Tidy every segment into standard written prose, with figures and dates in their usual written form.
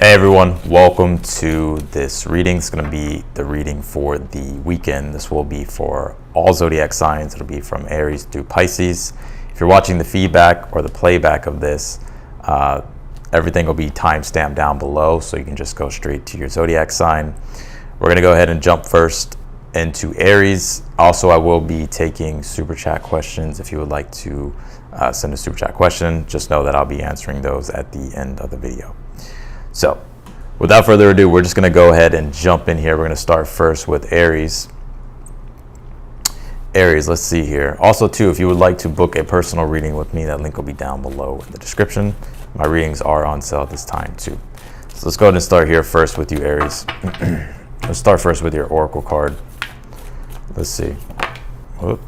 Hey everyone, welcome to this reading. It's going to be the reading for the weekend. This will be for all zodiac signs. It'll be from Aries to Pisces. If you're watching the feedback or the playback of this, everything will be time-stamped down below, so you can just go straight to your zodiac sign. We're going to go ahead and jump first into Aries. Also, I will be taking super chat questions. If you would like to send a super chat question, just know that I'll be answering those at the end of the video. So, without further ado, we're just going to go ahead and jump in here. We're going to start first with Aries. Aries, let's see here. Also, too, if you would like to book a personal reading with me, that link will be down below in the description. My readings are on sale at this time, too. So let's go ahead and start here first with you, Aries. Let's start first with your Oracle card. Let's see. Whoop.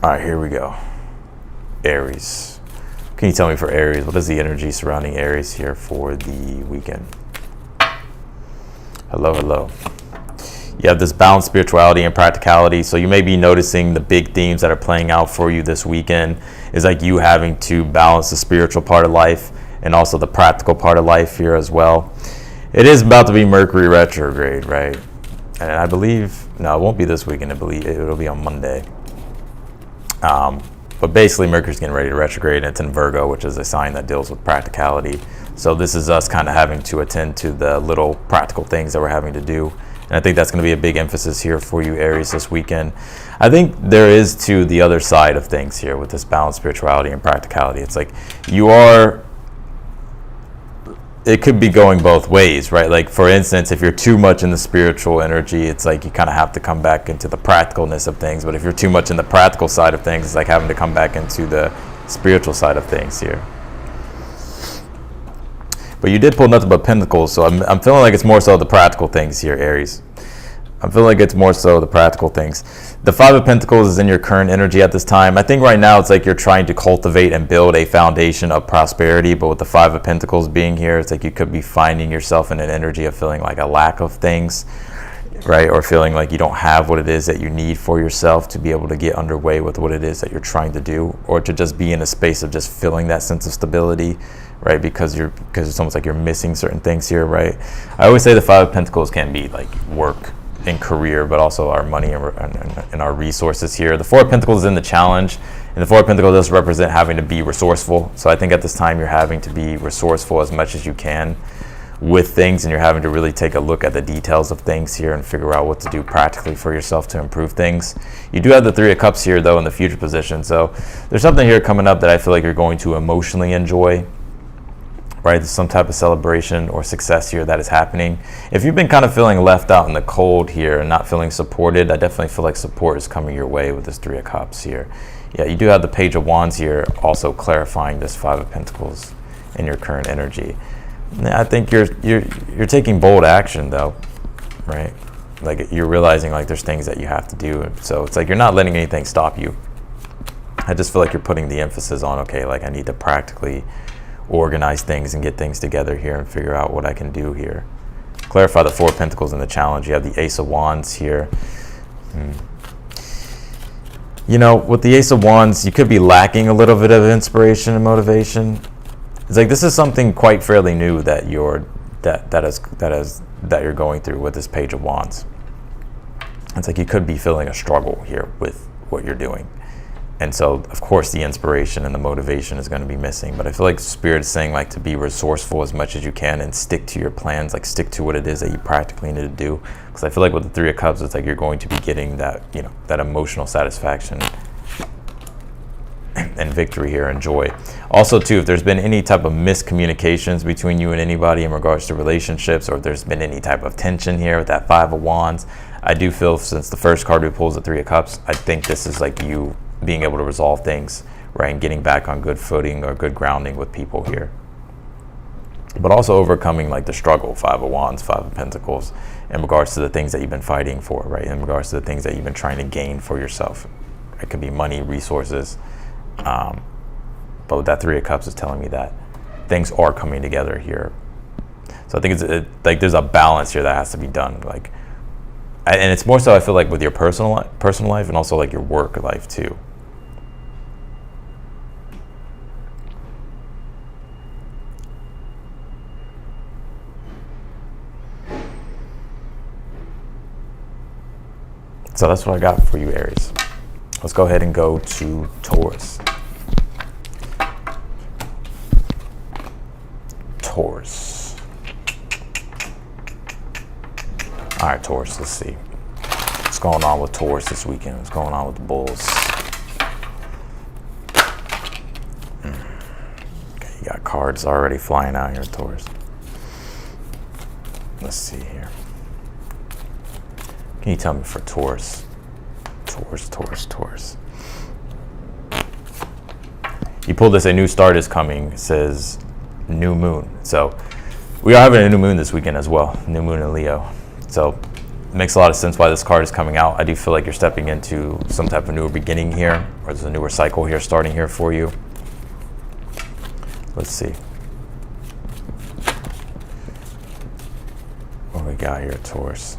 All right, here we go. Aries. Can you tell me for Aries, what is the energy surrounding Aries here for the weekend? Hello, hello. You have this balanced spirituality and practicality. So you may be noticing the big themes that are playing out for you this weekend is like you having to balance the spiritual part of life and also the practical part of life here as well. It is about to be Mercury retrograde, right? And I believe, no, it won't be this weekend. I believe it'll be on Monday. But basically, Mercury's getting ready to retrograde, and it's in Virgo, which is a sign that deals with practicality. So this is us kind of having to attend to the little practical things that we're having to do. And I think that's going to be a big emphasis here for you, Aries, this weekend. I think there is, too, the other side of things here with this balanced spirituality and practicality. It's like it could be going both ways, right? Like, for instance, if you're too much in the spiritual energy, it's like you kind of have to come back into the practicalness of things. But if you're too much in the practical side of things, it's like having to come back into the spiritual side of things here. But you did pull nothing but pentacles, so I'm feeling like it's more so the practical things here, Aries. I'm feeling like it's more so the practical things. The Five of Pentacles is in your current energy at this time. I think right now it's like you're trying to cultivate and build a foundation of prosperity, but with the Five of Pentacles being here, it's like you could be finding yourself in an energy of feeling like a lack of things, right? Or feeling like you don't have what it is that you need for yourself to be able to get underway with what it is that you're trying to do, or to just be in a space of just feeling that sense of stability, right? Because it's almost like you're missing certain things here, right? I always say the Five of Pentacles can be like work and career, but also our money and our resources here. The Four of Pentacles is in the challenge, and the Four of Pentacles does represent having to be resourceful. So I think at this time you're having to be resourceful as much as you can with things, and you're having to really take a look at the details of things here and figure out what to do practically for yourself to improve things. You do have the Three of Cups here, though, in the future position. So there's something here coming up that I feel like you're going to emotionally enjoy, right? There's some type of celebration or success here that is happening. If you've been kind of feeling left out in the cold here and not feeling supported, I definitely feel like support is coming your way with this Three of Cups here. Yeah, you do have the Page of Wands here, also clarifying this Five of Pentacles in your current energy. I think you're taking bold action, though, right? Like, you're realizing like there's things that you have to do. So it's like you're not letting anything stop you. I just feel like you're putting the emphasis on, okay, like I need to practically organize things and get things together here and figure out what I can do here. Clarify the Four of Pentacles in the challenge. You have the Ace of Wands here. You know, with the Ace of Wands, you could be lacking a little bit of inspiration and motivation. It's like this is something quite fairly new that you're going through with this Page of Wands. It's like you could be feeling a struggle here with what you're doing. And so, of course, the inspiration and the motivation is going to be missing. But I feel like Spirit is saying like to be resourceful as much as you can and stick to your plans, like stick to what it is that you practically need to do. Because I feel like with the Three of Cups, it's like you're going to be getting that, you know, that emotional satisfaction and victory here and joy. Also, too, if there's been any type of miscommunications between you and anybody in regards to relationships, or if there's been any type of tension here with that Five of Wands, I do feel since the first card we pull is the Three of Cups, I think this is like you being able to resolve things, right, and getting back on good footing or good grounding with people here. But also overcoming like the struggle, Five of Wands, Five of Pentacles, in regards to the things that you've been fighting for, right, in regards to the things that you've been trying to gain for yourself. It could be money, resources, but with that Three of Cups is telling me that things are coming together here. So I think it's like there's a balance here that has to be done, like, and it's more so I feel like with your personal life and also like your work life too. So that's what I got for you, Aries. Let's go ahead and go to Taurus. Taurus. All right, Taurus, let's see. What's going on with Taurus this weekend? What's going on with the Bulls? Okay, you got cards already flying out here, Taurus. Let's see here. Can you tell me for Taurus? Taurus. You pulled this, a new start is coming. It says new moon. So we are having a new moon this weekend as well. New moon in Leo. So it makes a lot of sense why this card is coming out. I do feel like you're stepping into some type of newer beginning here, or there's a newer cycle here starting here for you. Let's see. What we got here, Taurus?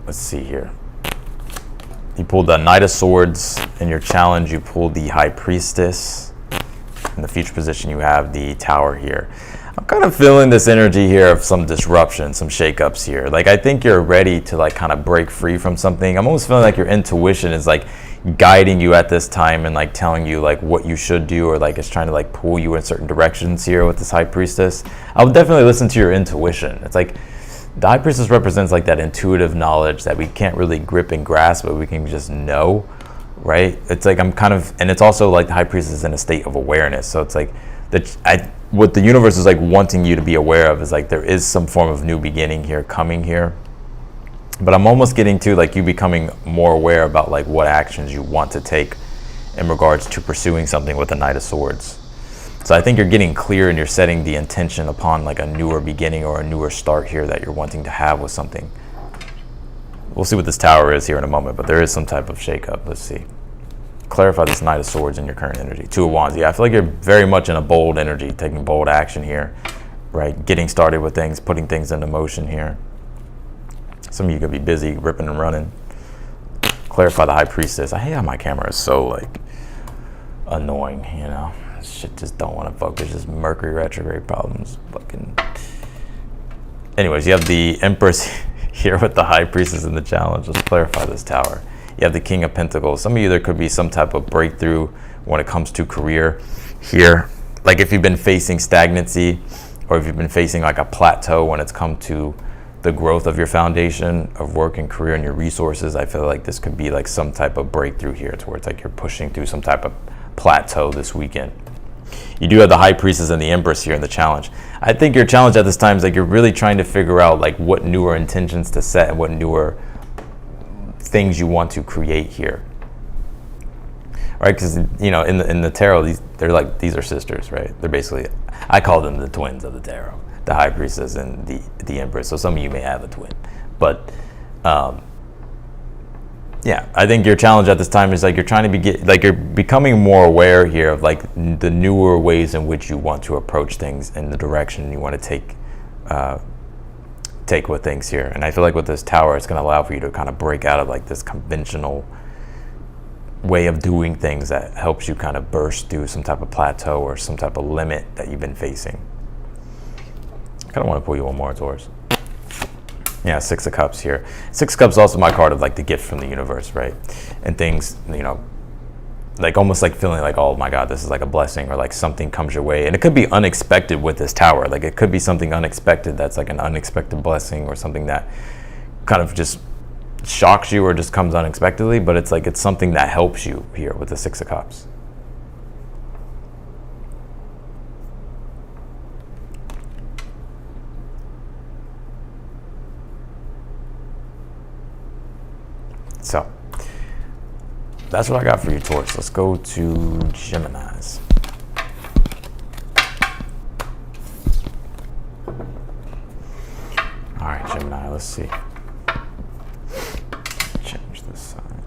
Let's see here. You pulled the Knight of Swords in your challenge. You pulled the High Priestess. In the future position, you have the Tower here. I'm kind of feeling this energy here of some disruption, some shakeups here. Like, I think you're ready to like kind of break free from something. I'm almost feeling like your intuition is like guiding you at this time and like telling you like what you should do, or like it's trying to like pull you in certain directions here with this High Priestess. I would definitely listen to your intuition. It's like the High Priestess represents like that intuitive knowledge that we can't really grip and grasp, but we can just know, right? It's like I'm kind of, and it's also like the High Priestess is in a state of awareness. So it's like what the universe is like wanting you to be aware of is like there is some form of new beginning here coming here. But I'm almost getting to like you becoming more aware about like what actions you want to take in regards to pursuing something with the Knight of Swords. So I think you're getting clear and you're setting the intention upon like a newer beginning or a newer start here that you're wanting to have with something. We'll see what this Tower is here in a moment, but there is some type of shakeup. Let's see. Clarify this Knight of Swords in your current energy. Two of Wands. Yeah, I feel like you're very much in a bold energy, taking bold action here, right? Getting started with things, putting things into motion here. Some of you could be busy ripping and running. Clarify the High Priestess. I hate how my camera is so like annoying, you know? Shit just don't want to focus. Just Mercury retrograde problems. Fucking. Anyways, you have the Empress here with the High Priestess in the challenge. Let's clarify this Tower. You have the King of Pentacles. Some of you, there could be some type of breakthrough when it comes to career here. Like if you've been facing stagnancy, or if you've been facing like a plateau when it's come to the growth of your foundation of work and career and your resources, I feel like this could be like some type of breakthrough here to where it's like you're pushing through some type of plateau this weekend. You do have the High Priestess and the Empress here in the challenge. I think your challenge at this time is like you're really trying to figure out like what newer intentions to set and what newer things you want to create here, right? Because you know in the tarot, these are sisters, right? They're basically, I call them the twins of the tarot, the High Priestess and the Empress. So some of you may have a twin, but yeah, I think your challenge at this time is like you're trying to you're becoming more aware here of like the newer ways in which you want to approach things and the direction you want to take with things here. And I feel like with this Tower, it's going to allow for you to kind of break out of like this conventional way of doing things that helps you kind of burst through some type of plateau or some type of limit that you've been facing. I kind of want to pull you one more, Taurus. Yeah, Six of Cups here. Six of Cups is also my card of like the gift from the universe, right? And things, you know, like almost like feeling like, oh my God, this is like a blessing, or like something comes your way. And it could be unexpected with this Tower. Like it could be something unexpected that's like an unexpected blessing, or something that kind of just shocks you or just comes unexpectedly, but it's like it's something that helps you here with the Six of Cups. So that's what I got for you, Taurus. Let's go to Geminis. All right, Gemini, let's see. Change this sign.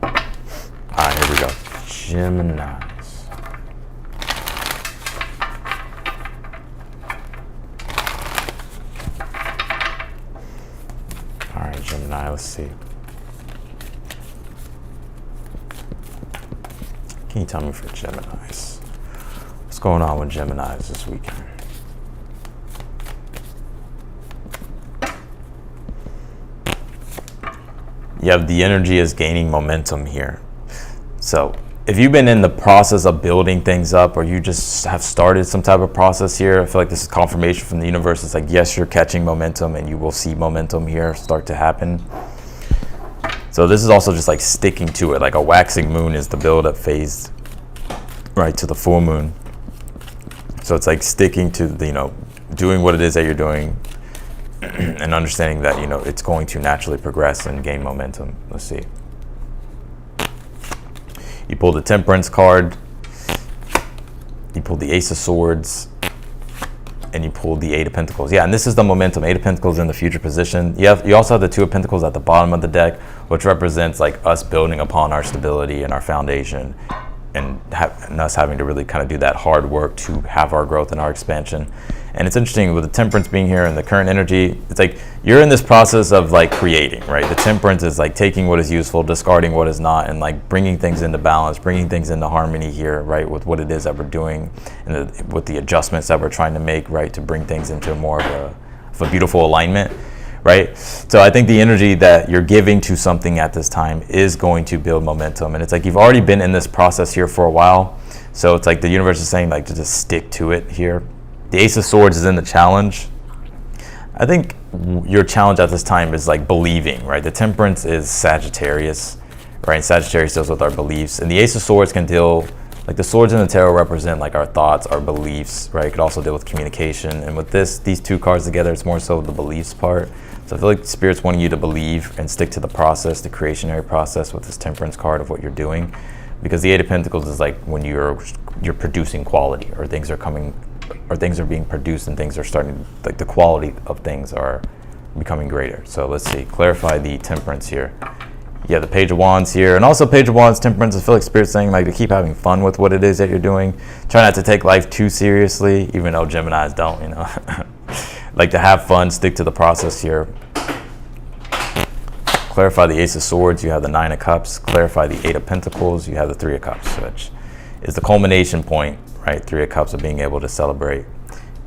All right, here we go. Gemini. Gemini, let's see. Can you tell me for Geminis? What's going on with Geminis this weekend? You have the energy is gaining momentum here. So if you've been in the process of building things up, or you just have started some type of process here, I feel like this is confirmation from the universe. It's like, yes, you're catching momentum, and you will see momentum here start to happen. So this is also just like sticking to it. Like a waxing moon is the build-up phase, right, to the full moon. So it's like sticking to the, doing what it is that you're doing, and understanding that, it's going to naturally progress and gain momentum. Let's see. You pulled the Temperance card, you pulled the Ace of Swords, and you pulled the Eight of Pentacles. Yeah, and this is the momentum. Eight of Pentacles in the future position. You also have the Two of Pentacles at the bottom of the deck, which represents like us building upon our stability and our foundation, and us having to really kind of do that hard work to have our growth and our expansion. And it's interesting with the Temperance being here and the current energy, it's like you're in this process of like creating, right? The Temperance is like taking what is useful, discarding what is not, and like bringing things into balance, bringing things into harmony here, right? With what it is that we're doing, and with the adjustments that we're trying to make, right? To bring things into more of a beautiful alignment, right? So I think the energy that you're giving to something at this time is going to build momentum. And it's like you've already been in this process here for a while. So it's like the universe is saying like to just stick to it here. The Ace of Swords is in the challenge. I think your challenge at this time is like believing, right? The Temperance is Sagittarius, right? And Sagittarius deals with our beliefs. And the Ace of Swords can deal, like the swords in the tarot represent like our thoughts, our beliefs, right? It could also deal with communication. And with these two cards together, it's more so the beliefs part. So I feel like Spirit's wanting you to believe and stick to the process, the creationary process with this Temperance card of what you're doing. Because the Eight of Pentacles is like when you're producing quality, or things are coming, or things are being produced, and things are starting, like the quality of things are becoming greater. So let's see, clarify the Temperance here. You have the Page of Wands here, and also Page of Wands, Temperance. I feel like Spirit's saying like to keep having fun with what it is that you're doing. Try not to take life too seriously, even though Geminis don't, like to have fun, stick to the process here. Clarify the Ace of Swords, you have the Nine of Cups. Clarify the Eight of Pentacles, you have the Three of Cups, which is the culmination point, right? Three of Cups of being able to celebrate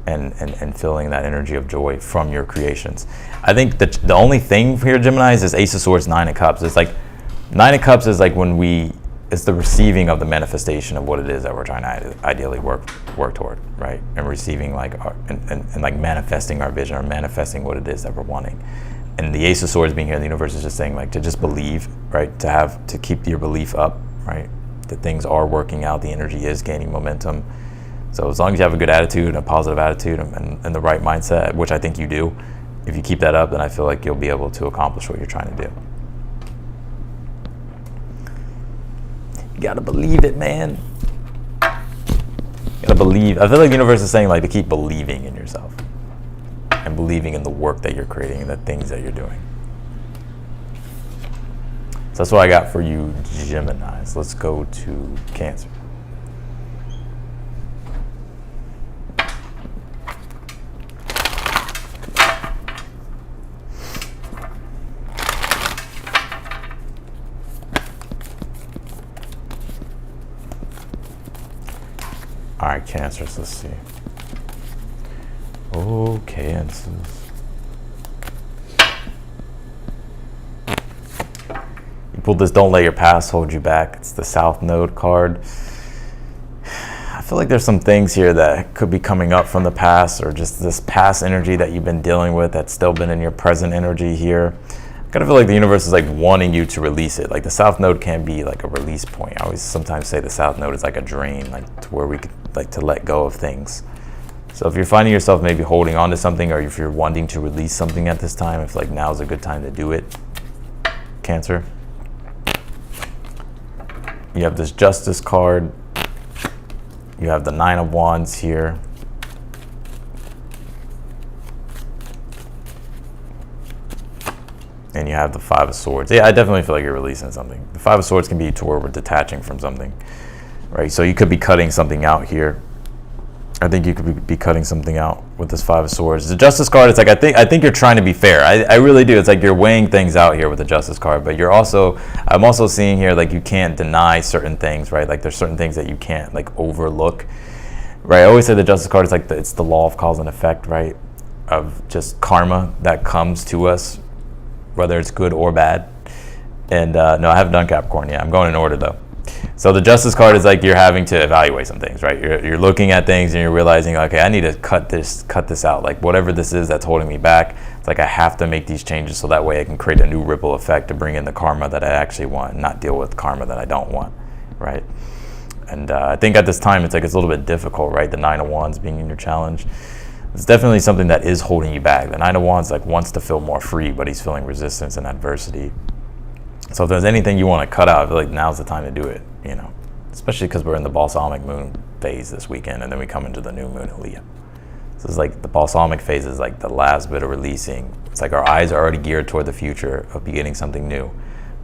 and feeling that energy of joy from your creations. I think the only thing here, Gemini, is Ace of Swords, Nine of Cups. It's like Nine of Cups is like when it's the receiving of the manifestation of what it is that we're trying to ideally work toward, right? And receiving like and like manifesting our vision, or manifesting what it is that we're wanting. And the Ace of Swords being here in the universe is just saying like to just believe, right? To keep your belief up, right? That things are working out, the energy is gaining momentum. So as long as you have a good attitude, a positive attitude, and the right mindset, which I think you do, if you keep that up, then I feel like you'll be able to accomplish what you're trying to do. You gotta believe it, man. You gotta believe. I feel like the universe is saying like to keep believing in yourself, and believing in the work that you're creating and the things that you're doing. So that's what I got for you, Geminis. Let's go to Cancer. All right, Cancers, let's see. Oh, Cancers. You pulled this Don't Let Your Past Hold You Back. It's the South Node card. I feel like there's some things here that could be coming up from the past, or just this past energy that you've been dealing with that's still been in your present energy here. I kind of feel like the universe is like wanting you to release it. Like the South Node can be like a release point. I always sometimes say the South Node is like a drain, like to where we could like to let go of things. So if you're finding yourself maybe holding on to something, or if you're wanting to release something at this time, I feel like now is a good time to do it, Cancer. You have this Justice card. You have the Nine of Wands here. And you have the Five of Swords. Yeah, I definitely feel like you're releasing something. The Five of Swords can be to where we're detaching from something, right? So you could be cutting something out here. I think you could be cutting something out with this Five of Swords. The Justice card, it's like, I think you're trying to be fair. I really do. It's like you're weighing things out here with the Justice card, but I'm also seeing here like you can't deny certain things, right? Like there's certain things that you can't like overlook, right? I always say the Justice card is like it's the law of cause and effect, right? Of just karma that comes to us, whether it's good or bad, And no, I haven't done Capricorn yet. I'm going in order though. So the Justice card is like you're having to evaluate some things, right? You're looking at things and you're realizing, okay, I need to cut this out. Like whatever this is that's holding me back, it's like I have to make these changes so that way I can create a new ripple effect to bring in the karma that I actually want, and not deal with karma that I don't want, right? And I think at this time it's like it's a little bit difficult, right? The Nine of Wands being in your challenge. It's definitely something that is holding you back. The Nine of Wands like wants to feel more free, but he's feeling resistance and adversity. So if there's anything you want to cut out, I feel like now's the time to do it, you know, especially because we're in the balsamic moon phase this weekend, and then we come into the new moon in Leo. So it's like the balsamic phase is like the last bit of releasing. It's like our eyes are already geared toward the future of beginning something new,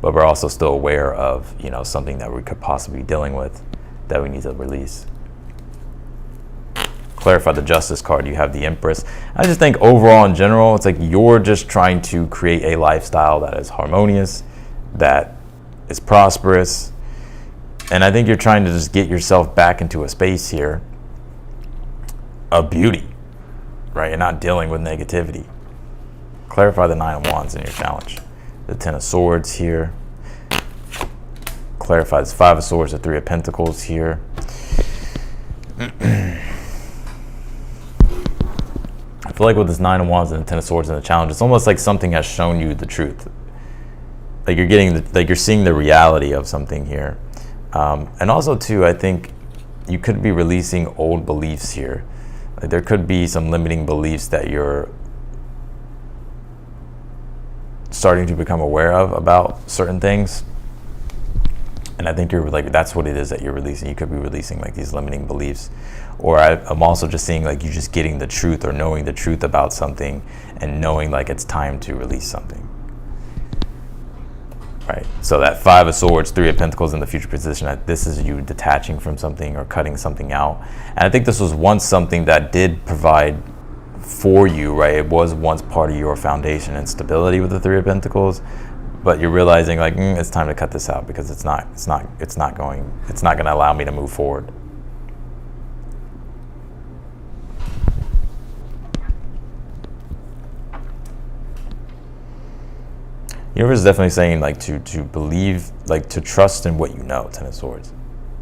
but we're also still aware of, you know, something that we could possibly be dealing with that we need to release. Clarify the Justice card, you have the Empress. I just think overall in general, it's like you're just trying to create a lifestyle that is harmonious, that is prosperous, and I think you're trying to just get yourself back into a space here of beauty, right? You're not dealing with negativity. Clarify the Nine of Wands in your challenge. The Ten of Swords here. Clarify this Five of Swords, the Three of Pentacles here. I feel like with this Nine of Wands and the Ten of Swords in the challenge, it's almost like something has shown you the truth. Like you're getting, like you're seeing the reality of something here. And also too, I think you could be releasing old beliefs here. Like there could be some limiting beliefs that you're starting to become aware of about certain things. And I think you're like, that's what it is that you're releasing. You could be releasing like these limiting beliefs. Or I'm also just seeing like you just getting the truth or knowing the truth about something and knowing like it's time to release something. Right, so that Five of Swords, Three of Pentacles in the future position, this is you detaching from something or cutting something out. And I think this was once something that did provide for you, right? It was once part of your foundation and stability with the Three of Pentacles, but you're realizing like it's time to cut this out because it's not going to allow me to move forward. Universe is definitely saying like to believe, like to trust in what you know, Ten of Swords,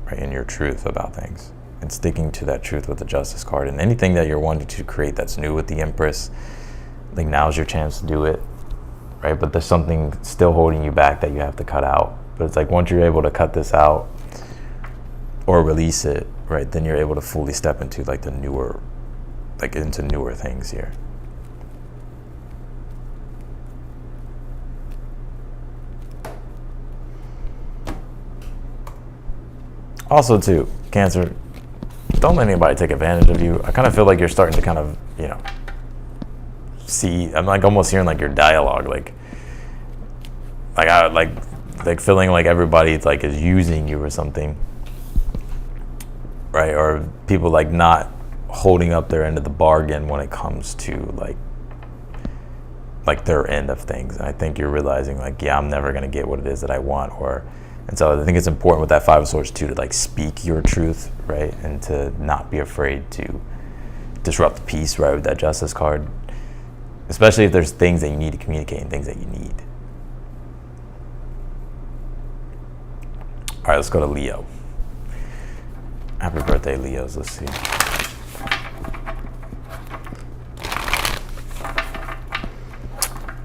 right? In your truth about things and sticking to that truth with the Justice card. And anything that you're wanting to create that's new with the Empress, like now's your chance to do it, right? But there's something still holding you back that you have to cut out. But it's like once you're able to cut this out or release it, right, then you're able to fully step into like the newer, like into newer things here. Also too, Cancer, don't let anybody take advantage of you. I kind of feel like you're starting to kind of, you know, see, I'm like almost hearing like your dialogue, like I like feeling like everybody like is using you or something, right? Or people like not holding up their end of the bargain when it comes to like their end of things. And I think you're realizing like, yeah, I'm never gonna get what it is that I want, and so I think it's important with that Five of Swords too to like speak your truth, right? And to not be afraid to disrupt the peace, right? With that Justice card, especially if there's things that you need to communicate and things that you need. All right, let's go to Leo. Happy birthday, Leos. Let's see.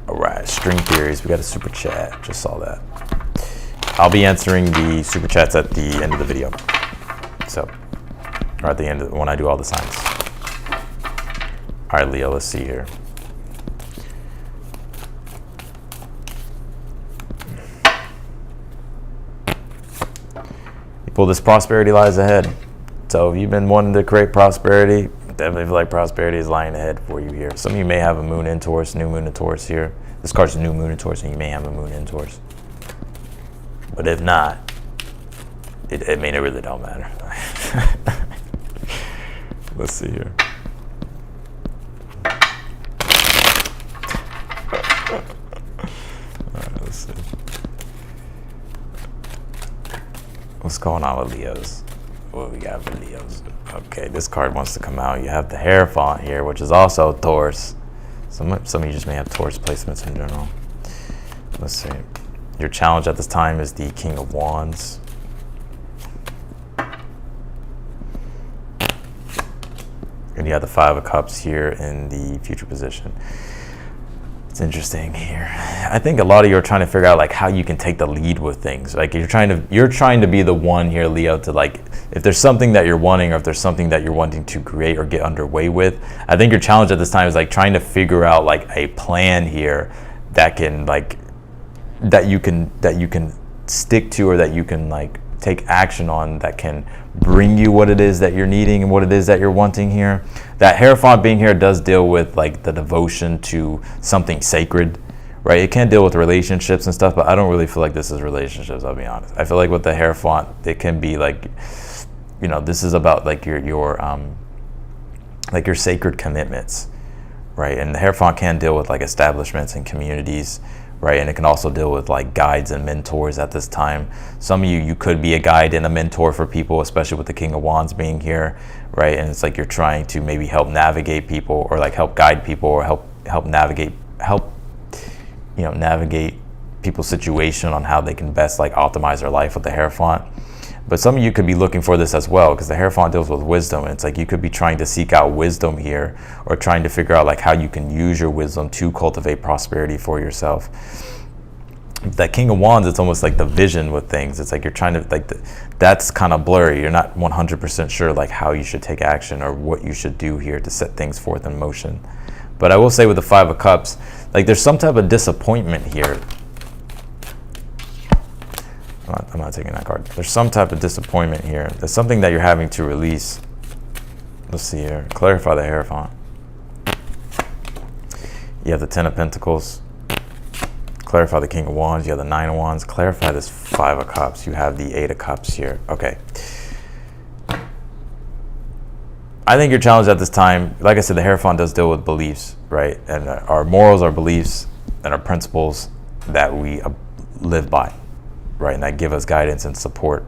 All right, string theories. We got a super chat. Just saw that. I'll be answering the super chats at the end of the video. So, or at the end of when I do all the signs. All right, Leo, let's see here. You pull this prosperity lies ahead. So if you've been wanting to create prosperity, definitely feel like prosperity is lying ahead for you here. Some of you may have a moon in Taurus, new moon in Taurus here. This card's a new moon in Taurus, and you may have a moon in Taurus. But if not, it really don't matter. Let's see here. All right, let's see. What's going on with Leos? What we got for Leos? Okay, this card wants to come out. You have the Hierophant here, which is also Taurus. Some of you just may have Taurus placements in general. Let's see. Your challenge at this time is the King of Wands. And you have the Five of Cups here in the future position. It's interesting here. I think a lot of you are trying to figure out like how you can take the lead with things. Like you're trying to be the one here, Leo, to like, if there's something that you're wanting, or if there's something that you're wanting to create or get underway with, I think your challenge at this time is like trying to figure out like a plan here that can like, that you can stick to, or that you can like take action on, that can bring you what it is that you're needing and what it is that you're wanting here. That Hierophant being here does deal with like the devotion to something sacred, right? It can deal with relationships and stuff, but I don't really feel like this is relationships, I'll be honest. I feel like with the Hierophant, it can be like, you know, this is about like your sacred commitments, right? And the Hierophant can deal with like establishments and communities, right? And it can also deal with like guides and mentors at this time. Some of you could be a guide and a mentor for people, especially with the King of Wands being here, right? And it's like you're trying to maybe help navigate people, or like help guide people, or help navigate people's situation on how they can best like optimize their life with the Hierophant. But some of you could be looking for this as well, because the Hierophant deals with wisdom, and it's like you could be trying to seek out wisdom here, or trying to figure out like how you can use your wisdom to cultivate prosperity for yourself. That King of Wands, it's almost like the vision with things. It's like you're trying to like that's kind of blurry. You're not 100% sure like how you should take action or what you should do here to set things forth in motion. But I will say with the Five of Cups, like there's some type of disappointment here. I'm not taking that card. There's some type of disappointment here. There's something that you're having to release. Let's see here. Clarify the Hierophant. You have the Ten of Pentacles. Clarify the King of Wands. You have the Nine of Wands. Clarify this Five of Cups. You have the Eight of Cups here. Okay. I think your challenge at this time, like I said, the Hierophant does deal with beliefs, right? And our morals, our beliefs, and our principles that we live by, right? And that give us guidance and support.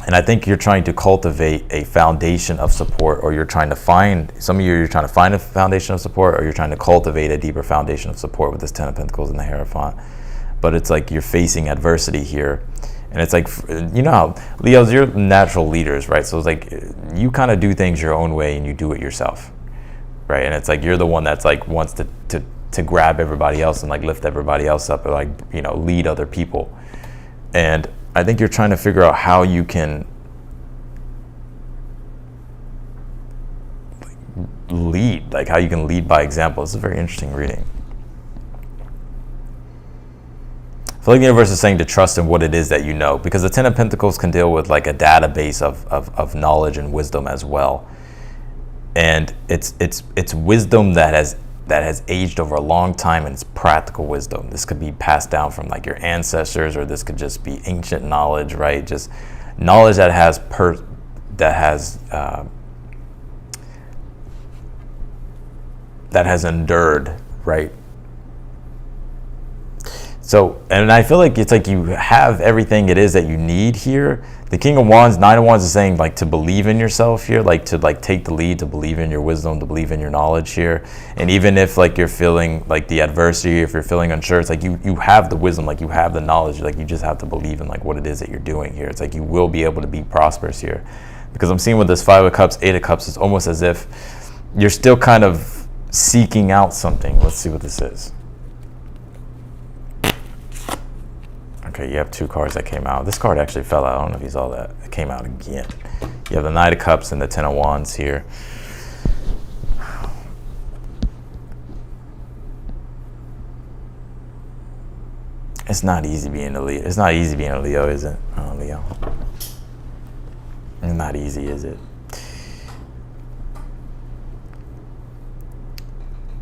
And I think you're trying to cultivate a foundation of support, or you're trying to find, some of you, you're trying to find a foundation of support, or you're trying to cultivate a deeper foundation of support with this Ten of Pentacles and the Hierophant. But it's like you're facing adversity here. And it's like, you know how, Leos, you're natural leaders, right? So it's like, you kind of do things your own way and you do it yourself, right? And it's like, you're the one that's like, wants to grab everybody else and like lift everybody else up, or like, you know, lead other people. And I think you're trying to figure out how you can lead, like how you can lead by example. It's a very interesting reading. I feel like the universe is saying to trust in what it is that you know, because the Ten of Pentacles can deal with like a database of knowledge and wisdom as well. And it's wisdom that has aged over a long time, and it's practical wisdom. This could be passed down from like your ancestors, or this could just be ancient knowledge, right? Just knowledge that has endured, right? So, and I feel like it's like you have everything it is that you need here. The King of Wands, Nine of Wands is saying like to believe in yourself here, like to like take the lead, to believe in your wisdom, to believe in your knowledge here. And even if like you're feeling like the adversity, if you're feeling unsure, it's like you have the wisdom, like you have the knowledge, like you just have to believe in like what it is that you're doing here. It's like you will be able to be prosperous here. Because I'm seeing with this Five of Cups, Eight of Cups, it's almost as if you're still kind of seeking out something. Let's see what this is. Okay, you have two cards that came out. This card actually fell out. I don't know if you saw that. It came out again. You have the Knight of Cups and the Ten of Wands here. It's not easy being a Leo. It's not easy being a Leo, is it? Oh, Leo. It's not easy, is it?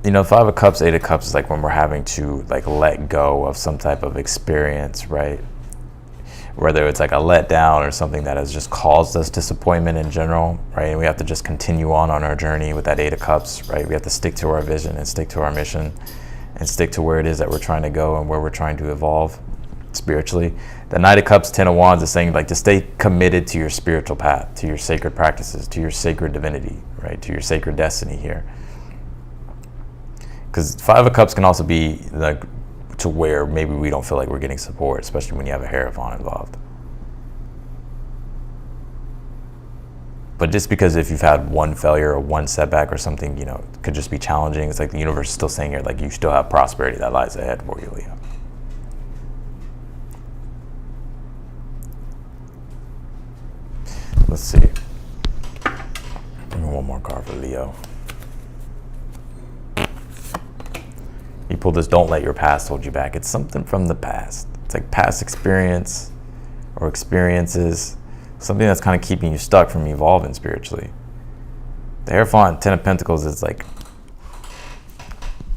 You know, Five of Cups, Eight of Cups is like when we're having to like let go of some type of experience, right? Whether it's like a letdown or something that has just caused us disappointment in general, right? And we have to just continue on our journey with that Eight of Cups, right? We have to stick to our vision and stick to our mission and stick to where it is that we're trying to go and where we're trying to evolve spiritually. The Knight of Cups, Ten of Wands is saying like to stay committed to your spiritual path, to your sacred practices, to your sacred divinity, right? To your sacred destiny here. Because Five of Cups can also be like to where maybe we don't feel like we're getting support, especially when you have a Hierophant involved. But just because if you've had one failure or one setback or something, it could just be challenging. It's like the universe is still saying here, like, you still have prosperity that lies ahead for you, Leo. Let's see. Give me one more card for Leo. You pulled this, don't let your past hold you back. It's something from the past. It's like past experience or experiences. Something that's kind of keeping you stuck from evolving spiritually. The Hierophant, Ten of Pentacles, is like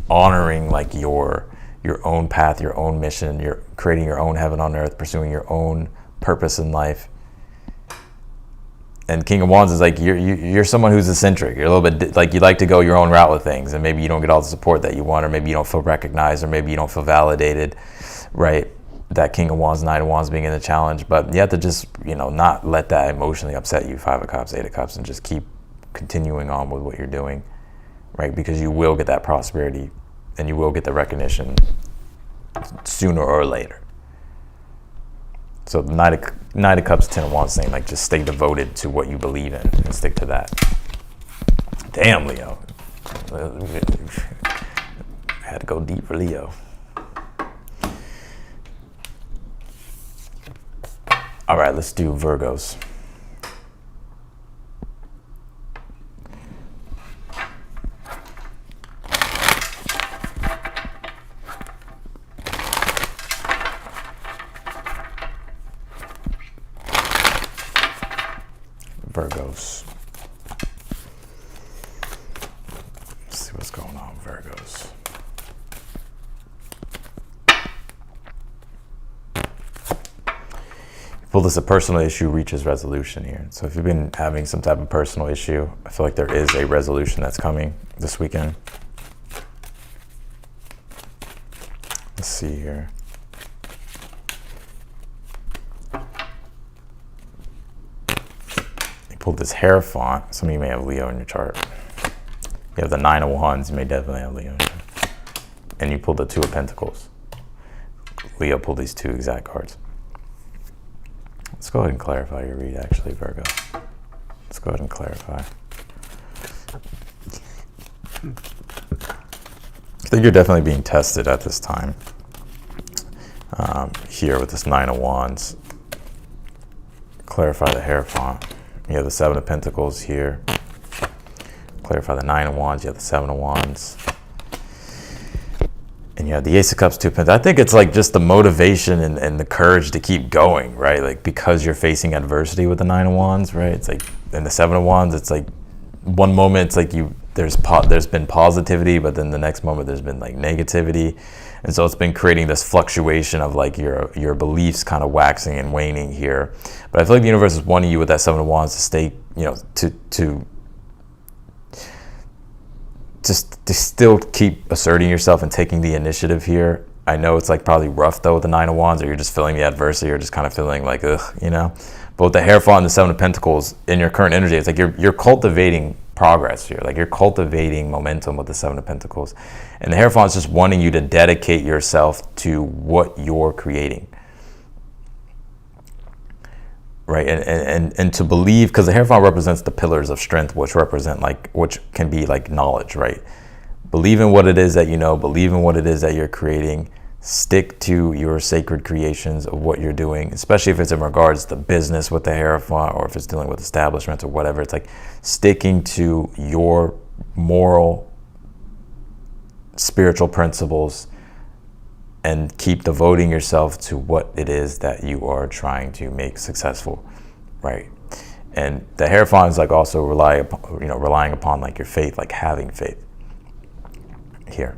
honoring like your own path, your own mission. You're creating your own heaven on earth, pursuing your own purpose in life. And King of Wands is like you're someone who's eccentric. You're a little bit like you like to go your own route with things, and maybe you don't get all the support that you want, or maybe you don't feel recognized, or maybe you don't feel validated, right? That King of Wands, Knight of Wands being in the challenge, but you have to just, not let that emotionally upset you, Five of Cups, Eight of Cups, and just keep continuing on with what you're doing, right? Because you will get that prosperity and you will get the recognition sooner or later. So the Knight of Cups, Ten of Wands saying, like, just stay devoted to what you believe in and stick to that. Damn, Leo. I had to go deep for Leo. All right, let's do Virgos. Virgos. Let's see what's going on, Virgos. Pull this, a personal issue reaches resolution here. So if you've been having some type of personal issue, I feel like there is a resolution that's coming this weekend. Let's see here. You pulled this Hierophant. Some of you may have Leo in your chart. You have the Nine of Wands. You may definitely have Leo in your chart. And you pulled the Two of Pentacles. Leo pulled these two exact cards. Let's go ahead and clarify your read, actually, Virgo. Let's go ahead and clarify. I think you're definitely being tested at this time. Here with this Nine of Wands. Clarify the Hierophant. You have the Seven of Pentacles here. Clarify the Nine of Wands. You have the Seven of Wands. And you have the Ace of Cups, Two of Pentacles. I think it's like just the motivation and the courage to keep going, right? Like, because you're facing adversity with the Nine of Wands, right? It's like, in the Seven of Wands, it's like one moment it's like there's been positivity, but then the next moment there's been like negativity. And so it's been creating this fluctuation of like your beliefs kind of waxing and waning here. But I feel like the universe is wanting you with that Seven of Wands to stay, to still keep asserting yourself and taking the initiative here. I know it's like probably rough though with the Nine of Wands, or you're just feeling the adversity, or just kind of feeling like, ugh, But with the Hierophant and the Seven of Pentacles in your current energy, it's like you're cultivating progress here. Like, you're cultivating momentum with the Seven of Pentacles. And the Hierophant is just wanting you to dedicate yourself to what you're creating. Right, and to believe, because the Hierophant represents the pillars of strength, which can be like knowledge, right? Believe in what it is that you know, believe in what it is that you're creating, stick to your sacred creations of what you're doing, especially if it's in regards to business with the Hierophant, or if it's dealing with establishments or whatever. It's like sticking to your moral, spiritual principles, and keep devoting yourself to what it is that you are trying to make successful, right? And the Hierophant is like also relying upon like your faith, like having faith here.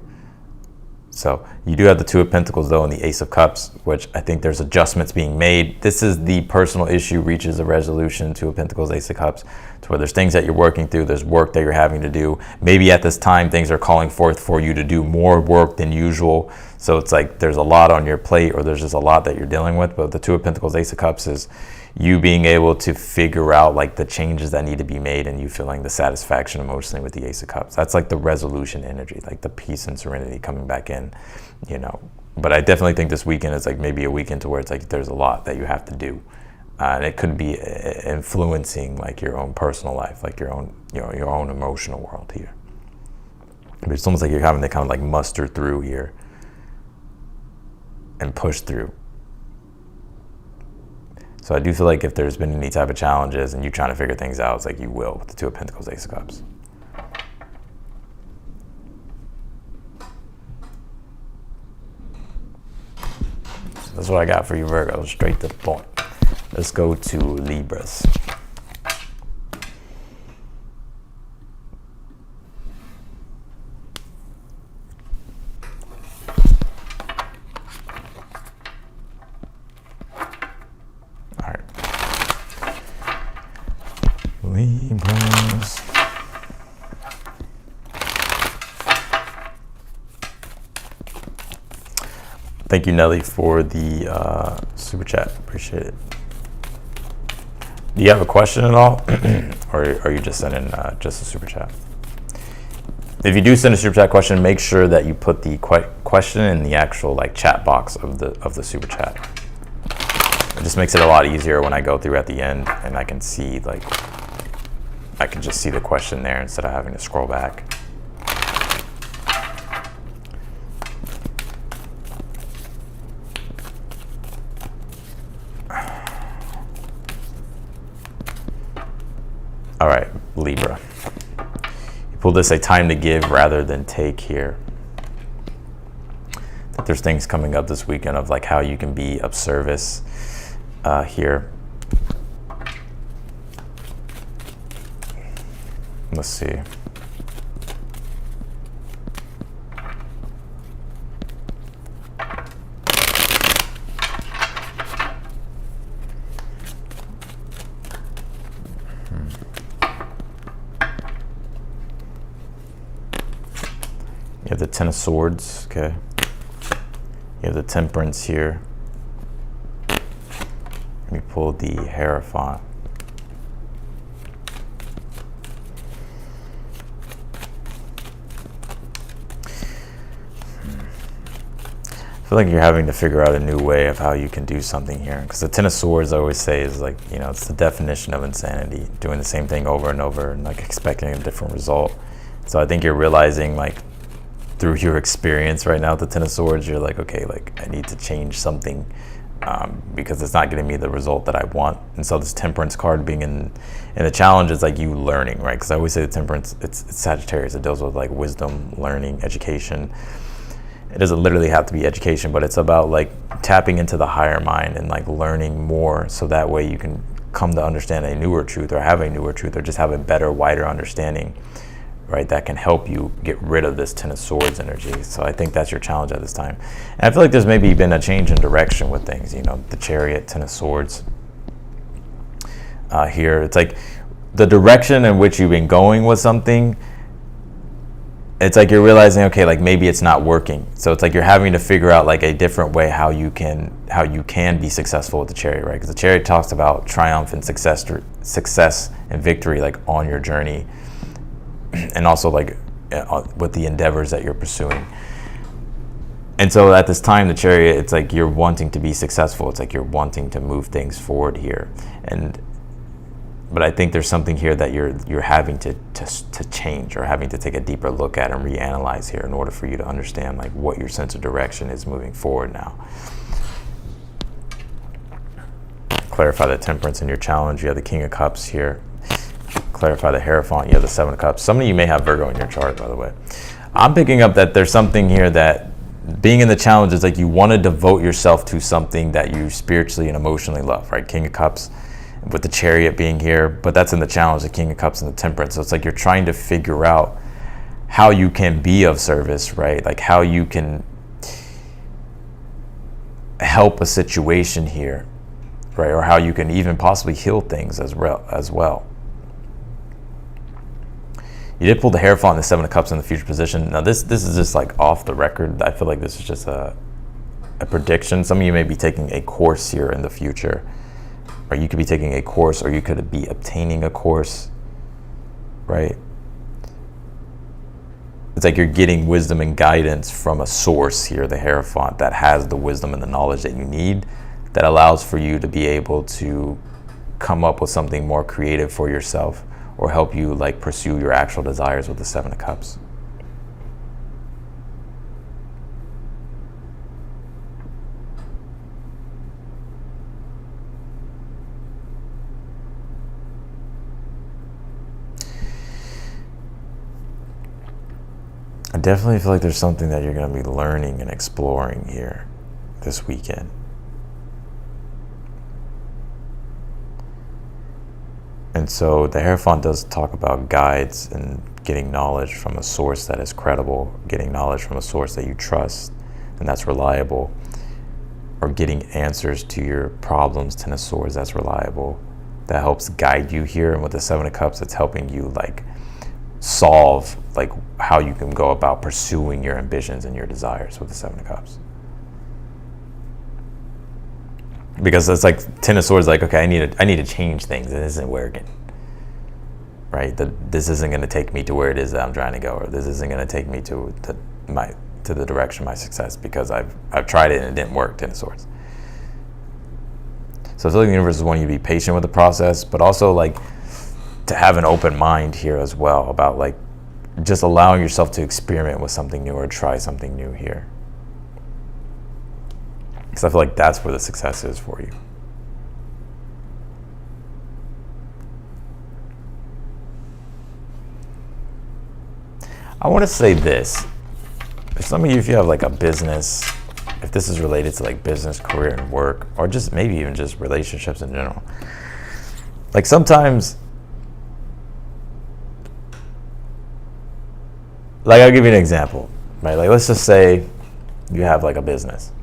So you do have the Two of Pentacles though, and the Ace of Cups, which I think there's adjustments being made. This is the personal issue reaches a resolution. Two of Pentacles, Ace of Cups, to where there's things that you're working through, there's work that you're having to do. Maybe at this time things are calling forth for you to do more work than usual. So it's like there's a lot on your plate, or there's just a lot that you're dealing with. But the Two of Pentacles, Ace of Cups is you being able to figure out like the changes that need to be made, and you feeling the satisfaction emotionally with the Ace of Cups. That's like the resolution energy, like the peace and serenity coming back in, But I definitely think this weekend is like maybe a weekend to where it's like there's a lot that you have to do. And it could be influencing like your own personal life, like your own, your own emotional world here. But it's almost like you're having to kind of like muster through here and push through. So I do feel like if there's been any type of challenges and you're trying to figure things out, it's like you will with the Two of Pentacles, Ace of Cups. So that's what I got for you, Virgo, straight to the point. Let's go to Libras. All right. Libras. Thank you, Nelly, for the super chat. Appreciate it. Do you have a question at all? Or are you just sending just a super chat? If you do send a super chat question, make sure that you put the question in the actual like chat box of the super chat. It just makes it a lot easier when I go through at the end and I can see like, I can just see the question there instead of having to scroll back. All right, Libra. You pull this a time to give rather than take here. There's things coming up this weekend of like how you can be of service here. Let's see. You have the Ten of Swords, okay. You have the Temperance here. Let me pull the Hierophant. I feel like you're having to figure out a new way of how you can do something here. Because the Ten of Swords, I always say, is like, you know, it's the definition of insanity. Doing the same thing over and over and like expecting a different result. So I think you're realizing like through your experience right now with the Ten of Swords, you're like, okay, like I need to change something because it's not getting me the result that I want. And so this Temperance card being in the challenge is like you learning, right? Because I always say the Temperance, it's Sagittarius. It deals with like wisdom, learning, education. It doesn't literally have to be education, but it's about like tapping into the higher mind and like learning more, so that way you can come to understand a newer truth, or have a newer truth, or just have a better, wider understanding, right? That can help you get rid of this Ten of Swords energy. So I think that's your challenge at this time. And I feel like there's maybe been a change in direction with things, you know, the Chariot, Ten of Swords here. It's like the direction in which you've been going with something, it's like you're realizing, okay, like maybe it's not working. So it's like you're having to figure out like a different way how you can be successful with the Chariot, right? Because the Chariot talks about triumph and success and victory, like on your journey, and also like with the endeavors that you're pursuing. And so at this time, the Chariot, it's like you're wanting to be successful. It's like you're wanting to move things forward here. But I think there's something here that you're having to change, or having to take a deeper look at and reanalyze here in order for you to understand like what your sense of direction is moving forward now. Clarify the Temperance in your challenge. You have the King of Cups here. Clarify the Hierophant. You have the Seven of Cups. Some of you may have Virgo in your chart, by the way. I'm picking up that there's something here that being in the challenge is like you want to devote yourself to something that you spiritually and emotionally love, right? King of Cups with the Chariot being here, but that's in the challenge, the King of Cups and the Temperance. So it's like you're trying to figure out how you can be of service, right? Like how you can help a situation here, right? Or how you can even possibly heal things as well. You did pull the Hierophant and the Seven of Cups in the future position. Now this is just like off the record. I feel like this is just a prediction. Some of you may be taking a course here in the future, or you could be taking a course, or you could be obtaining a course, right? it's like you're getting wisdom and guidance from a source here, the Hierophant, that has the wisdom and the knowledge that you need, that allows for you to be able to come up with something more creative for yourself, or help you like pursue your actual desires with the Seven of Cups. I definitely feel like there's something that you're going to be learning and exploring here this weekend. And so the Hierophant does talk about guides and getting knowledge from a source that is credible, getting knowledge from a source that you trust and that's reliable, or getting answers to your problems, Ten of Swords, that's reliable, that helps guide you here. And with the Seven of Cups, it's helping you like solve like how you can go about pursuing your ambitions and your desires with the Seven of Cups. Because it's like Ten of Swords, like, okay, I need to change things. It isn't working, right? This isn't going to take me to where it is that I'm trying to go, or this isn't going to take me to the direction of my success, because I've tried it and it didn't work. Ten of Swords. So I feel like the universe is wanting you to be patient with the process, but also like to have an open mind here as well, about like just allowing yourself to experiment with something new or try something new here. Because I feel like that's where the success is for you. I want to say this. For some of you, if you have like a business, if this is related to like business, career, and work, or just maybe even just relationships in general, like sometimes, like I'll give you an example, right? Like let's just say you have like a business.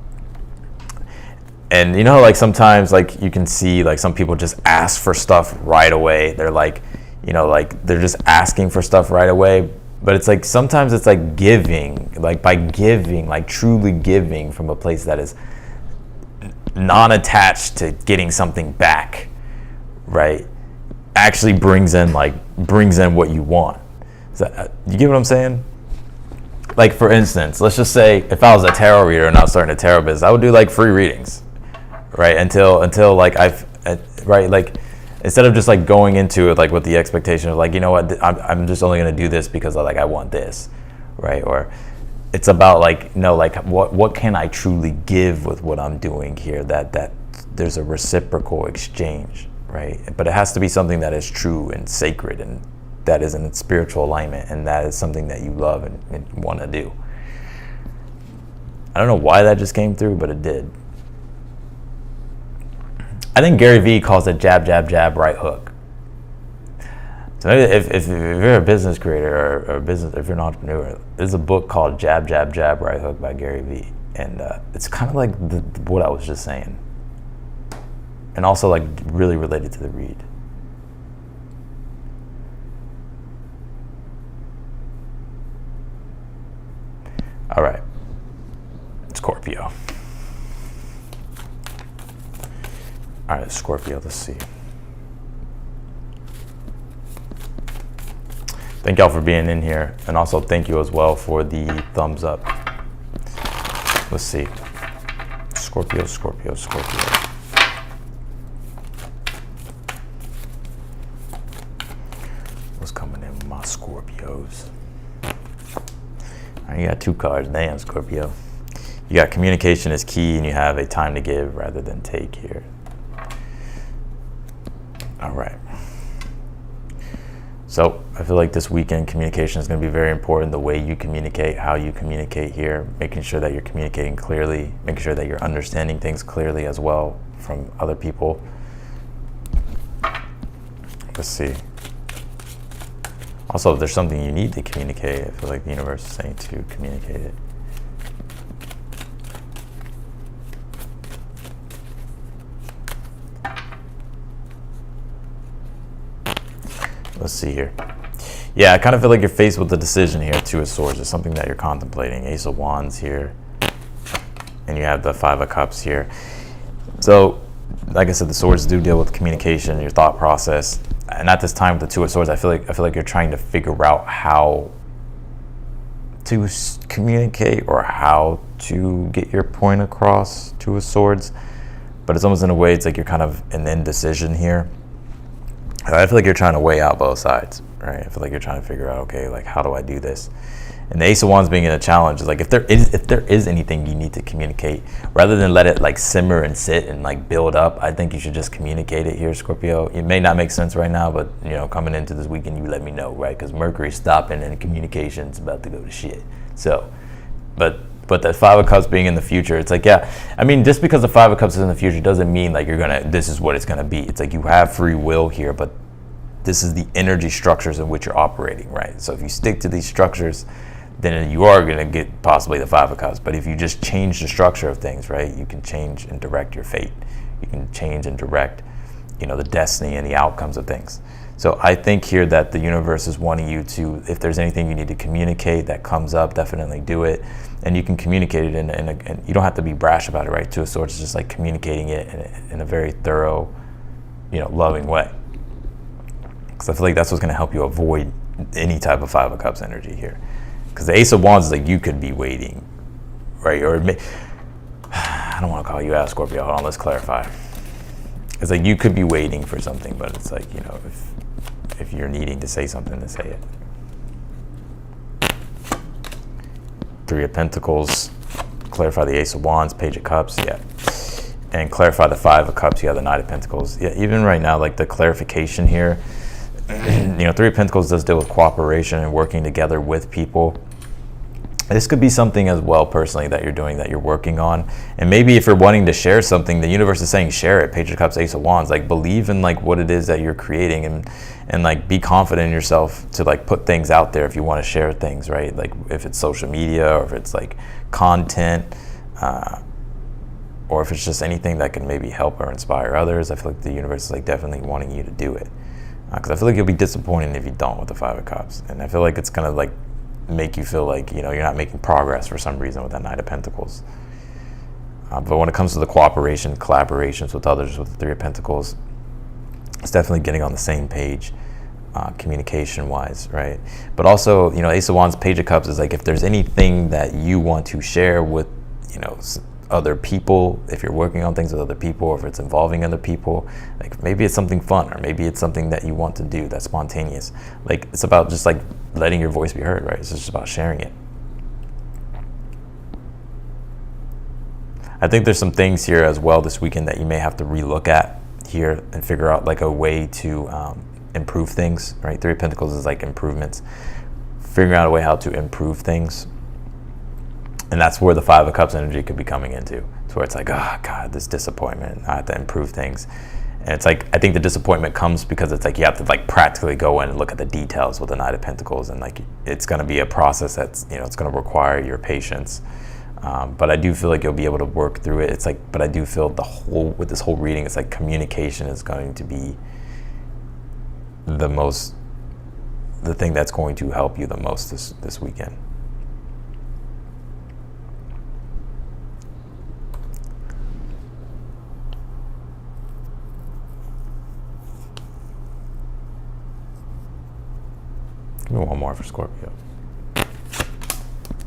And you know, like sometimes like you can see like some people just ask for stuff right away. They're like, you know, like they're just asking for stuff right away. But it's like sometimes it's like giving, like by giving, like truly giving from a place that is non-attached to getting something back, right? Actually brings in what you want. You get what I'm saying? Like for instance, let's just say if I was a tarot reader and I was starting a tarot business, I would do like free readings, right? Until like right, like instead of just like going into it like with the expectation of like, you know what, I'm just only gonna do this because I want this, right? Or it's about like, no, like what can I truly give with what I'm doing here, that there's a reciprocal exchange, right? But it has to be something that is true and sacred and that is in spiritual alignment, and that is something that you love and want to do. I don't know why that just came through, but it did. I think Gary Vee calls it jab, jab, jab, right hook. So maybe if you're a business creator or if you're an entrepreneur, there's a book called Jab, Jab, Jab, Right Hook by Gary Vee. And it's kind of like what I was just saying. And also like really related to the read. All right, Scorpio. All right, Scorpio, let's see. Thank y'all for being in here. And also thank you as well for the thumbs up. Let's see. Scorpio, Scorpio, Scorpio. What's coming in with my Scorpios? You got two cards. Damn, Scorpio. You got communication is key, and you have a time to give rather than take here. All right. So I feel like this weekend communication is going to be very important. The way you communicate, how you communicate here, making sure that you're communicating clearly, making sure that you're understanding things clearly as well from other people. Let's see. Also, if there's something you need to communicate, I feel like the universe is saying to communicate it. Let's see here. Yeah, I kind of feel like you're faced with a decision here. Two of Swords is something that you're contemplating. Ace of Wands here. And you have the Five of Cups here. So, like I said, the Swords do deal with communication, your thought process. And at this time with the Two of Swords, I feel like you're trying to figure out how to communicate or how to get your point across, Two of Swords. But it's almost in a way, it's like you're kind of an indecision here. I feel like you're trying to weigh out both sides, right? I feel like you're trying to figure out, okay, like, how do I do this? And the Ace of Wands being in a challenge is like, if there is anything you need to communicate, rather than let it like simmer and sit and like build up, I think you should just communicate it here, Scorpio. It may not make sense right now, but you know, coming into this weekend, you let me know, right? Because Mercury's stopping and communication's about to go to shit. So, but the Five of Cups being in the future, it's like, yeah, I mean, just because the Five of Cups is in the future doesn't mean like this is what it's gonna be. It's like you have free will here, but this is the energy structures in which you're operating, right? So if you stick to these structures, then you are going to get possibly the Five of Cups. But if you just change the structure of things, right, you can change and direct your fate. You can change and direct, you know, the destiny and the outcomes of things. So I think here that the universe is wanting you to, if there's anything you need to communicate that comes up, definitely do it. And you can communicate it and you don't have to be brash about it, right? Two of Swords is just like communicating it in a very thorough, you know, loving way. Because I feel like that's what's going to help you avoid any type of Five of Cups energy here. Because the Ace of Wands is like, you could be waiting, right? Or I don't want to call you out, Scorpio. Hold on, let's clarify. It's like you could be waiting for something, but it's like, you know, if you're needing to say something, to say it. Three of Pentacles, clarify the Ace of Wands, Page of Cups, yeah. And clarify the Five of Cups, you have the Knight of Pentacles. Yeah, even right now, like the clarification here, you know, Three of Pentacles does deal with cooperation and working together with people. This could be something as well personally that you're doing, that you're working on. And maybe if you're wanting to share something, the universe is saying share it. Page of Cups, Ace of Wands, like believe in like what it is that you're creating and like be confident in yourself to like put things out there if you want to share things, right? Like if it's social media or if it's like content, or if it's just anything that can maybe help or inspire others. I feel like the universe is like definitely wanting you to do it. Because I feel like you'll be disappointed if you don't with the Five of Cups. And I feel like it's gonna like make you feel like, you know, you're not making progress for some reason with that Knight of Pentacles. But when it comes to the cooperation, collaborations with others with the Three of Pentacles, it's definitely getting on the same page, communication wise, right? But also, you know, Ace of Wands, Page of Cups is like, if there's anything that you want to share with, you know, other people, if you're working on things with other people, or if it's involving other people, like maybe it's something fun, or maybe it's something that you want to do that's spontaneous. Like it's about just like letting your voice be heard, right? It's just about sharing it. I think there's some things here as well this weekend that you may have to relook at here and figure out like a way to improve things, right? Three of Pentacles is like improvements, figuring out a way how to improve things. And that's where the Five of Cups energy could be coming into. It's where it's like, oh God, this disappointment, I have to improve things. And it's like, I think the disappointment comes because it's like you have to like practically go in and look at the details with the Knight of Pentacles, and like it's going to be a process that's, you know, it's going to require your patience. But I do feel like you'll be able to work through it. It's like, but I do feel with this whole reading, it's like communication is going to be the thing that's going to help you the most this weekend. Give me one more for Scorpio.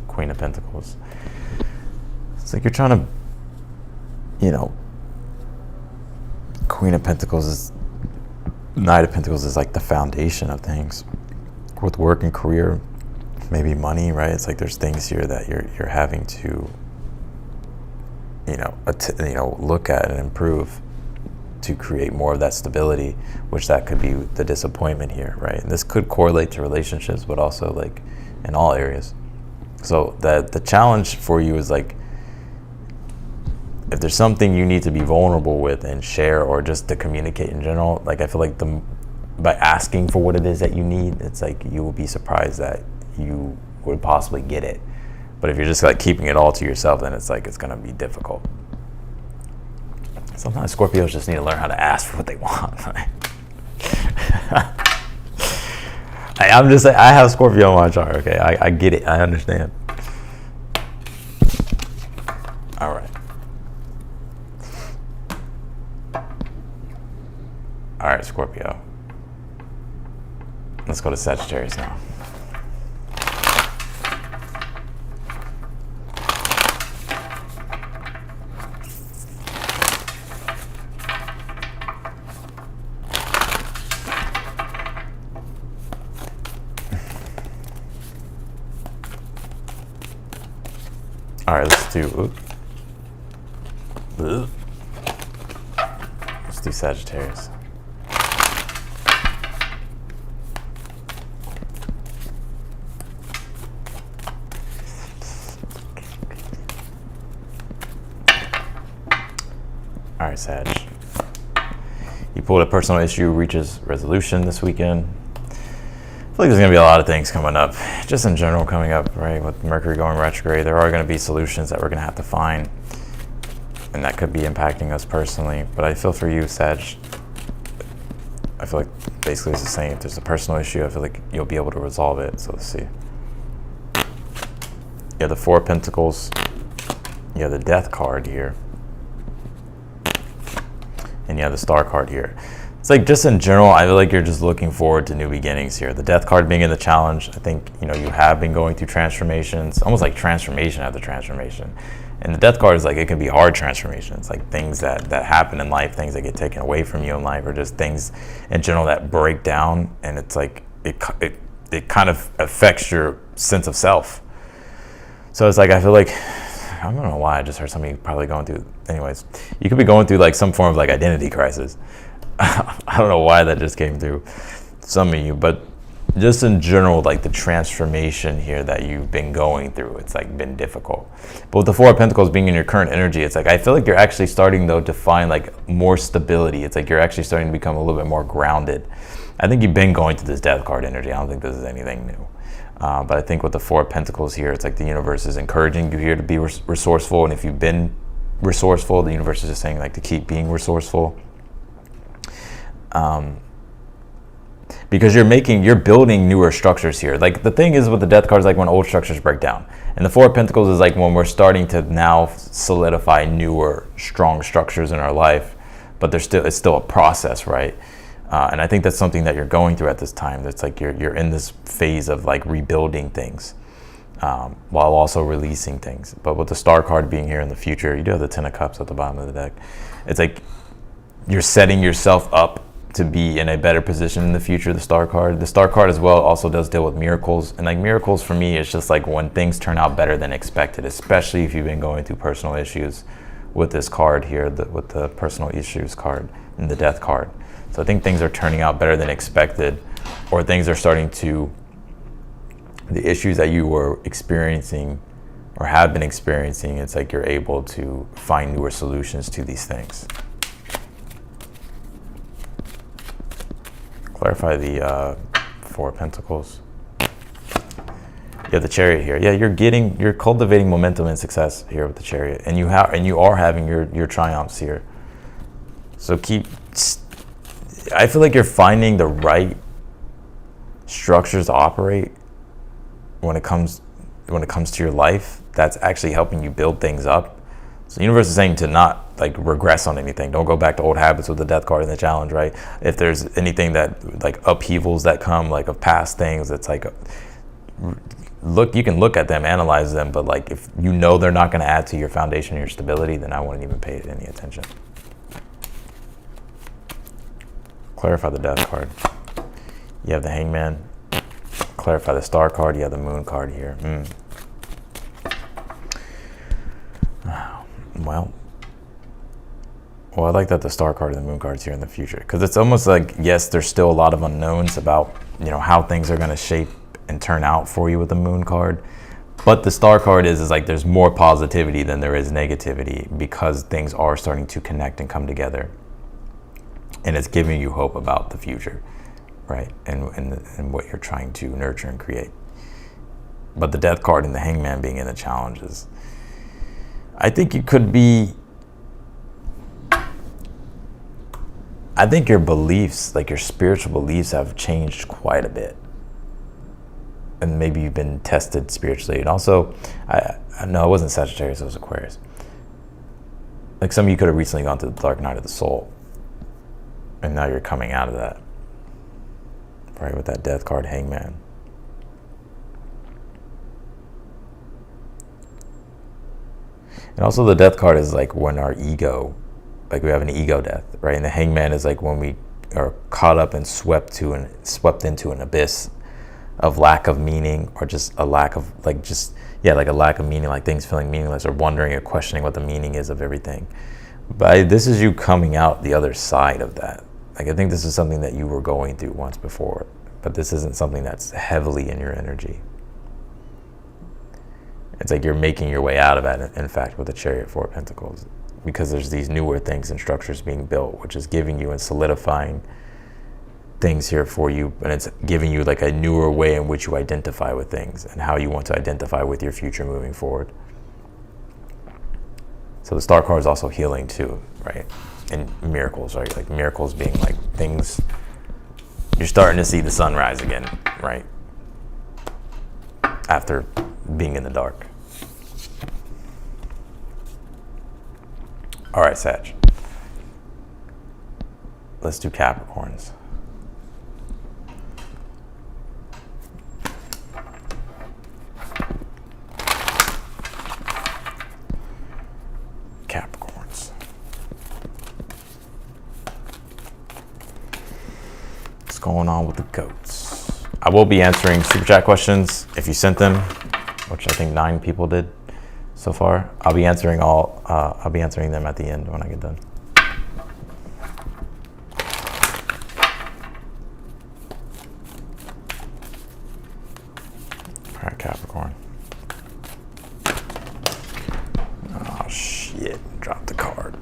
Queen of Pentacles. It's like you're trying to, you know, Queen of Pentacles is, Knight of Pentacles is like the foundation of things. With work and career, maybe money, right? It's like there's things here that you're having to, you know, look at and improve to create more of that stability, which that could be the disappointment here, right? And this could correlate to relationships, but also like in all areas. So the challenge for you is like, if there's something you need to be vulnerable with and share, or just to communicate in general, like I feel like by asking for what it is that you need, it's like you will be surprised that you would possibly get it. But if you're just like keeping it all to yourself, then it's like it's gonna be difficult. Sometimes Scorpios just need to learn how to ask for what they want. I'm just saying, I have Scorpio on my chart, okay? I get it, I understand. All right. All right, Scorpio. Let's go to Sagittarius now. All right, let's do. Let's do Sagittarius. All right, Sag. You pulled a personal issue reaches resolution this weekend. I feel like there's going to be a lot of things coming up, just in general coming up, right? With Mercury going retrograde, there are going to be solutions that we're going to have to find, and that could be impacting us personally. But I feel for you, Sag, I feel like basically it's the same. If there's a personal issue, I feel like you'll be able to resolve it. So let's see. You have the Four of Pentacles. You have the Death card here. And you have the Star card here. It's like just in general, I feel like you're just looking forward to new beginnings here. The Death card being in the challenge, I think, you know, you have been going through transformations, almost like transformation after transformation. And the Death card is like, it can be hard transformations, like things that happen in life, things that get taken away from you in life, or just things in general that break down. And it's like, it kind of affects your sense of self. So it's like, I feel like, I don't know why, I just heard somebody probably going through, anyways, you could be going through like some form of like identity crisis. I don't know why that just came through some of you, but just in general, like the transformation here that you've been going through, it's like been difficult. But with the Four of Pentacles being in your current energy, it's like, I feel like you're actually starting though to find like more stability. It's like you're actually starting to become a little bit more grounded. I think you've been going through this Death card energy. I don't think this is anything new. But I think with the Four of Pentacles here, it's like the universe is encouraging you here to be resourceful. And if you've been resourceful, the universe is just saying like to keep being resourceful. Because you're building newer structures here. Like the thing is with the Death card is like when old structures break down. And the Four of Pentacles is like when we're starting to now solidify newer, strong structures in our life. But it's still a process, right? And I think that's something that you're going through at this time. That's like you're in this phase of like rebuilding things, while also releasing things. But with the Star card being here in the future, you do have the Ten of Cups at the bottom of the deck. It's like you're setting yourself up to be in a better position in the future. The Star card as well also does deal with miracles. And like miracles for me, it's just like when things turn out better than expected, especially if you've been going through personal issues with this card here, with the personal issues card and the Death card. So I think things are turning out better than expected, or things are starting to, the issues that you were experiencing or have been experiencing, it's like you're able to find newer solutions to these things. Clarify the Four of Pentacles. You have the Chariot here. Yeah, you're cultivating momentum and success here with the Chariot, and you are having your triumphs here. So I feel like you're finding the right structures to operate when it comes to your life. That's actually helping you build things up. So the universe is saying to not like regress on anything. Don't go back to old habits with the Death card and the challenge, right? If there's anything that like upheavals that come like of past things, it's like you can look at them, analyze them, but like if you know they're not going to add to your foundation or your stability, then I wouldn't even pay it any attention. Clarify the Death card. You have the Hangman. Clarify the Star card. You have the Moon card here. Well, I like that the Star card and the Moon card's here in the future, because it's almost like, yes, there's still a lot of unknowns about, you know, how things are going to shape and turn out for you with the Moon card. But the Star card is like there's more positivity than there is negativity, because things are starting to connect and come together. And it's giving you hope about the future, right? And what you're trying to nurture and create. But the Death card and the Hangman being in the challenges, I think you could be, I think your beliefs, like your spiritual beliefs, have changed quite a bit. And maybe you've been tested spiritually. And also, no, it wasn't Sagittarius, it was Aquarius. Like some of you could have recently gone through the dark night of the soul. And now you're coming out of that, right, with that Death card, Hangman. And also the Death card is like when our ego, like we have an ego death, right? And the Hangman is like when we are caught up and swept into an abyss of lack of meaning, or just a lack of, like, just yeah, like a lack of meaning, like things feeling meaningless or wondering or questioning what the meaning is of everything. But this is you coming out the other side of that. Like, I think this is something that you were going through once before, but this isn't something that's heavily in your energy. It's like you're making your way out of it, in fact, with the Chariot, Four of Pentacles, because there's these newer things and structures being built, which is giving you and solidifying things here for you, and it's giving you like a newer way in which you identify with things and how you want to identify with your future moving forward. So the Star card is also healing too, right? And miracles, right? Like miracles being like things, you're starting to see the sunrise again, right? After being in the dark. All right, Sag. Let's do Capricorns. Capricorns. What's going on with the goats? I will be answering super chat questions if you sent them, which I think 9 people did so far. I'll be answering them at the end when I get done. All right, Capricorn. Oh shit, dropped the card.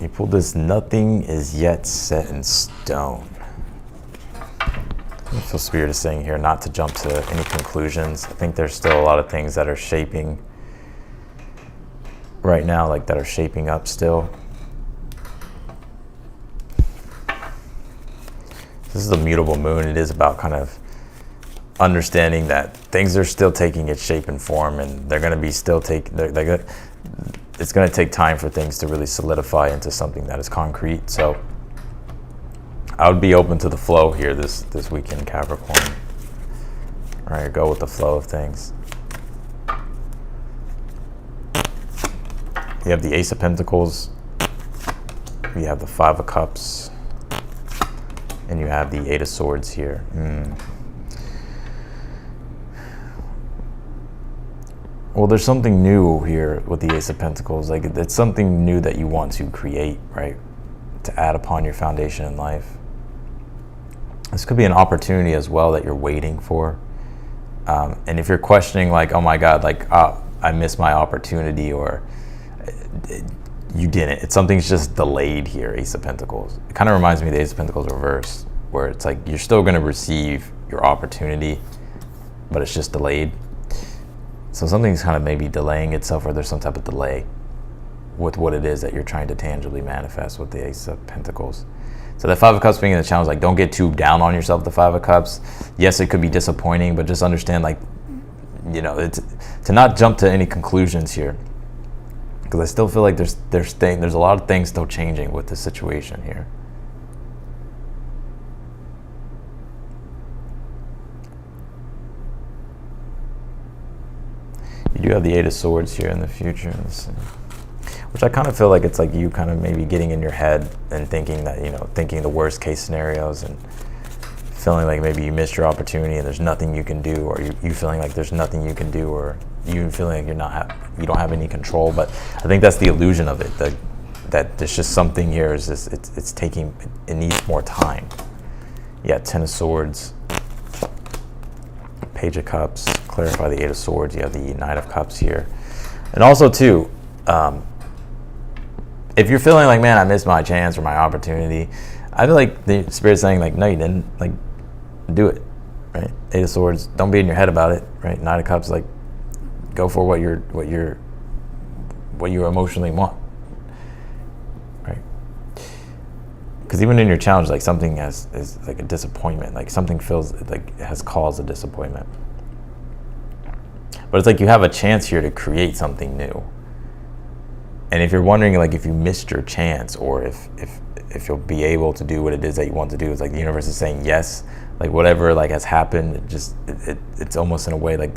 You pulled this, nothing is yet set in stone. I feel Spirit is saying here not to jump to any conclusions. I think there's still a lot of things that are shaping right now, like that are shaping up still. This is a mutable moon. It is about kind of understanding that things are still taking its shape and form, and they're going to be still it's going to take time for things to really solidify into something that is concrete. So I would be open to the flow here this weekend, Capricorn. All right, go with the flow of things. You have the Ace of Pentacles, you have the Five of Cups, and you have the Eight of Swords here. Well, there's something new here with the Ace of Pentacles. Like, it's something new that you want to create, right? To add upon your foundation in life. This could be an opportunity as well that you're waiting for. And if you're questioning, like, oh my God, like, I missed my opportunity, or you didn't. Something's just delayed here, Ace of Pentacles. It kind of reminds me of the Ace of Pentacles reversed, where it's like you're still going to receive your opportunity, but it's just delayed. So something's kind of maybe delaying itself, or there's some type of delay with what it is that you're trying to tangibly manifest with the Ace of Pentacles. So the Five of Cups being in the challenge, like, don't get too down on yourself, the Five of Cups. Yes, it could be disappointing, but just understand, like, you know, it's to not jump to any conclusions here. Because I still feel like there's a lot of things still changing with the situation here. You do have the Eight of Swords here in the future. Which I kind of feel like it's like you kind of maybe getting in your head and thinking that, you know, thinking the worst case scenarios and feeling like maybe you missed your opportunity and there's nothing you can do, or you feeling like there's nothing you can do, or you feeling like you don't have any control. But I think that's the illusion of it, that there's just something here is just, it needs more time. Yeah, Ten of Swords, Page of Cups, clarify the Eight of Swords. You have the Knight of Cups here. And also too, if you're feeling like, man, I missed my chance or my opportunity, I feel like the Spirit's saying, like, no, you didn't. Like, do it, right? Eight of Swords, don't be in your head about it, right? Knight of Cups, like, go for what you emotionally want, right? Because even in your challenge, like, something is like a disappointment, like something feels like it has caused a disappointment. But it's like you have a chance here to create something new. And if you're wondering, like, if you missed your chance, or if you'll be able to do what it is that you want to do, it's like the universe is saying yes. Like, whatever, like, has happened, it's almost in a way like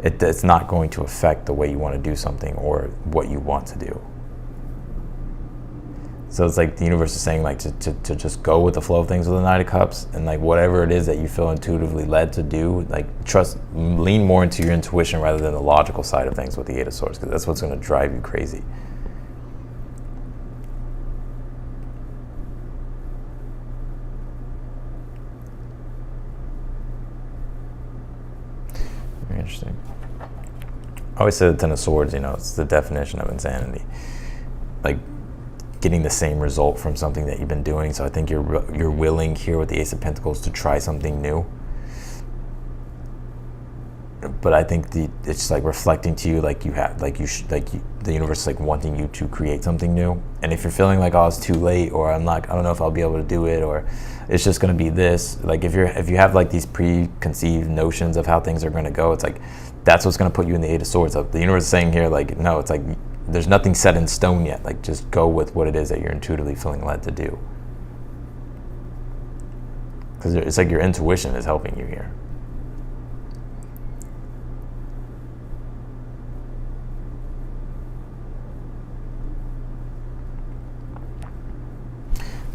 it's not going to affect the way you want to do something or what you want to do. So it's like the universe is saying like to just go with the flow of things with the Knight of Cups, and like whatever it is that you feel intuitively led to do, like lean more into your intuition rather than the logical side of things with the Eight of Swords, because that's what's going to drive you crazy. Very interesting. I always say the Ten of Swords, you know, it's the definition of insanity. Like getting the same result from something that you've been doing. So I think you're willing here with the Ace of Pentacles to try something new. But I think it's like reflecting to you like you have, like the universe is like wanting you to create something new. And if you're feeling like, oh, it's too late, or I don't know if I'll be able to do it, or it's just going to be this. Like if you have like these preconceived notions of how things are going to go, it's like that's what's going to put you in the Eight of Swords. The universe is saying here, like, no, it's like there's nothing set in stone yet. Like just go with what it is that you're intuitively feeling led to do. Because it's like your intuition is helping you here.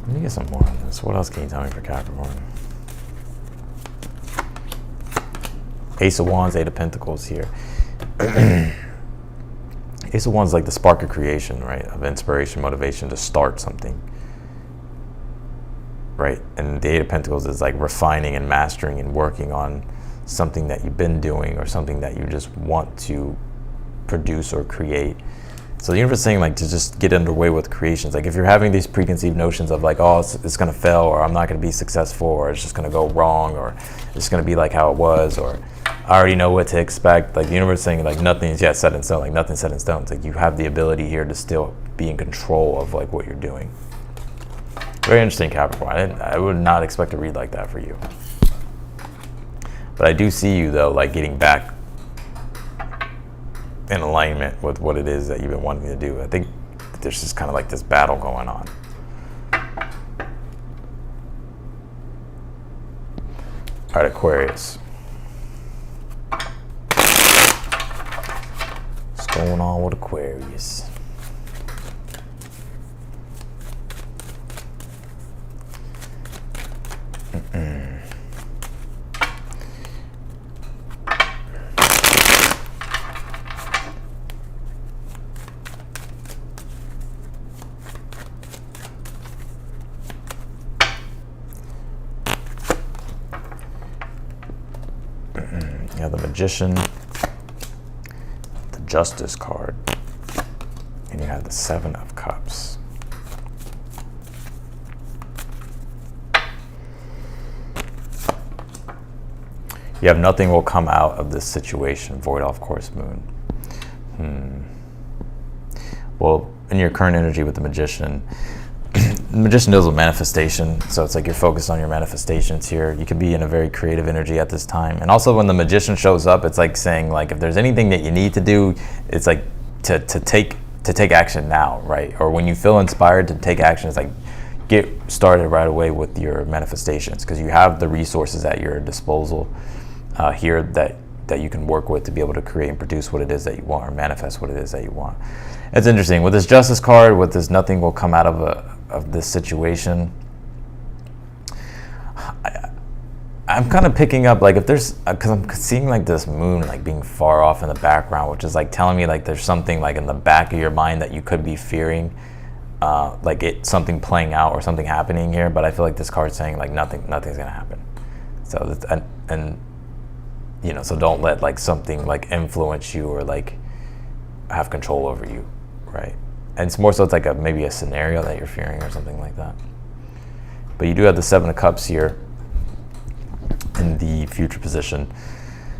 Let me get some more on this. What else can you tell me for Capricorn? Ace of Wands, Eight of Pentacles here. Ace of Wands is like the spark of creation, right? Of inspiration, motivation to start something, right? And the Eight of Pentacles is like refining and mastering and working on something that you've been doing or something that you just want to produce or create. So the universe is saying like to just get underway with creations. Like if you're having these preconceived notions of like, oh, it's going to fail, or I'm not going to be successful, or it's just going to go wrong, or it's going to be like how it was, or I already know what to expect. Like the universe is saying like nothing's yet set in stone, like nothing's set in stone. It's like you have the ability here to still be in control of like what you're doing. Very interesting, Capricorn. I would not expect to read like that for you. But I do see you though, like getting back in alignment with what it is that you've been wanting to do. I think there's just kind of like this battle going on. All right, Aquarius. What's going on with Aquarius? You have the Magician, the Justice card, and you have the Seven of Cups. You have nothing will come out of this situation. Void off course moon. Well, in your current energy with the Magician, the Magician deals with manifestation, so it's like you're focused on your manifestations here. You can be in a very creative energy at this time. And also when the Magician shows up, it's like saying like if there's anything that you need to do, it's like to take action now, right? Or when you feel inspired to take action, it's like get started right away with your manifestations, because you have the resources at your disposal here that you can work with to be able to create and produce what it is that you want, or manifest what it is that you want. It's interesting with this Justice card, with this nothing will come out of this situation. I'm kind of picking up like if there's, because I'm seeing like this moon like being far off in the background, which is like telling me like there's something like in the back of your mind that you could be fearing, like something playing out or something happening here. But I feel like this card's saying like nothing's gonna happen. So and you know, so don't let like something like influence you or like have control over you, right? And it's more so it's like maybe a scenario that you're fearing or something like that. But you do have the Seven of Cups here in the future position.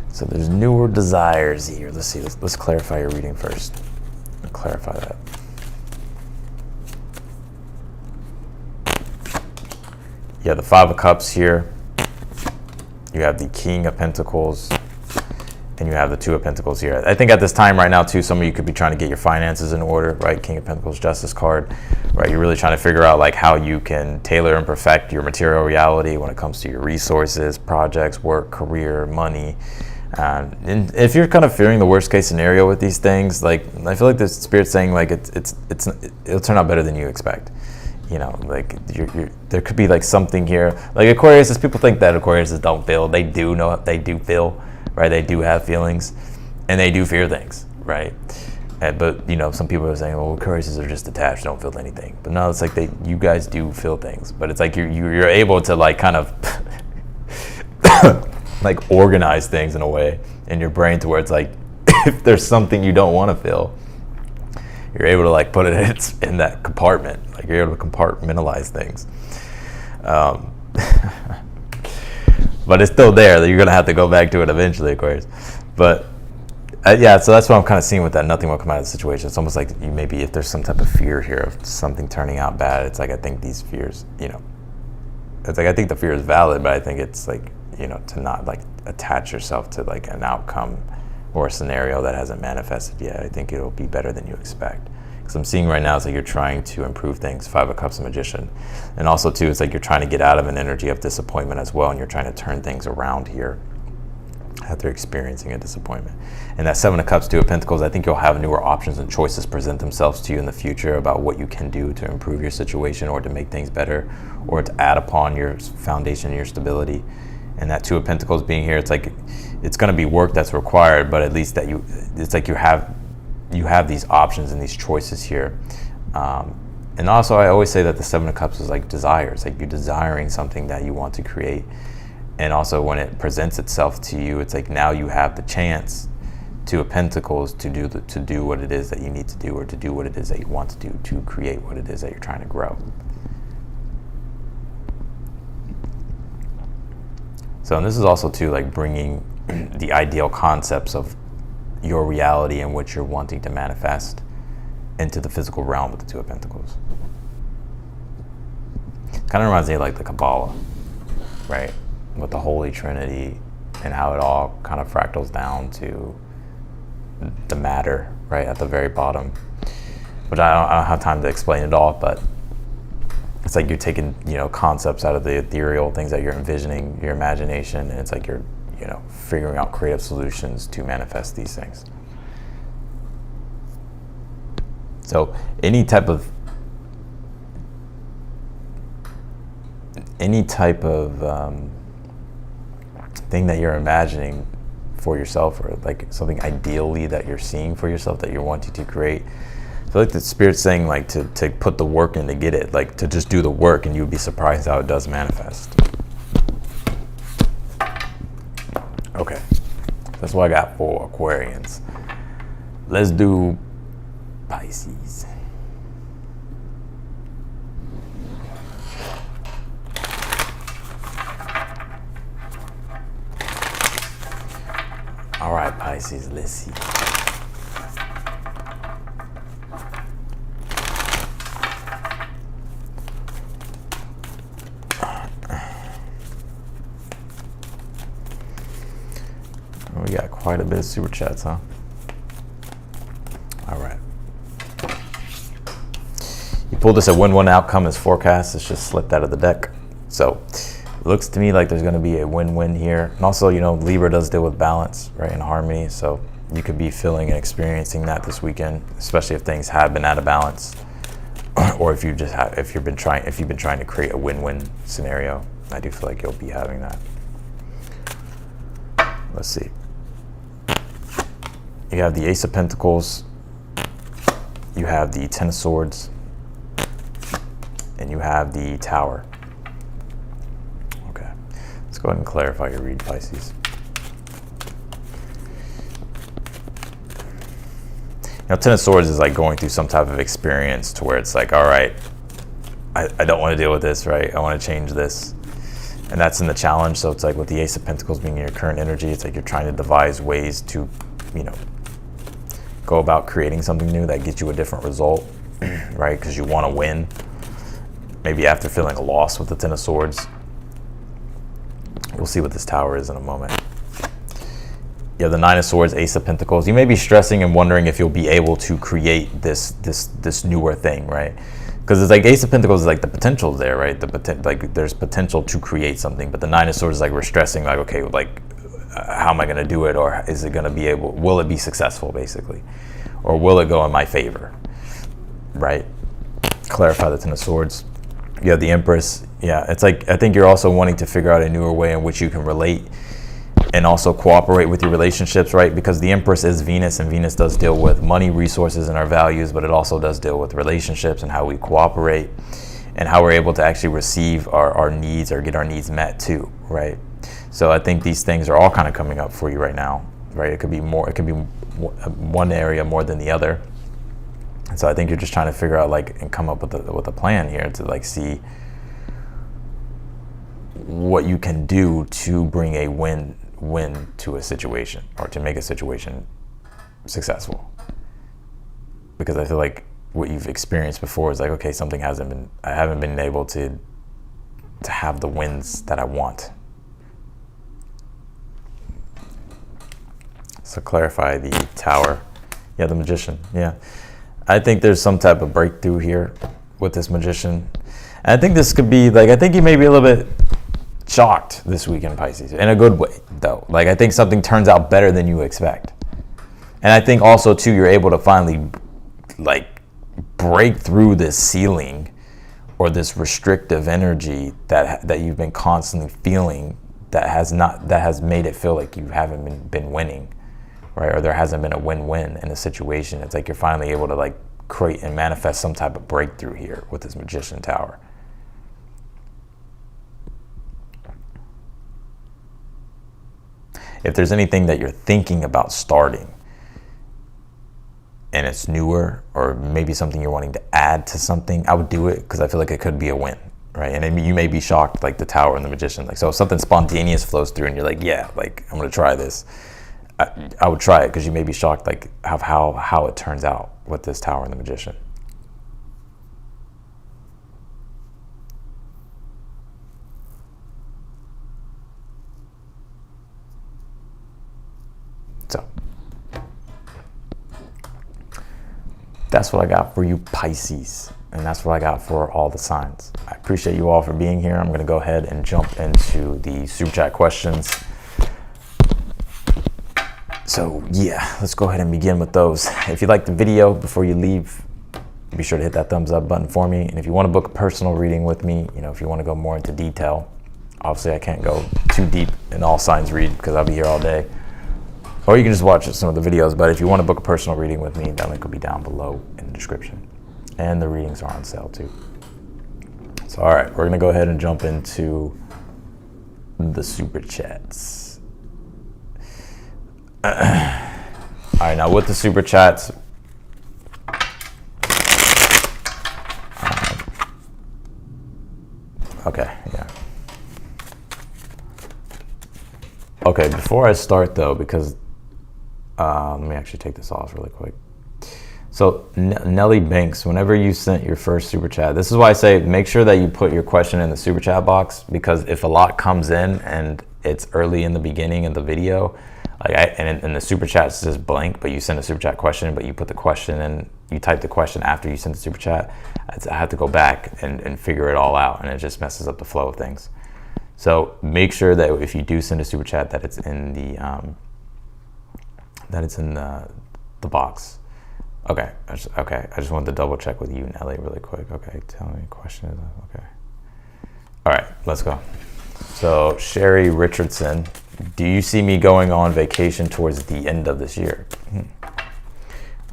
So there's newer desires here. Let's see, let's clarify your reading first. Clarify that. You have the Five of Cups here. You have the King of Pentacles. And you have the Two of Pentacles here. I think at this time right now too, some of you could be trying to get your finances in order, right? King of Pentacles, Justice card, right? You're really trying to figure out like how you can tailor and perfect your material reality when it comes to your resources, projects, work, career, money. And if you're kind of fearing the worst case scenario with these things, like I feel like the Spirit's saying like it'll turn out better than you expect. you know, like there could be like something here. Like Aquarius, people think that Aquarius don't feel. They do know, they do feel, right? They do have feelings, and they do fear things, right? But you know, some people are saying, "Well, Aquariuses are just detached, don't feel anything." But no, it's like you guys do feel things. But it's like you're able to like kind of like organize things in a way in your brain to where it's like if there's something you don't want to feel, you're able to like put it in that compartment. Like you're able to compartmentalize things. But it's still there. You're gonna have to go back to it eventually, Aquarius. But yeah, so that's what I'm kind of seeing with that. Nothing will come out of the situation. It's almost like you maybe if there's some type of fear here of something turning out bad. It's like I think these fears, you know, it's like I think the fear is valid, but I think it's like, you know, to not like attach yourself to like an outcome or a scenario that hasn't manifested yet. I think it'll be better than you expect. Because I'm seeing right now it's like you're trying to improve things. 5 of Cups, Magician. And also too, it's like you're trying to get out of an energy of disappointment as well, and you're trying to turn things around here after experiencing a disappointment. And that 7 of Cups, 2 of Pentacles, I think you'll have newer options and choices present themselves to you in the future about what you can do to improve your situation or to make things better or to add upon your foundation, your stability. And that 2 of Pentacles being here, it's like it's going to be work that's required, but at least that it's like you have these options and these choices here. And also I always say that the 7 of Cups is like desires, like you're desiring something that you want to create. And also when it presents itself to you, it's like now you have the chance, 2 of Pentacles, to do what it is that you need to do, or to do what it is that you want to do, to create what it is that you're trying to grow. So, and this is also too like bringing the ideal concepts of your reality and what you're wanting to manifest into the physical realm with the 2 of Pentacles. Kind of reminds me of like the Kabbalah, right? With the Holy Trinity and how it all kind of fractals down to the matter, right, at the very bottom. Which I don't have time to explain it all, but it's like you're taking, you know, concepts out of the ethereal, things that you're envisioning, your imagination, and it's like you're, you know, figuring out creative solutions to manifest these things. So any type of thing that you're imagining for yourself, or like something ideally that you're seeing for yourself that you're wanting to create, I feel like the Spirit's saying like to put the work in to get it, like to just do the work, and you'd be surprised how it does manifest. Okay, that's what I got for Aquarians. Let's do Pisces. All right, Pisces, let's see. We got quite a bit of super chats, huh? All right. You pulled us a win-win outcome as forecast. It's just slipped out of the deck. So it looks to me like there's going to be a win-win here. And also, you know, Libra does deal with balance, right, and harmony. So you could be feeling and experiencing that this weekend, especially if things have been out of balance, or if you've been trying to create a win-win scenario. I do feel like you'll be having that. Let's see. You have the Ace of Pentacles, you have the Ten of Swords, and you have the Tower. Okay, let's go ahead and clarify your read, Pisces. You know, Ten of Swords is like going through some type of experience to where it's like, all right, I don't want to deal with this, right? I want to change this. And that's in the challenge. So it's like with the Ace of Pentacles being your current energy, it's like you're trying to devise ways to, you know, go about creating something new that gets you a different result, right? Because you want to win. Maybe after feeling a loss with the Ten of Swords. We'll see what this Tower is in a moment. You have the Nine of Swords, Ace of Pentacles. You may be stressing and wondering if you'll be able to create this newer thing, right? Because it's like Ace of Pentacles is like the potential's there, right? Like there's potential to create something, but the Nine of Swords is like we're stressing, like, okay, like how am I going to do it, or is it going to be able? Will it be successful, basically, or will it go in my favor, right? Clarify the Ten of Swords. You have the Empress. Yeah, it's like, I think you're also wanting to figure out a newer way in which you can relate and also cooperate with your relationships, right? Because the Empress is Venus, and Venus does deal with money, resources, and our values, but it also does deal with relationships and how we cooperate and how we're able to actually receive our needs or get our needs met too, right? So I think these things are all kind of coming up for you right now, right? It could be one area more than the other. And so I think you're just trying to figure out, like, and come up with a plan here to, like, see what you can do to bring a win to a situation, or to make a situation successful. Because I feel like what you've experienced before is like, okay, I haven't been able to have the wins that I want. So clarify the Tower. Yeah, the Magician. Yeah. I think there's some type of breakthrough here with this Magician. And I think this could be, like, I think you may be a little bit shocked this week in Pisces, in a good way, though. Like, I think something turns out better than you expect. And I think also, too, you're able to finally, like, break through this ceiling or this restrictive energy that you've been constantly feeling that has made it feel like you haven't been winning. Right? Or there hasn't been a win-win in a situation. It's like you're finally able to, like, create and manifest some type of breakthrough here with this Magician Tower. If there's anything that you're thinking about starting and it's newer, or maybe something you're wanting to add to something, I would do it, because I feel like it could be a win, right? And you may be shocked, like the Tower and the Magician. Like, so if something spontaneous flows through and you're like, yeah, like, I'm going to try this, I would try it, because you may be shocked, like, how it turns out with this Tower and the Magician. So that's what I got for you, Pisces, and that's what I got for all the signs. I appreciate you all for being here. I'm going to go ahead and jump into the super chat questions. So yeah, let's go ahead and begin with those. If you liked the video, before you leave, be sure to hit that thumbs up button for me. And if you want to book a personal reading with me, if you want to go more into detail, obviously I can't go too deep in all signs read, because I'll be here all day. Or you can just watch some of the videos. But if you want to book a personal reading with me, that link will be down below in the description. And the readings are on sale too. So all right, we're going to go ahead and jump into the super chats. All right, now with the super chats, okay, yeah. Okay, before I start though, because let me actually take this off really quick. So Nelly Banks, whenever you sent your first super chat, this is why I say make sure that you put your question in the super chat box, because if a lot comes in and it's early in the beginning of the video, and the super chat is just blank, but you send a super chat question, but you put the question in, you type the question after you send the super chat, I have to go back and figure it all out, and it just messes up the flow of things. So make sure that if you do send a super chat, that it's in the the box. Okay, I just wanted to double check with you, Nelly, really quick. Okay, tell me question is okay. All right, let's go. So Sherry Richardson, do you see me going on vacation towards the end of this year? All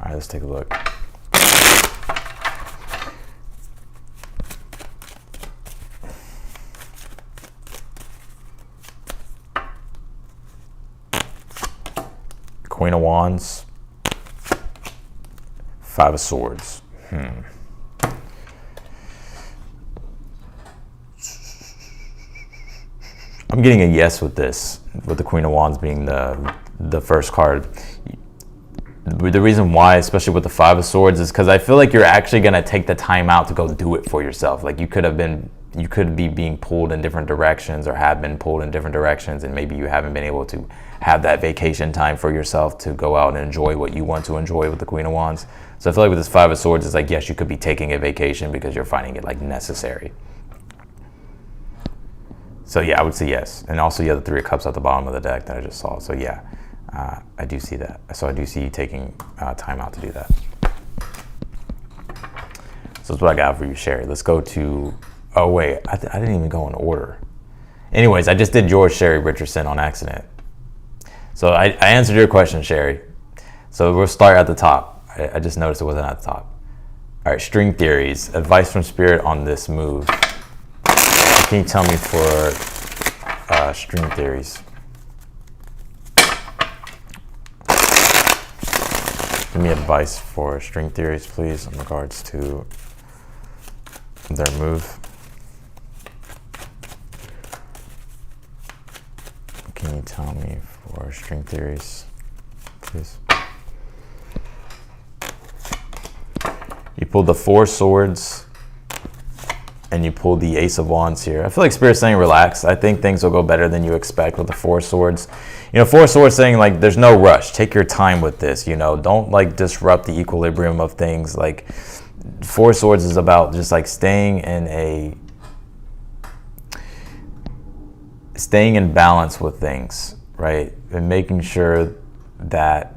right, let's take a look. Queen of Wands, Five of Swords. I'm getting a yes with this, with the Queen of Wands being the first card. The reason why, especially with the Five of Swords, is because I feel like you're actually going to take the time out to go do it for yourself. Like you could be being pulled in different directions, or have been pulled in different directions, and maybe you haven't been able to have that vacation time for yourself to go out and enjoy what you want to enjoy with the Queen of Wands. So I feel like with this Five of Swords, it's like, yes, you could be taking a vacation because you're finding it like necessary. So yeah, I would say yes. And also you have the Three of Cups at the bottom of the deck that I just saw. So yeah, I do see that. So I do see you taking time out to do that. So that's what I got for you, Sherry. Let's go to Oh wait, I didn't even go in order. Anyways, I just did yours, Sherry Richardson, on accident. So I answered your question, Sherry. So we'll start at the top. I just noticed it wasn't at the top. All right, string theories. Advice from Spirit on this move. Can you tell me for string theories? Give me advice for string theories, please, in regards to their move. Can you tell me for string theories, please? You pulled the Four Swords and you pulled the Ace of Wands here. I feel like Spirit's saying relax. I think things will go better than you expect with the Four Swords. You know, Four Swords saying like there's no rush. Take your time with this, you know. Don't like disrupt the equilibrium of things. Like Four Swords is about just like staying in balance with things, right? And making sure that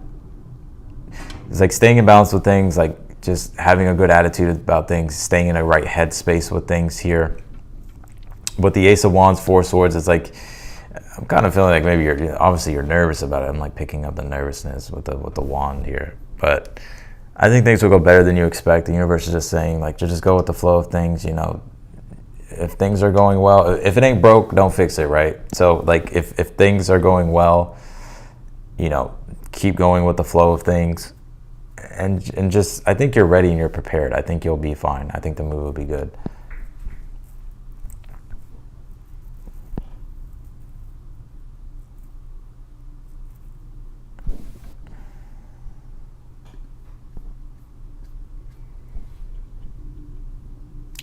it's like staying in balance with things, like just having a good attitude about things, staying in a right headspace with things here. With the Ace of Wands, Four Swords, it's like I'm kind of feeling like maybe you're nervous about it. I'm like picking up the nervousness with the wand here, but I think things will go better than you expect. The universe is just saying like just go with the flow of things, you know. If things are going well, if it ain't broke, don't fix it, right? So like if things are going well, you know, keep going with the flow of things, and just I think you're ready and you're prepared. I think you'll be fine. I think the move will be good.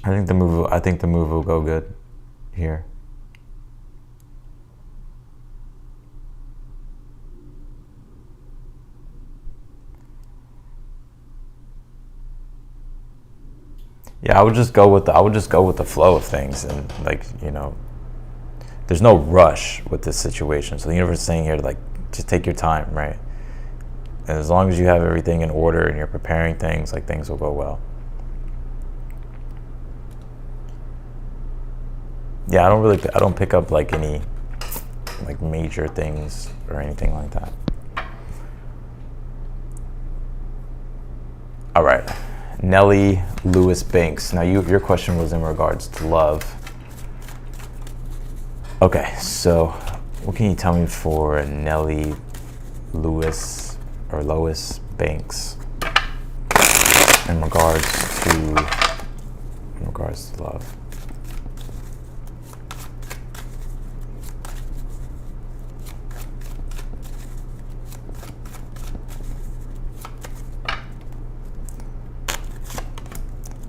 I think the move will go good here. Yeah, I would just go with the flow of things, and like, you know, there's no rush with this situation. So the universe is saying here to like just take your time, right? And as long as you have everything in order and you're preparing things, like things will go well. Yeah, I don't pick up like any like major things or anything like that. All right, Nellie Lewis Banks. Now your question was in regards to love. Okay, so what can you tell me for Nellie Lewis or Lois Banks in regards to love?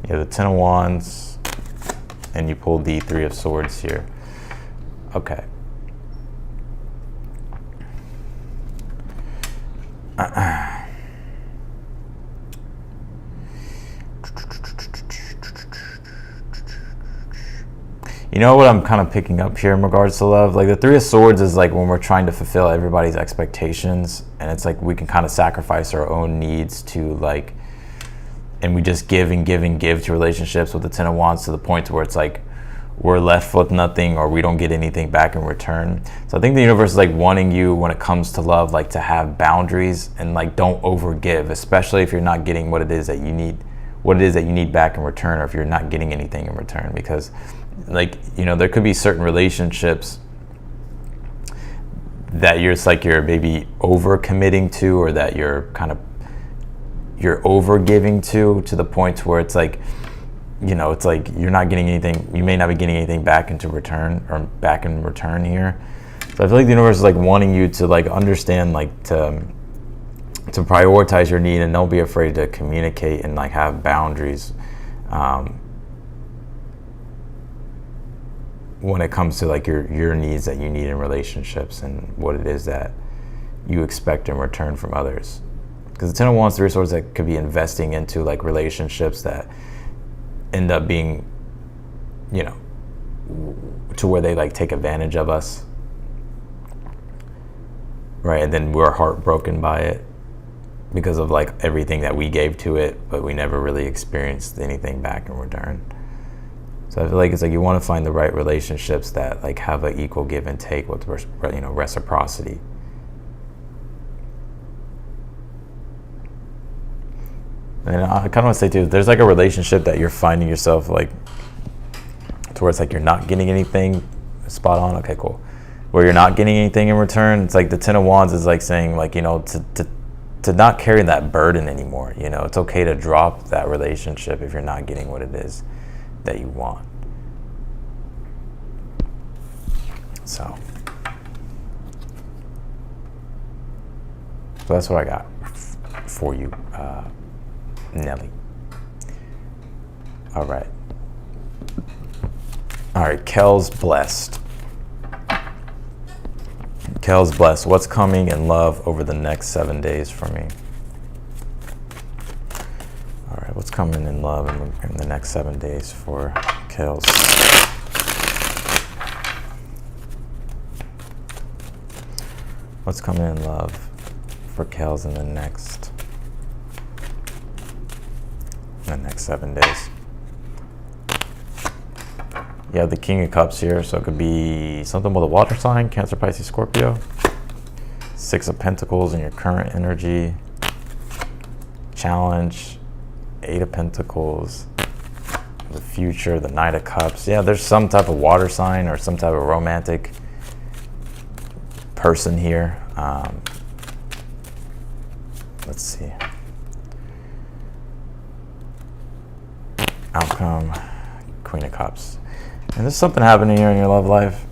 Yeah, the Ten of Wands, and you pulled the Three of Swords here. Okay. You know what I'm kind of picking up here in regards to love? Like the Three of Swords is like when we're trying to fulfill everybody's expectations, and it's like we can kind of sacrifice our own needs to like, and we just give and give and give to relationships with the Ten of Wands to the point to where it's like we're left with nothing or we don't get anything back in return. So I think the universe is like wanting you when it comes to love, like to have boundaries and like don't overgive, especially if you're not getting what it is that you need back in return, or if you're not getting anything in return. Because like, you know, there could be certain relationships that you're maybe over committing to, or that you're over giving to the point where it's like, you know, it's like you're not getting anything, you may not be getting anything back in return here. So I feel like the universe is like wanting you to like understand, like to prioritize your need, and don't be afraid to communicate and like have boundaries when it comes to like your needs that you need in relationships, and what it is that you expect in return from others. Because the Ten of Wands, Three of Swords, that could be investing into like relationships that end up being, you know, to where they like take advantage of us, right? And then we're heartbroken by it because of like everything that we gave to it, but we never really experienced anything back in return. So So I feel like it's like you want to find the right relationships that like have an equal give and take with reciprocity. And I kind of want to say too, if there's like a relationship that you're finding yourself like towards like you're not getting anything spot on, okay, cool. Where you're not getting anything in return, it's like the Ten of Wands is like saying like, you know, to not carry that burden anymore. You know, it's okay to drop that relationship if you're not getting what it is that you want. So that's what I got for you, Nelly. All right, Kel's blessed. Kel's blessed. What's coming in love over the next 7 days for me? All right, what's coming in love in the next 7 days for Kel's? What's coming in love for Kel's in the next 7 days? You have the King of Cups here, so it could be something with a water sign, Cancer, Pisces, Scorpio. Six of Pentacles in your current energy. Challenge, Eight of Pentacles. The future, the Knight of Cups. Yeah, there's some type of water sign or some type of romantic person here. Let's see. Outcome, Queen of Cups. And there's something happening here in your love life.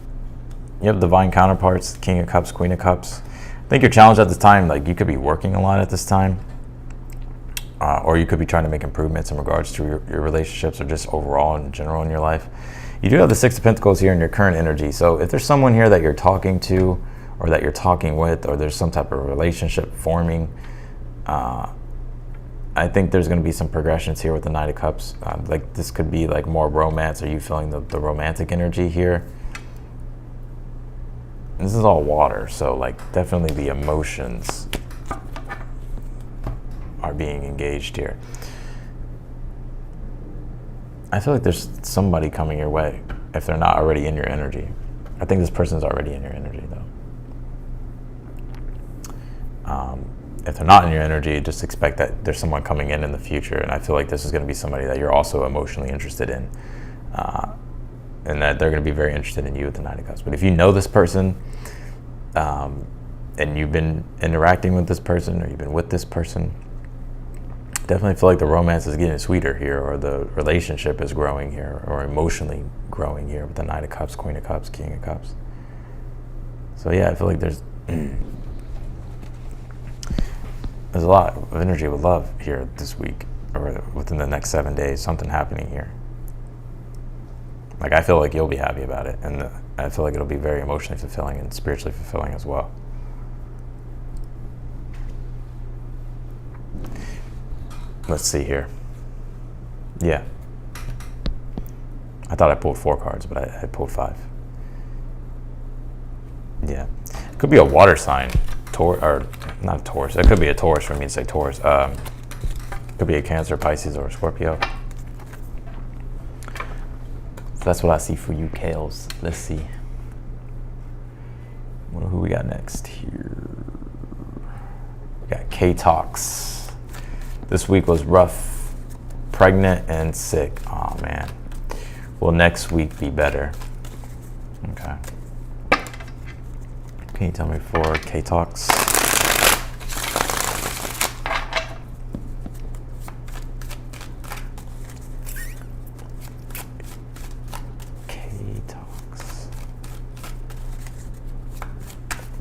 You have divine counterparts, King of Cups, Queen of Cups. I think your challenge at this time, like you could be working a lot at this time. Or you could be trying to make improvements in regards to your relationships or just overall in general in your life. You do have the Six of Pentacles here in your current energy. So if there's someone here that you're talking to or that you're talking with, or there's some type of relationship forming, I think there's going to be some progressions here with the Knight of Cups. Like this could be like more romance. Are you feeling the romantic energy here? This is all water, so like definitely the emotions are being engaged here. I feel like there's somebody coming your way if they're not already in your energy. I think this person's already in your energy though. If they're not in your energy, just expect that there's someone coming in the future. And I feel like this is going to be somebody that you're also emotionally interested in. And that they're going to be very interested in you with the Knight of Cups. But if you know this person, and you've been interacting with this person, or you've been with this person, definitely feel like the romance is getting sweeter here, or the relationship is growing here, or emotionally growing here with the Knight of Cups, Queen of Cups, King of Cups. So yeah, I feel like there's a lot of energy with love here this week, or within the next 7 days, something happening here. Like I feel like you'll be happy about it, and I feel like it'll be very emotionally fulfilling and spiritually fulfilling as well. Let's see here. Yeah. I thought I pulled 4 cards, but I pulled 5. Yeah. It could be a water sign. Or not a Taurus. It could be a Taurus for me to say Taurus. Could be a Cancer, Pisces, or a Scorpio. So that's what I see for you, Kales. Let's see. Wonder who we got next here. We got K-Talks. This week was rough, pregnant, and sick. Oh man. Will next week be better? Okay. Can you tell me for K-Talks? K-Talks.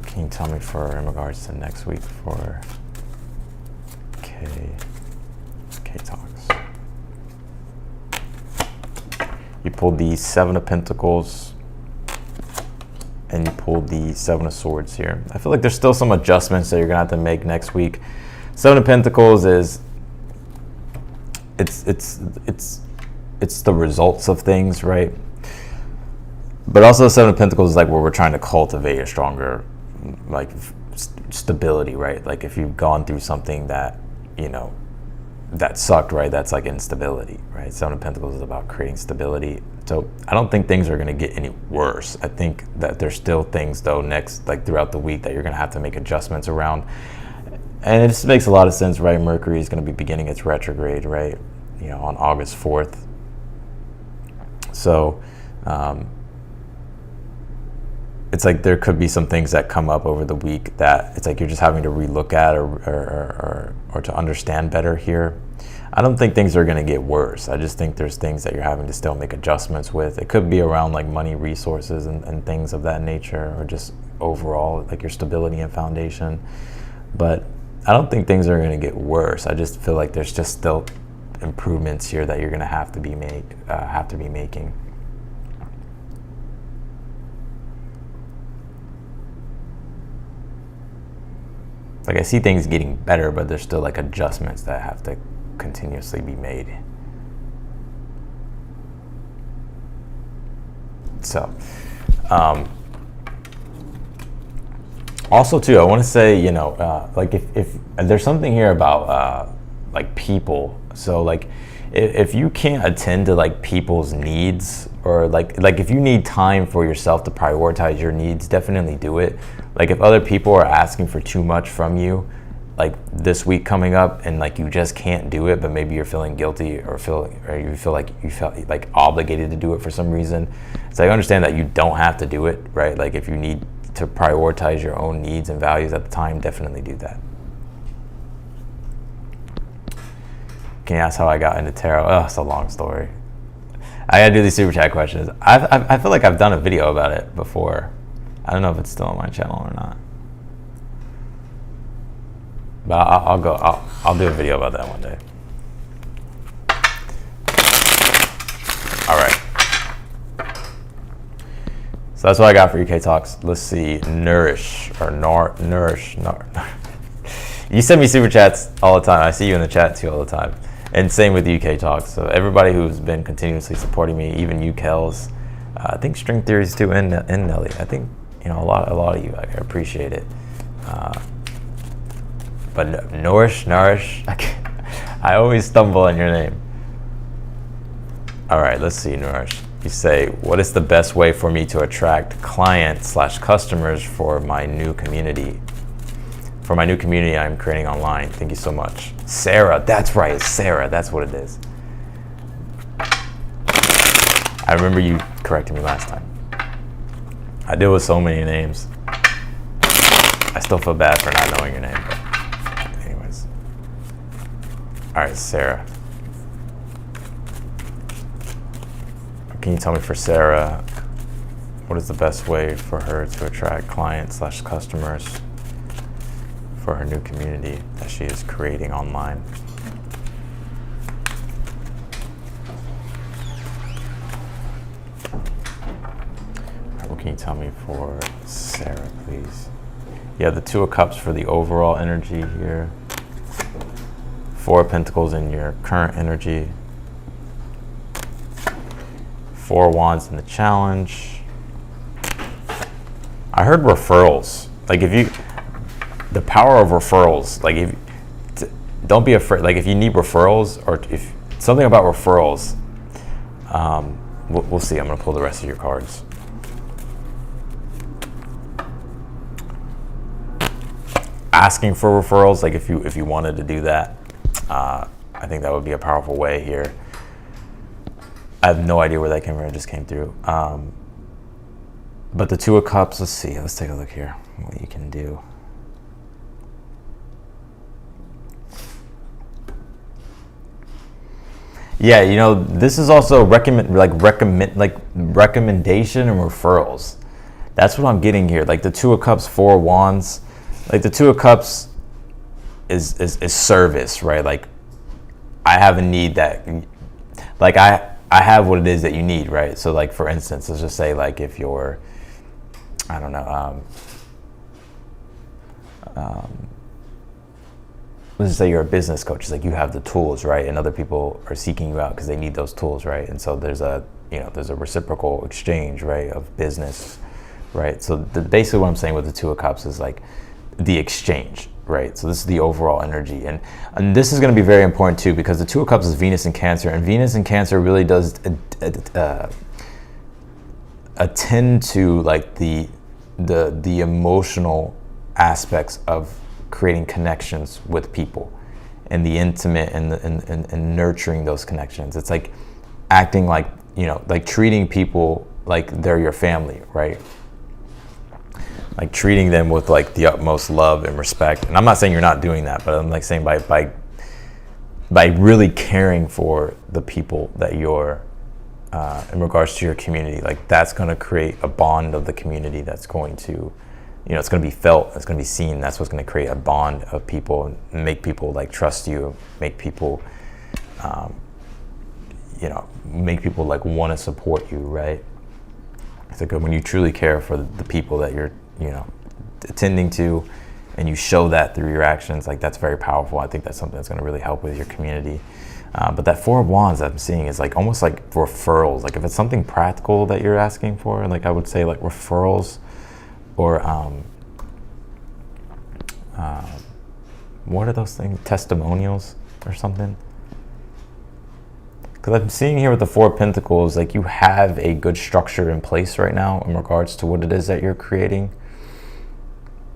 Can you tell me for in regards to next week for K-Talks? You pulled the Seven of Pentacles. And you pulled the Seven of Swords here. I feel like there's still some adjustments that you're gonna have to make next week. Seven of Pentacles is it's the results of things, right? But also Seven of Pentacles is like where we're trying to cultivate a stronger like stability, right? Like if you've gone through something that, you know, that sucked, right? That's like instability, right? Seven of Pentacles is about creating stability. So I don't think things are going to get any worse. I think that there's still things though next, like throughout the week, that you're going to have to make adjustments around. And it just makes a lot of sense, right? Mercury is going to be beginning its retrograde, right? You know, on August 4th. So it's like there could be some things that come up over the week that it's like you're just having to relook at or to understand better here. I don't think things are going to get worse. I just think there's things that you're having to still make adjustments with. It could be around like money, resources, and things of that nature, or just overall like your stability and foundation. But I don't think things are going to get worse. I just feel like there's just still improvements here that you're going to have to be making. Like I see things getting better, but there's still like adjustments that have to continuously be made. So, also too, I want to say, you know, like if there's something here about like people. So like if you can't attend to like people's needs, or like if you need time for yourself to prioritize your needs, definitely do it. Like if other people are asking for too much from you, like this week coming up, and like you just can't do it, but maybe you're feeling guilty or you feel like obligated to do it for some reason. So I understand that you don't have to do it, right? Like if you need to prioritize your own needs and values at the time, definitely do that. Can you ask how I got into tarot? Oh, it's a long story. I gotta do these super chat questions. I feel like I've done a video about it before. I don't know if it's still on my channel or not. But I'll do a video about that one day. All right. So that's what I got for UK Talks. Let's see, Nourish. You send me super chats all the time. I see you in the chat too all the time. And same with UK Talks. So everybody who's been continuously supporting me, even you Kels, I think String Theories too, and Nelly. I think, you know, a lot of you, I appreciate it. But Nourish, I always stumble on your name. All right, let's see, Nourish. You say, what is the best way for me to attract clients/customers for my new community? For my new community I'm creating online. Thank you so much. Sarah, that's right, Sarah, that's what it is. I remember you correcting me last time. I deal with so many names. I still feel bad for not knowing your name, but anyways. All right, Sarah. Can you tell me for Sarah, what is the best way for her to attract clients/customers for her new community that she is creating online? What can you tell me for Sarah, please? Yeah, the Two of Cups for the overall energy here. Four of Pentacles in your current energy. Four of Wands in the challenge. I heard referrals. Like if you, the power of referrals. Like if, don't be afraid. Like if you need referrals, or if something about referrals, we'll see. I'm gonna pull the rest of your cards. Asking for referrals, like if you wanted to do that, I think that would be a powerful way here. I have no idea where that came from. It just came through. But the Two of Cups, let's see. Let's take a look here. What you can do. Yeah, you know, this is also recommendation and referrals. That's what I'm getting here. Like the Two of Cups, Four of Wands. Like the Two of Cups is service, right? Like I have a need that, like I have what it is that you need, right? So like for instance, let's just say like if you're, I don't know, let's just say you're a business coach. It's like you have the tools, right? And other people are seeking you out because they need those tools, right? And so there's a reciprocal exchange, right, of business, right? So basically what I'm saying with the Two of Cups is like the exchange. right? So this is the overall energy. And this is going to be very important too, because the Two of Cups is Venus in Cancer, and Venus in Cancer really does attend to like the emotional aspects of creating connections with people, and the intimate and nurturing those connections. It's like acting like, you know, like treating people like they're your family, right? Like treating them with like the utmost love and respect. And I'm not saying you're not doing that, but I'm like saying by really caring for the people that you're in regards to your community, like that's going to create a bond of the community that's going to, you know, it's going to be felt, it's going to be seen. That's what's going to create a bond of people and make people like trust you, make people, you know, make people like want to support you, right? It's like when you truly care for the people that you're, you know, attending to, and you show that through your actions, like that's very powerful. I think that's something that's going to really help with your community. But that Four of Wands that I'm seeing is like almost like referrals. Like if it's something practical that you're asking for, like I would say like referrals, or what are those things? Testimonials or something. Because I'm seeing here with the Four of Pentacles, like you have a good structure in place right now in regards to what it is that you're creating.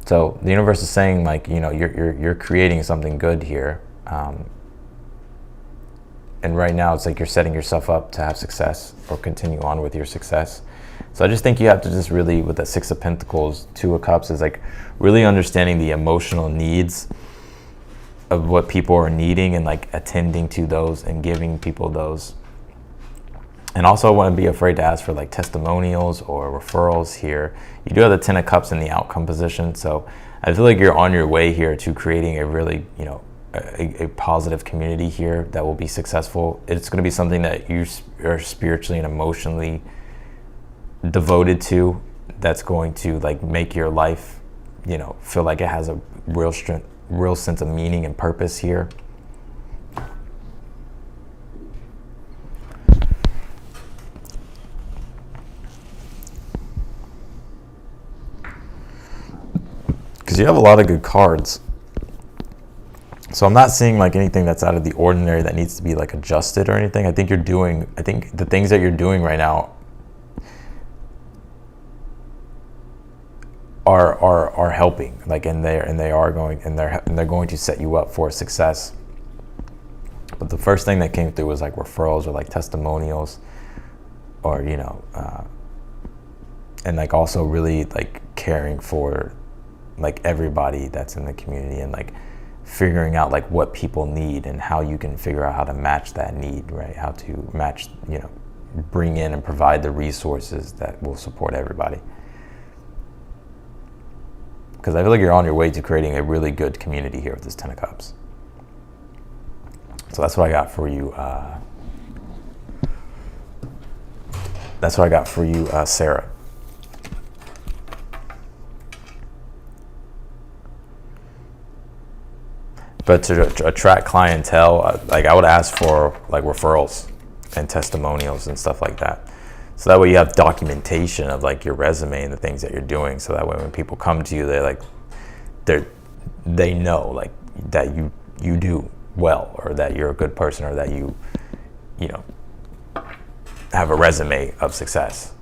So the universe is saying like, you know, you're creating something good here. And right now it's like you're setting yourself up to have success or continue on with your success. So I just think you have to just really, with the Six of Pentacles, Two of Cups, is like really understanding the emotional needs of what people are needing and like attending to those and giving people those. And also I wouldn't be afraid to ask for like testimonials or referrals here. You do have the Ten of Cups in the outcome position. So I feel like you're on your way here to creating a really, you know, a positive community here that will be successful. It's going to be something that you are spiritually and emotionally devoted to, that's going to like make your life, you know, feel like it has a real sense of meaning and purpose here. Because you have a lot of good cards. So I'm not seeing like anything that's out of the ordinary that needs to be like adjusted or anything. I think the things that you're doing right now are helping, like, and they're going to set you up for success. But the first thing that came through was like referrals or like testimonials, or, you know, and like also really like caring for like everybody that's in the community, and like figuring out like what people need and how you can figure out how to match that need, right? How to match, you know, bring in and provide the resources that will support everybody. Because I feel like you're on your way to creating a really good community here with this Ten of Cups. So that's what I got for you. Sarah. But to attract clientele, like I would ask for like referrals and testimonials and stuff like that. So that way you have documentation of like your resume and the things that you're doing. So that way when people come to you, they know like that you do well, or that you're a good person, or that you know, have a resume of success.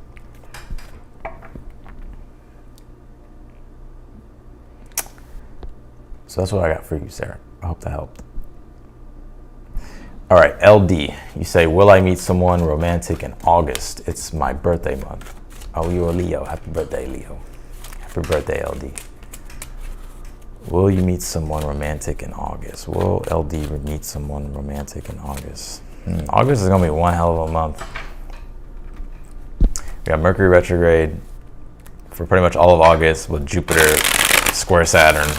So that's what I got for you, Sarah. I hope that helped. All right, LD, you say, will I meet someone romantic in August? It's my birthday month. Oh, you're a Leo. Happy birthday, Leo. Happy birthday, LD. Will you meet someone romantic in August? Will LD meet someone romantic in August? August is going to be one hell of a month. We got Mercury retrograde for pretty much all of August, with Jupiter square Saturn,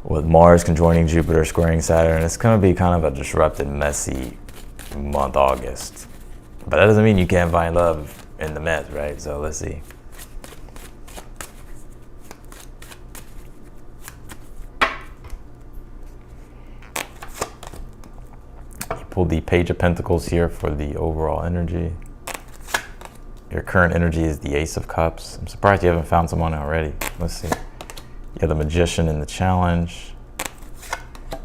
with Mars conjoining Jupiter, squaring Saturn. It's going to be kind of a disrupted, messy month, August. But that doesn't mean you can't find love in the mess, right? So let's see. You pulled the Page of Pentacles here for the overall energy. Your current energy is the Ace of Cups. I'm surprised you haven't found someone already. Let's see. You have the Magician in the Challenge.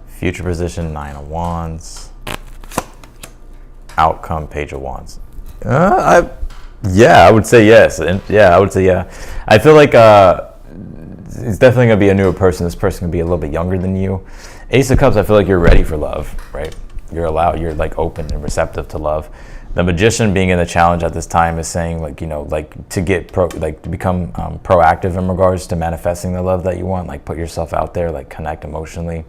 Future position, 9 of Wands. Outcome, Page of Wands. I would say yes. And yeah, I would say yeah. I feel like it's definitely going to be a newer person. This person can be a little bit younger than you. Ace of Cups, I feel like you're ready for love, right? You're like open and receptive to love. The Magician being in the Challenge at this time is saying, like, you know, like to get to become proactive in regards to manifesting the love that you want. Like, put yourself out there, like connect emotionally,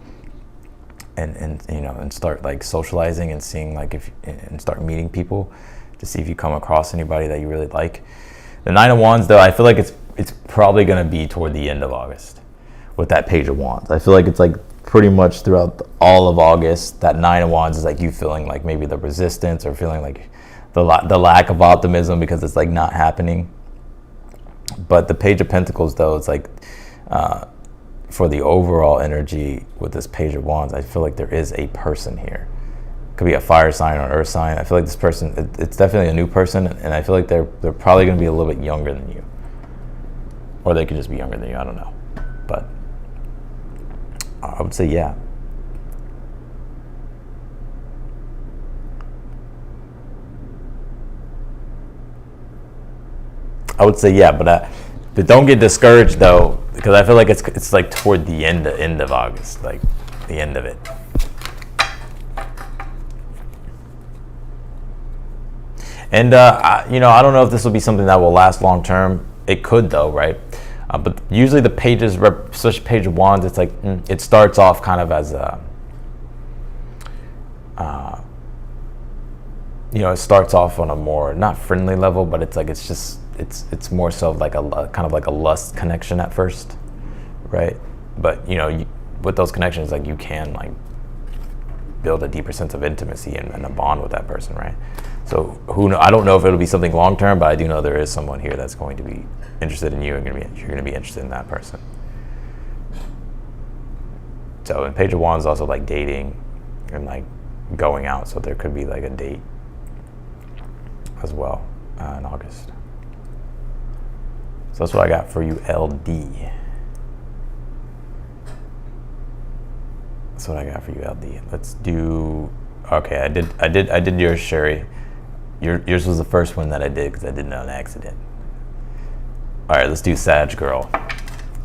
and you know, and start like socializing and seeing like and start meeting people to see if you come across anybody that you really like. The Nine of Wands, though, I feel like it's probably going to be toward the end of August with that Page of Wands. I feel like it's like pretty much throughout all of August, that Nine of Wands is like you feeling like maybe the resistance or feeling like the lack of optimism because it's like not happening. But the Page of Pentacles, though, it's like for the overall energy with this Page of Wands, I feel like there is a person here. Could be a fire sign or an earth sign. I feel like this person, it's definitely a new person, and I feel like they're probably going to be a little bit younger than you. Or they could just be younger than you, I don't know. But I would say yeah. I would say yeah, but don't get discouraged though, because I feel like it's like toward the end of August, like the end of it. And you know, I don't know if this will be something that will last long term. It could though, right? But usually the pages, especially Page of Wands, it's like it starts off kind of as a, you know, it starts off on a more not friendly level, but it's like it's more so like a kind of like a lust connection at first, right? But you know, with those connections, like you can like build a deeper sense of intimacy and a bond with that person, right? So I don't know if it'll be something long term, but I do know there is someone here that's going to be interested in you, and you're going to be interested in that person. So, and Page of Wands is also like dating and like going out, so there could be like a date as well in August. So that's what I got for you, LD. That's what I got for you, LD. Let's do. Okay, I did yours, Sherry. Yours was the first one that I did because I did it on accident. All right, let's do Sag Girl.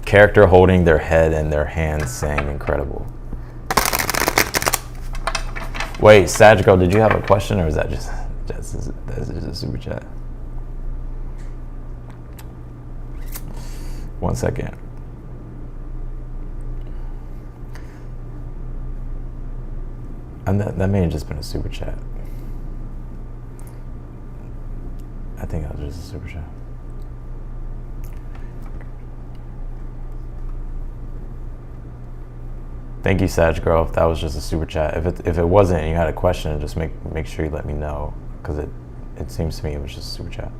Character holding their head in their hands saying incredible. Wait, Sag Girl, did you have a question or is that just a super chat? One second. And that may have just been a super chat. I think that was just a super chat. Thank you, Sag Girl. If that was just a super chat, if it wasn't and you had a question, just make sure you let me know, because it seems to me it was just a super chat.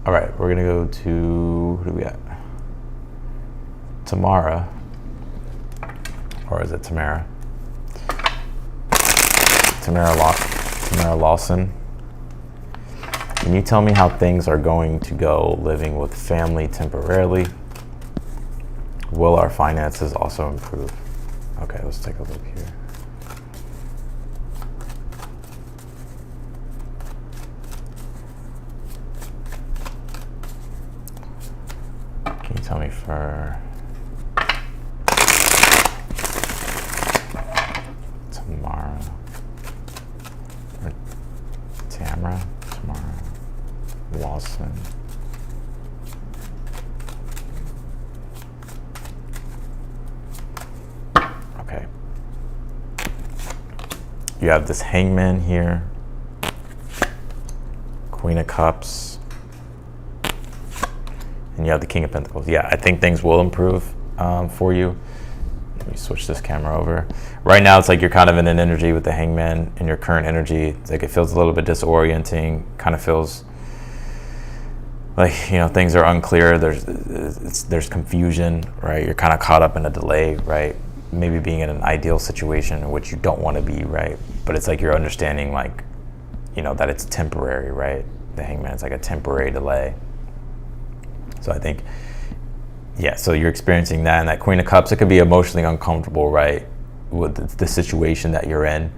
All right, we're gonna go to, who do we got? Tamara, or is it Tamara? Tamara Lawson. Can you tell me how things are going to go living with family temporarily? Will our finances also improve? Okay, let's take a look here. Can you tell me for Tamara? Tamara Lawson. Okay. You have this Hangman here, Queen of Cups, and you have the King of Pentacles. Yeah, I think things will improve for you. Let me switch this camera over. Right now, it's like you're kind of in an energy with the Hangman in your current energy. It's like it feels a little bit disorienting. Kind of feels like, you know, things are unclear. There's confusion, right? You're kind of caught up in a delay, right? Maybe being in an ideal situation in which you don't want to be, right? But it's like you're understanding, like, you know, that it's temporary, right? The Hangman is like a temporary delay. So I think, yeah, so you're experiencing that, and that Queen of Cups, it could be emotionally uncomfortable, right, with the situation that you're in,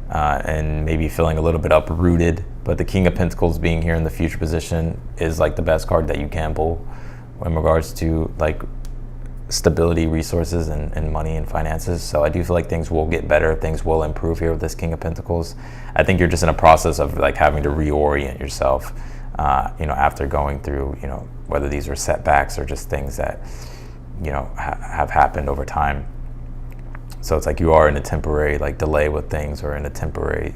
and maybe feeling a little bit uprooted. But the King of Pentacles being here in the future position is like the best card that you can pull in regards to like stability, resources, and money and finances. So I do feel like things will get better, things will improve here with this King of Pentacles. I think you're just in a process of like having to reorient yourself, after going through, whether these are setbacks or just things that, have happened over time. So it's like you are in a temporary like delay with things, or in a temporary,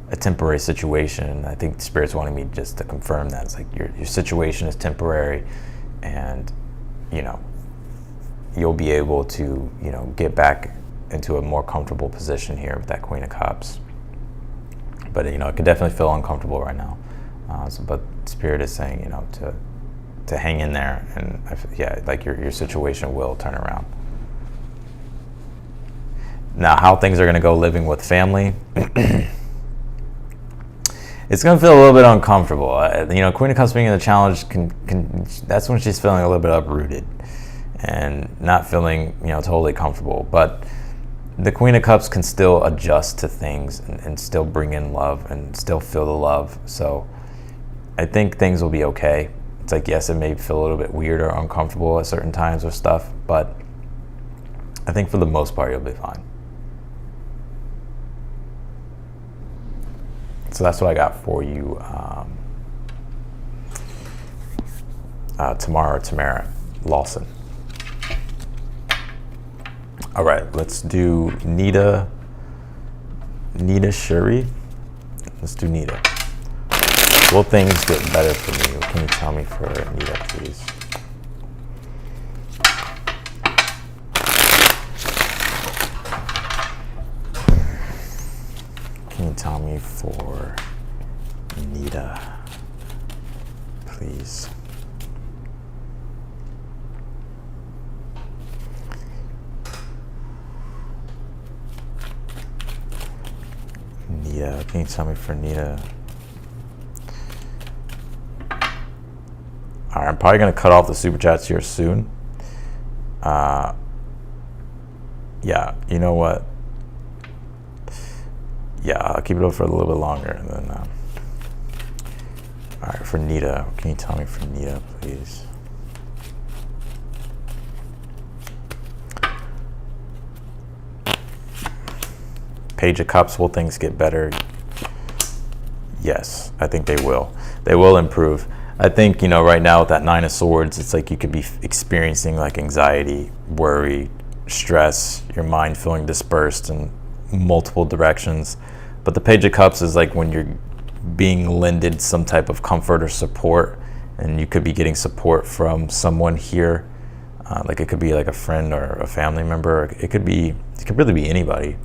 a temporary situation. I think Spirit's wanting me just to confirm that. It's like your situation is temporary, and, you'll be able to, get back into a more comfortable position here with that Queen of Cups. But, it could definitely feel uncomfortable right now. But Spirit is saying, to hang in there, and like your situation will turn around. Now, how things are going to go living with family, it's going to feel a little bit uncomfortable. Queen of Cups being in the challenge, that's when she's feeling a little bit uprooted and not feeling, totally comfortable. But the Queen of Cups can still adjust to things and still bring in love and still feel the love. So I think things will be okay. It's like, yes, it may feel a little bit weird or uncomfortable at certain times or stuff, but I think for the most part, you'll be fine. So that's what I got for you, Tamara Lawson. All right, let's do Nita Shuri. Let's do Nita. Will things get better for me? Can you tell me for Nita, please? Can you tell me for Nita, please? Nita, can you tell me for Nita? All right, I'm probably going to cut off the super chats here soon. Yeah, you know what? Yeah, I'll keep it up for a little bit longer. And then, all right, for Nita, can you tell me for Nita, please? Page of Cups, will things get better? Yes, I think they will. They will improve. I think, right now with that Nine of Swords, it's like you could be experiencing like anxiety, worry, stress, your mind feeling dispersed in multiple directions. But the Page of Cups is like when you're being lended some type of comfort or support, and you could be getting support from someone here. Like it could be like a friend or a family member. It could really be anybody.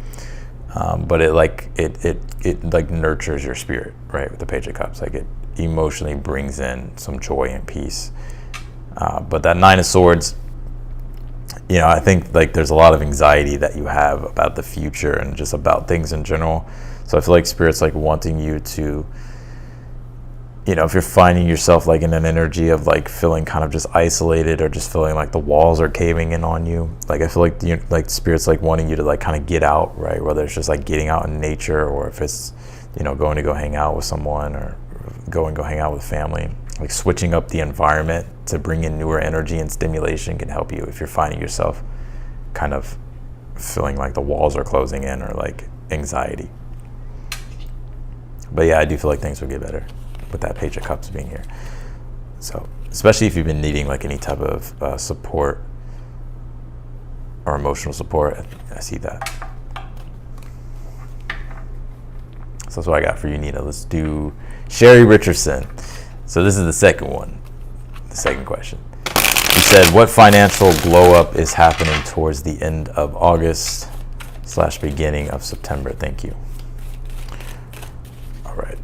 But it like nurtures your spirit, right? With the Page of Cups, like it emotionally brings in some joy and peace. But that Nine of Swords, I think like there's a lot of anxiety that you have about the future and just about things in general. So I feel like Spirit's like wanting you to, if you're finding yourself like in an energy of like feeling kind of just isolated or just feeling like the walls are caving in on you, like I feel like Spirit's like wanting you to like kind of get out, right? Whether it's just like getting out in nature, or if it's, going to go hang out with someone, or go hang out with family. Like switching up the environment to bring in newer energy and stimulation can help you if you're finding yourself kind of feeling like the walls are closing in, or like anxiety. But yeah, I do feel like things will get better with that Page of Cups being here. So especially if you've been needing like any type of support or emotional support, I see that. So that's what I got for you, Nita. Let's do Sherry Richardson. So this is the second one, the second question. You said, what financial glow up is happening towards the end of August / beginning of September? Thank you. All right.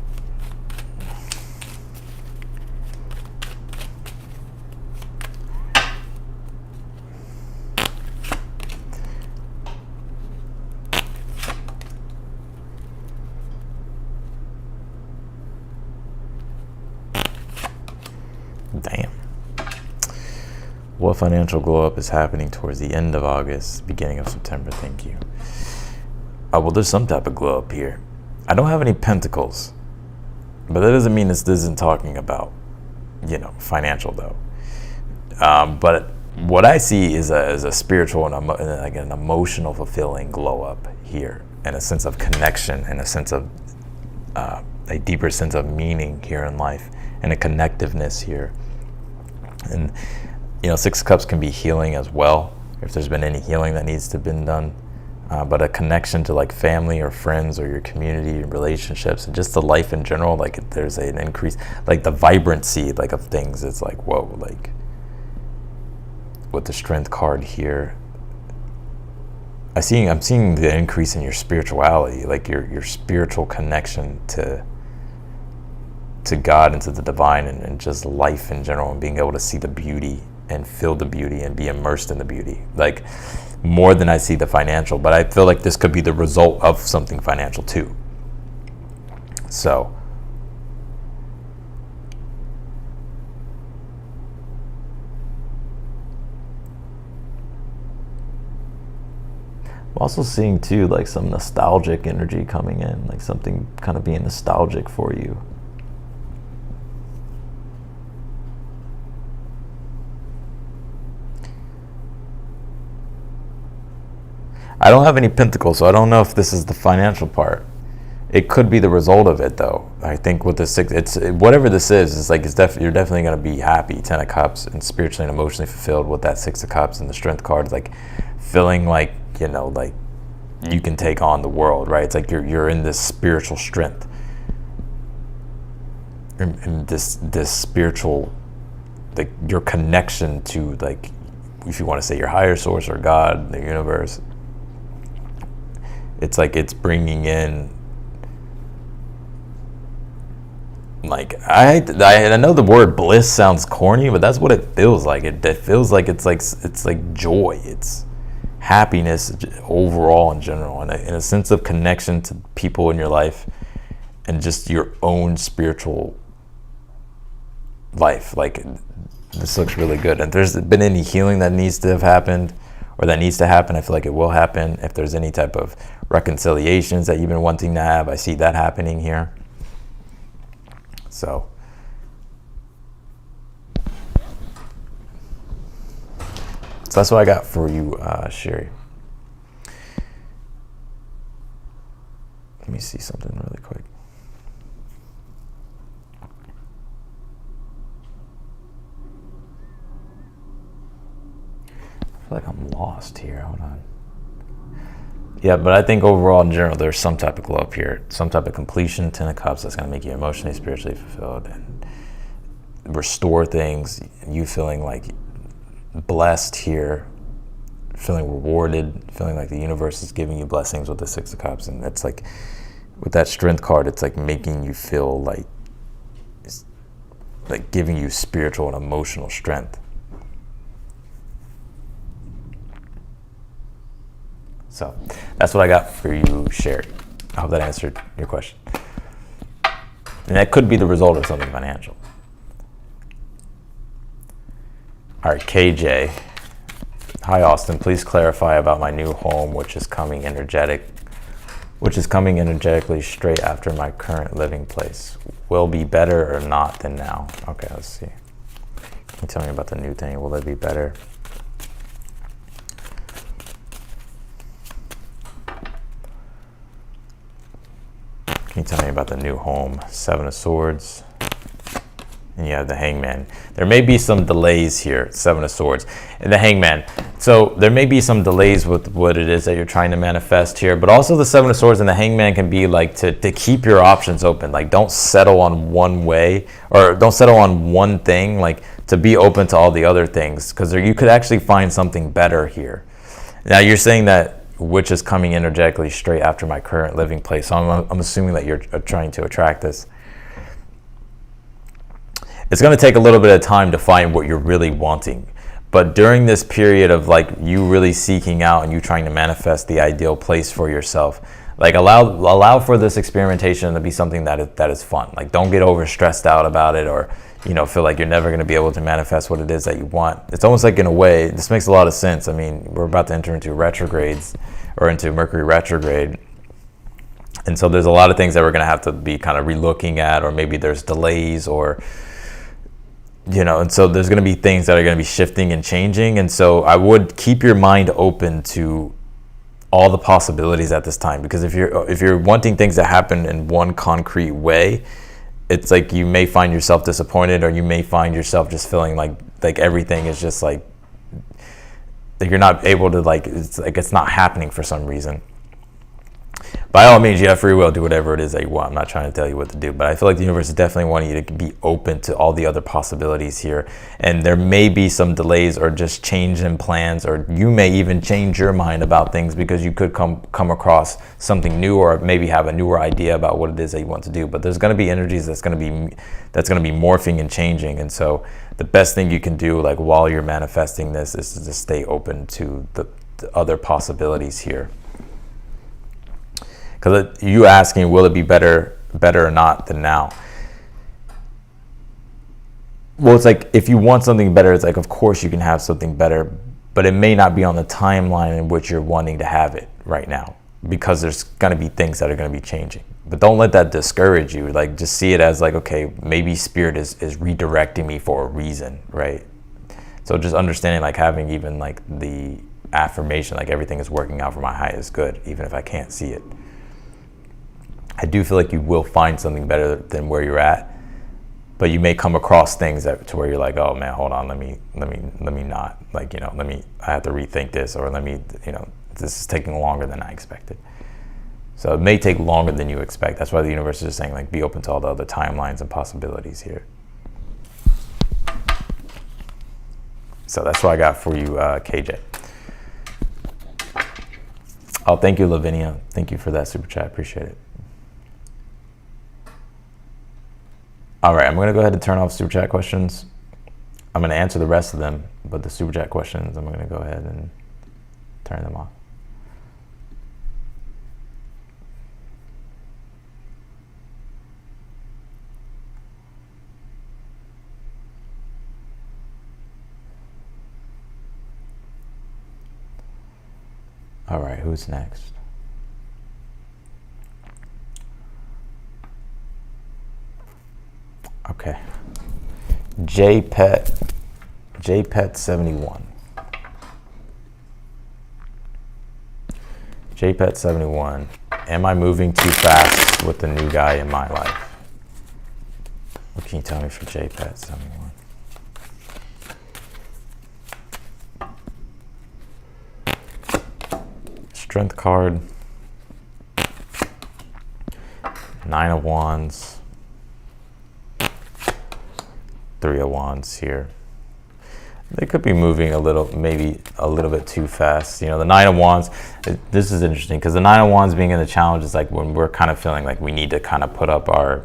Damn. What financial glow up is happening towards the end of August, beginning of September? Thank you. Well, there's some type of glow up here. I don't have any pentacles, but that doesn't mean this isn't talking about, financial though. But what I see is a spiritual and like an emotional fulfilling glow up here, and a sense of connection, and a sense of a deeper sense of meaning here in life, and a connectiveness here. And Six of Cups can be healing as well, if there's been any healing that needs to have been done. But a connection to like family or friends or your community and relationships, and just the life in general, like there's an increase, like the vibrancy like of things. It's like, whoa, like with the Strength card here, I'm seeing the increase in your spirituality, like your spiritual connection to God and to the divine, and just life in general, and being able to see the beauty and feel the beauty and be immersed in the beauty, like more than I see the financial. But I feel like this could be the result of something financial too. So I'm also seeing too like some nostalgic energy coming in, like something kind of being nostalgic for you. I don't have any pentacles, so I don't know if this is the financial part. It could be the result of it, though. I think with the six, whatever this is, it's like you're definitely going to be happy, 10 of Cups, and spiritually and emotionally fulfilled with that 6 of Cups and the Strength card. It's like feeling like, like you can take on the world, right? It's like you're in this spiritual strength, and this spiritual, like your connection to, like, if you want to say your higher source or God, the universe. It's like it's bringing in, like, I know the word bliss sounds corny, but that's what it feels like. It feels like it's like joy. It's happiness overall in general, and a sense of connection to people in your life, and just your own spiritual life. Like, this looks really good. And if there's been any healing that needs to have happened, or that needs to happen, I feel like it will happen. If there's any type of reconciliations that you've been wanting to have, I see that happening here. So that's what I got for you, Sherry. Let me see something really quick. I feel like I'm lost here. Hold on. Yeah, but I think overall in general, there's some type of glow up here, some type of completion, 10 of Cups, that's going to make you emotionally, spiritually fulfilled, and restore things. You feeling like blessed here, feeling rewarded, feeling like the universe is giving you blessings with the 6 of Cups. And it's like, with that Strength card, it's like making you feel like, it's like giving you spiritual and emotional strength. So that's what I got for you, Sherry. I hope that answered your question. And that could be the result of something financial. All right, KJ. Hi, Austin. Please clarify about my new home, which is coming energetically straight after my current living place. Will be better or not than now? Okay, let's see. Can you tell me about the new thing? Will it be better? Can you tell me about the new home? 7 of Swords. And you have the Hangman. There may be some delays here, 7 of Swords. And the Hangman. So there may be some delays with what it is that you're trying to manifest here. But also the 7 of Swords and the Hangman can be like to keep your options open. Like, don't settle on one way, or don't settle on one thing. Like, to be open to all the other things. Because you could actually find something better here. Now, you're saying that which is coming energetically straight after my current living place. So I'm assuming that you're trying to attract this. It's going to take a little bit of time to find what you're really wanting. But during this period of like you really seeking out and you trying to manifest the ideal place for yourself, like allow for this experimentation to be something that is fun. Like, don't get over stressed out about it, or you know, feel like you're never going to be able to manifest what it is that you want. It's almost like, in a way, this makes a lot of sense. I mean, we're about to enter into retrogrades, or into Mercury retrograde. And so there's a lot of things that we're going to have to be kind of relooking at, or maybe there's delays, or, you know, and so there's going to be things that are going to be shifting and changing. And so I would keep your mind open to all the possibilities at this time, because if you're wanting things to happen in one concrete way, it's like you may find yourself disappointed, or you may find yourself just feeling like everything is just like you're not able to, like, it's not happening for some reason. By all means, you have free will, do whatever it is that you want. I'm not trying to tell you what to do, but I feel like the universe is definitely wanting you to be open to all the other possibilities here. And there may be some delays, or just change in plans, or you may even change your mind about things, because you could come across something new, or maybe have a newer idea about what it is that you want to do. But there's going to be energies that's going to be morphing and changing. And so the best thing you can do, like, while you're manifesting this, is to just stay open to the other possibilities here. Because you asking, will it be better or not than now? Well, it's like, if you want something better, it's like, of course you can have something better, but it may not be on the timeline in which you're wanting to have it right now, because there's going to be things that are going to be changing. But don't let that discourage you. Like, just see it as like, okay, maybe spirit is redirecting me for a reason, right? So just understanding, like, having even like the affirmation, like, everything is working out for my highest good, even if I can't see it. I do feel like you will find something better than where you're at, but you may come across things to where you're like, oh man, hold on, let me not, like, you know, I have to rethink this, or you know, this is taking longer than I expected. So it may take longer than you expect. That's why the universe is just saying, like, be open to all the other timelines and possibilities here. So that's what I got for you, KJ. Oh, thank you, Lavinia. Thank you for that super chat. Appreciate it. All right, I'm going to go ahead and turn off super chat questions. I'm going to answer the rest of them, but the super chat questions, I'm going to go ahead and turn them off. All right, who's next? Okay, JPET71. JPET71. Am I moving too fast with the new guy in my life? What can you tell me for JPET71? Strength card. 9 of Wands. 3 of Wands here. They could be moving maybe a little bit too fast. You know, the 9 of Wands, this is interesting, because the 9 of Wands being in the challenge is like when we're kind of feeling like we need to kind of put up our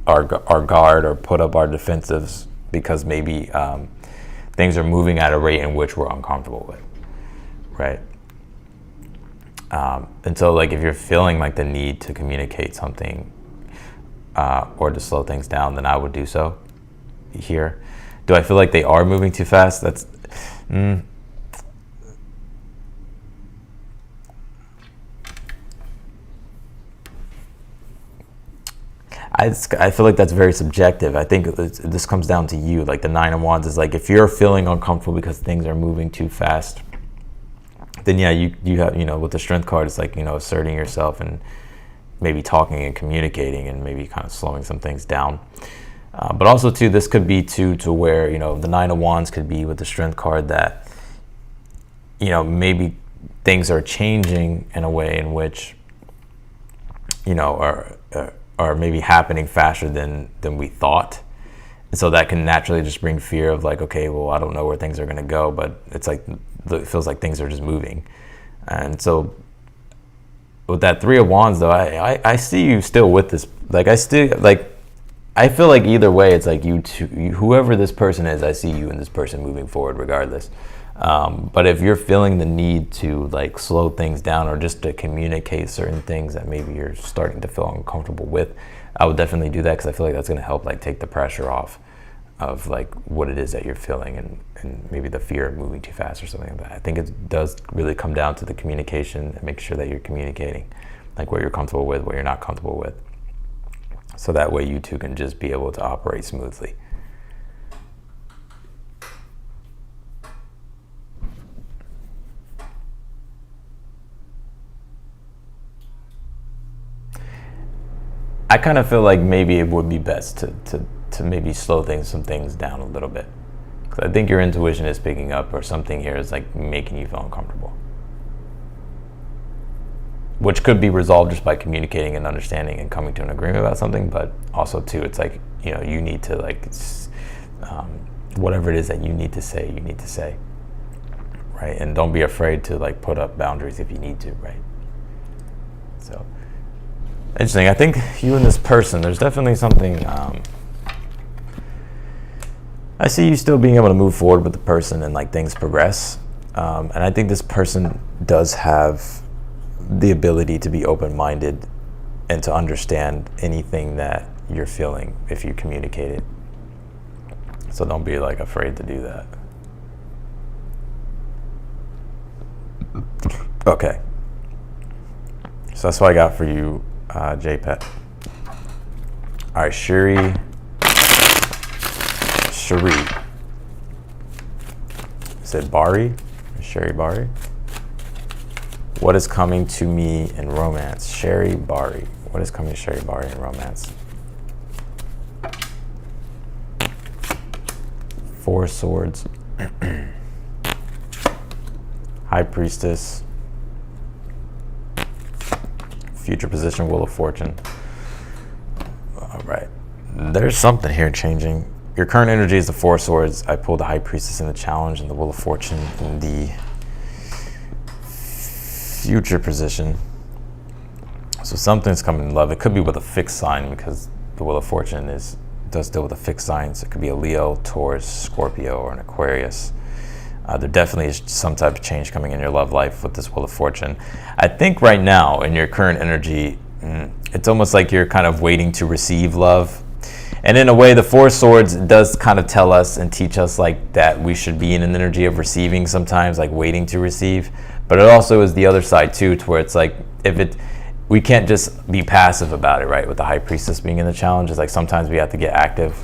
guard, or put up our defensives, because maybe things are moving at a rate in which we're uncomfortable with, right? And so, like, if you're feeling like the need to communicate something or to slow things down, then I would do so here. Do I feel like they are moving too fast? That's I feel like that's very subjective. I think this comes down to you. Like, the 9 of Wands is like, if you're feeling uncomfortable because things are moving too fast, then yeah, you have, you know, with the Strength card, it's like, you know, asserting yourself and maybe talking and communicating and maybe kind of slowing some things down. But also too, this could be to where, you know, the 9 of Wands could be with the Strength card that, you know, maybe things are changing in a way in which, you know, are maybe happening faster than we thought. And so that can naturally just bring fear of like, okay, well, I don't know where things are going to go, but it's like, it feels like things are just moving. And so with that 3 of Wands though, I see you still with this. Like, I feel like either way, it's like whoever this person is, I see you and this person moving forward regardless. But if you're feeling the need to like slow things down or just to communicate certain things that maybe you're starting to feel uncomfortable with, I would definitely do that, because I feel like that's going to help like take the pressure off of like what it is that you're feeling, and maybe the fear of moving too fast or something like that. I think it does really come down to the communication and make sure that you're communicating like what you're comfortable with, what you're not comfortable with. So that way you two can just be able to operate smoothly. I kind of feel like maybe it would be best to maybe slow some things down a little bit. Because I think your intuition is picking up, or something here is like making you feel uncomfortable. Which could be resolved just by communicating and understanding and coming to an agreement about something, but also too, it's like, you know, you need to like, whatever it is that you need to say, right? And don't be afraid to like put up boundaries if you need to, right? So, interesting. I think you and this person, there's definitely something, I see you still being able to move forward with the person and like things progress. And I think this person does have the ability to be open-minded and to understand anything that you're feeling if you communicate it. So don't be like afraid to do that. Okay. So that's what I got for you, JPET. All right, Cherie. Is it Bari? Cherie Bari? What is coming to me in romance? Cherie Bari. What is coming to Cherie Bari in romance? Four Swords. High Priestess. Future position, Wheel of Fortune. All right. There's something here changing. Your current energy is the Four Swords. I pulled the High Priestess in the challenge and the Wheel of Fortune in the future position. So something's coming in love. It could be with a fixed sign, because the Wheel of Fortune does deal with a fixed sign. So it could be a Leo, Taurus, Scorpio, or an Aquarius. There definitely is some type of change coming in your love life with this Wheel of Fortune. I think right now in your current energy, it's almost like you're kind of waiting to receive love. And in a way, the Four Swords does kind of tell us and teach us like that we should be in an energy of receiving sometimes, like waiting to receive. But it also is the other side too, to where it's like, we can't just be passive about it, right? With the High Priestess being in the challenge, it's like sometimes we have to get active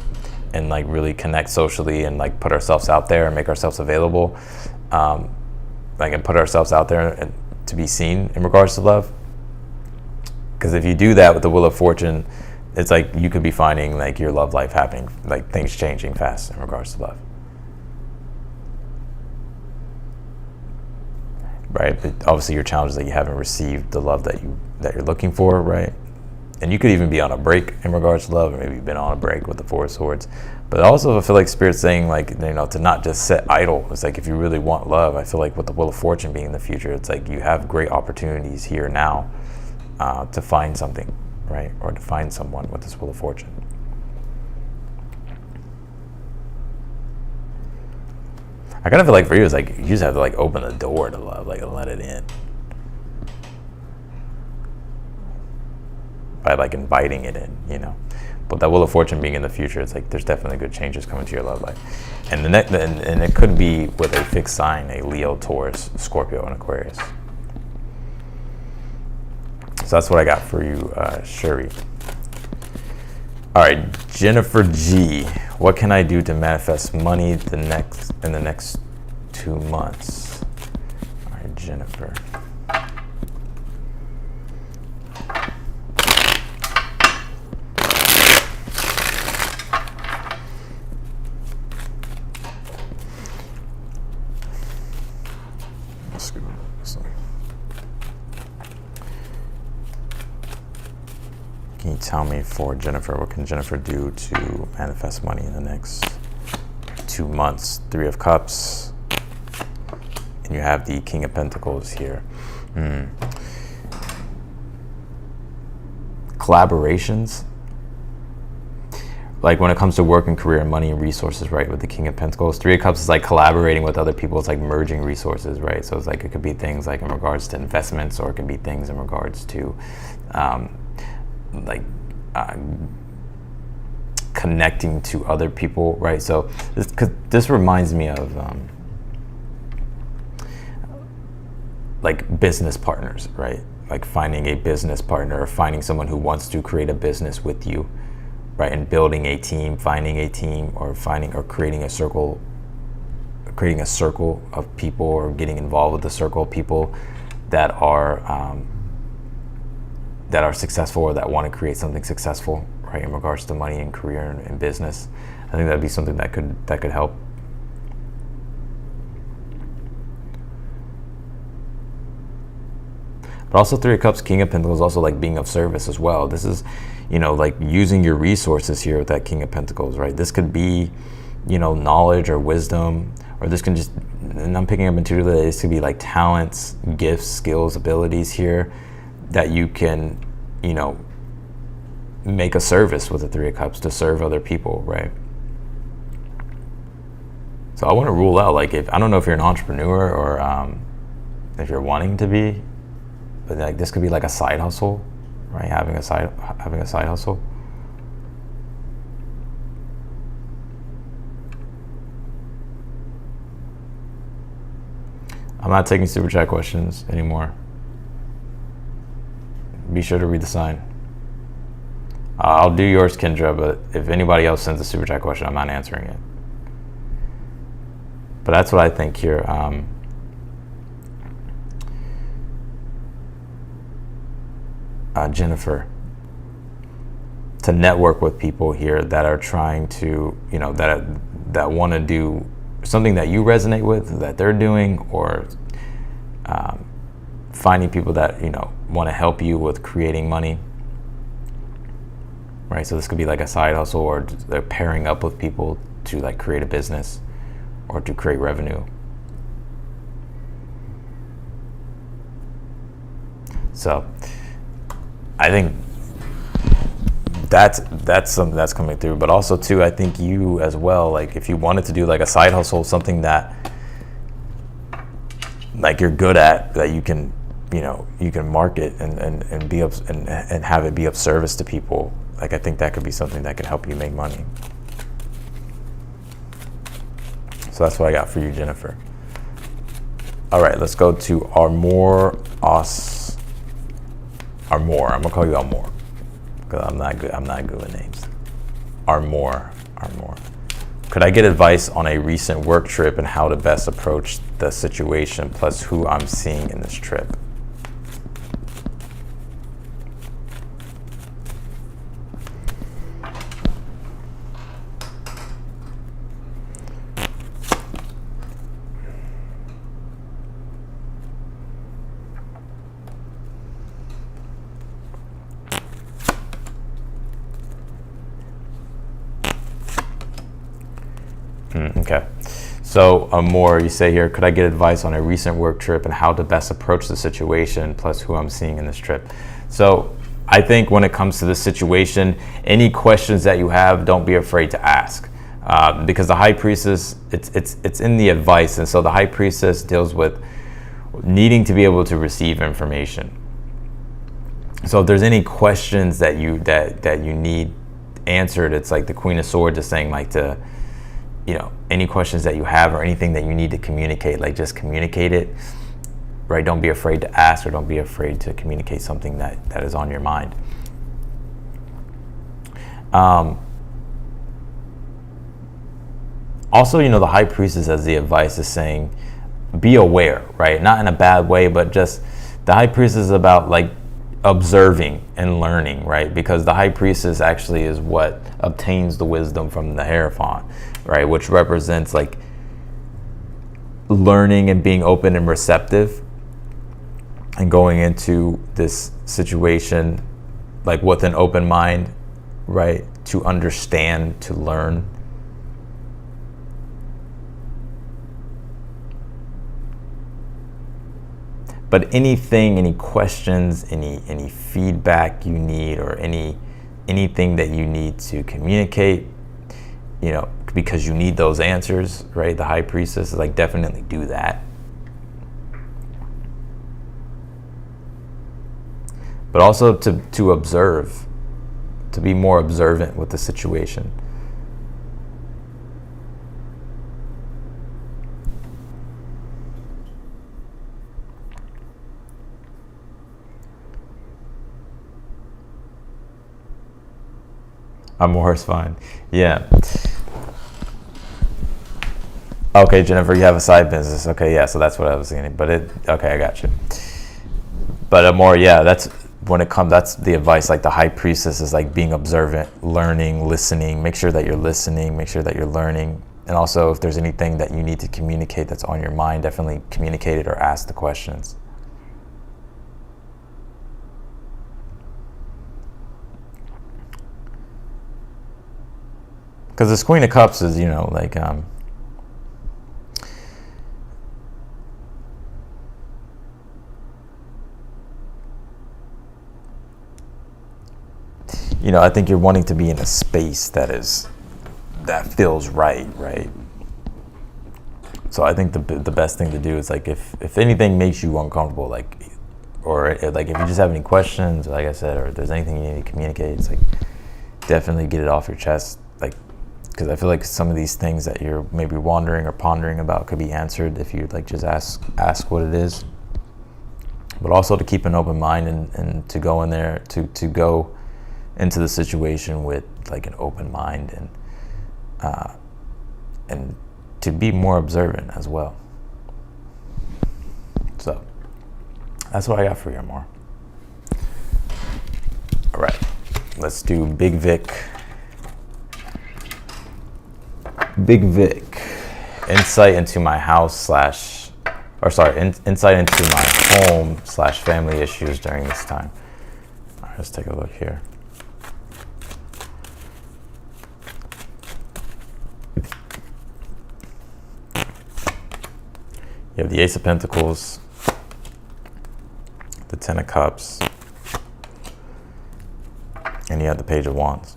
and like really connect socially and like put ourselves out there and make ourselves available, like and put ourselves out there and to be seen in regards to love. Because if you do that with the Wheel of Fortune, it's like you could be finding like your love life happening, like things changing fast in regards to love. Right? But obviously your challenge is that you haven't received the love that you're looking for, right? And you could even be on a break in regards to love, or maybe you've been on a break with the Four Swords. But also I feel like Spirit's saying like, you know, to not just sit idle. It's like if you really want love, I feel like with the Wheel of Fortune being in the future, it's like you have great opportunities here now to find something, right? Or to find someone with this Wheel of Fortune. I kind of feel like for you, it's like you just have to like open the door to love, like let it in. By like inviting it in, you know. But that Wheel of Fortune being in the future, it's like there's definitely good changes coming to your love life. And and it could be with a fixed sign, a Leo, Taurus, Scorpio, and Aquarius. So that's what I got for you, Cherie. All right, Jennifer G. What can I do to manifest money in the next 2 months? All right, Jennifer. Can you tell me for Jennifer, what can Jennifer do to manifest money in the next 2 months? 3 of Cups, and you have the King of Pentacles here. Collaborations, like when it comes to work and career and money and resources, right? With the King of Pentacles, 3 of Cups is like collaborating with other people. It's like merging resources, right? So it's like it could be things like in regards to investments, or it can be things in regards to connecting to other people, right? So this reminds me of like business partners, right? Like finding a business partner, or finding someone who wants to create a business with you, right? And building a team, finding a team, or creating a circle of people, or getting involved with a circle of people that are successful, or that want to create something successful, right, in regards to money and career and business. I think that'd be something that could help. But also Three of Cups, King of Pentacles, also like being of service as well. This is, like using your resources here with that King of Pentacles, right? This could be, knowledge or wisdom, or this can just, and I'm picking up into this could be like talents, gifts, skills, abilities here that you can, make a service with the Three of Cups to serve other people, right? So I want to rule out, like, I don't know if you're an entrepreneur or if you're wanting to be, but like this could be like a side hustle, right? Having a side hustle. I'm not taking super chat questions anymore. Be sure to read the sign. I'll do yours, Kendra, but if anybody else sends a super chat question, I'm not answering it. But that's what I think here. Jennifer, to network with people here that are trying to, that want to do something that you resonate with, that they're doing, or finding people that, want to help you with creating money, right? So this could be like a side hustle, or they're pairing up with people to like create a business or to create revenue. So I think that's something that's coming through. But also too, I think you as well, like if you wanted to do like a side hustle, something that like you're good at, that you can, you can market and be and have it be of service to people. Like I think that could be something that can help you make money. So that's what I got for you, Jennifer. All right, let's go to Armor. I'm gonna call you Armor because I'm not good with names. Armor. Could I get advice on a recent work trip and how to best approach the situation, plus who I'm seeing in this trip? Okay, so more you say here, could I get advice on a recent work trip and how to best approach the situation, plus who I'm seeing in this trip? So I think when it comes to this situation, any questions that you have, don't be afraid to ask, because the High Priestess, it's in the advice, and so the High Priestess deals with needing to be able to receive information. So if there's any questions that you need answered, it's like the Queen of Swords just saying like to, any questions that you have or anything that you need to communicate, like just communicate it, right? Don't be afraid to ask, or don't be afraid to communicate something that is on your mind. Also, the High Priestess as the advice is saying, be aware, right? Not in a bad way, but just the High Priestess is about like observing and learning, right? Because the High Priestess actually is what obtains the wisdom from the Hierophant, right? Which represents like learning and being open and receptive and going into this situation like with an open mind, right? To understand, to learn. But anything, any questions, any feedback you need, or anything that you need to communicate, because you need those answers, right? The High Priestess is like, definitely do that. But also to observe to be more observant with the situation. I'm a horse fine. Yeah. Okay, Jennifer, you have a side business. Okay, yeah, so that's what I was thinking. But okay, I got you. But more, yeah, that's when it comes, that's the advice. Like the high priestess is like being observant, learning, listening. Make sure that you're listening, make sure that you're learning. And also, if there's anything that you need to communicate that's on your mind, definitely communicate it or ask the questions. Because this Queen of Cups is, you know, like, you know, I think you're wanting to be in a space that feels right? So I think the best thing to do is like, if anything makes you uncomfortable, like, or like if you just have any questions, like I said, or if there's anything you need to communicate, it's like, definitely get it off your chest. Like, because I feel like some of these things that you're maybe wondering or pondering about could be answered if you like just ask what it is. But also to keep an open mind and to go in there, to go into the situation with like an open mind and to be more observant as well. So that's what I got for you, Amor. All right, let's do Big Vic. Big Vic, insight into my house insight into my home / family issues during this time. All right, let's take a look here. You have the Ace of Pentacles, the Ten of Cups, and you have the Page of Wands.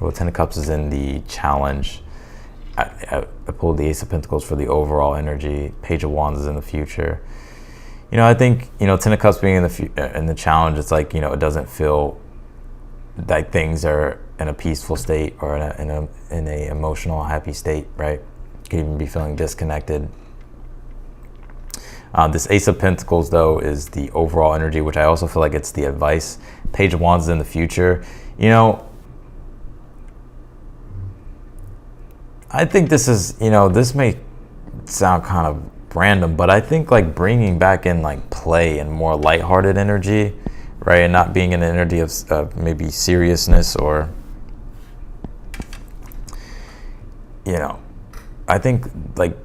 Well, Ten of Cups is in the challenge. I pulled the Ace of Pentacles for the overall energy. Page of Wands is in the future. You know, I think, you know, Ten of Cups being in the challenge, it's like, you know, it doesn't feel like things are in a peaceful state or in a emotional, happy state, right? You could even be feeling disconnected. This Ace of Pentacles, though, is the overall energy, which I also feel like it's the advice. Page of Wands is in the future. You know, I think this is, you know, this may sound kind of random, but I think like bringing back in like play and more lighthearted energy, right? And not being in an energy of maybe seriousness or, you know, I think like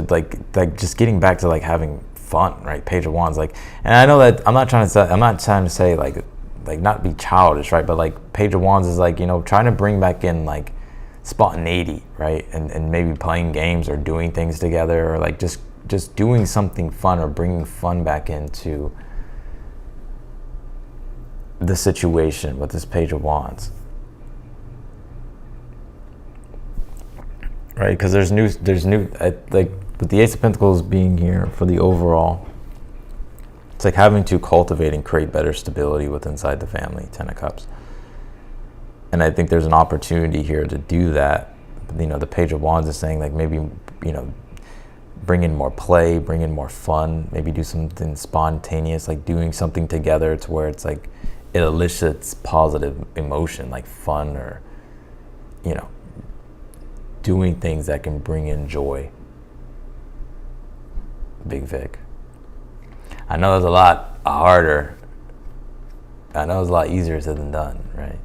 like just getting back to like having fun, right? Page of Wands, like, and I know that I'm not trying to say like not be childish, right? But like Page of Wands is like, you know, trying to bring back in like spontaneity, right? And maybe playing games or doing things together, or like just doing something fun or bringing fun back into the situation with this Page of Wands, right? Because there's new like with the Ace of Pentacles being here for the overall, it's like having to cultivate and create better stability with inside the family. Ten of Cups. And I think there's an opportunity here to do that. You know, the Page of Wands is saying like maybe, you know, bring in more play, bring in more fun, maybe do something spontaneous, like doing something together to where it's like it elicits positive emotion, like fun, or, you know, doing things that can bring in joy. Big Vic. I know it's a lot harder. I know it's a lot easier said than done, right?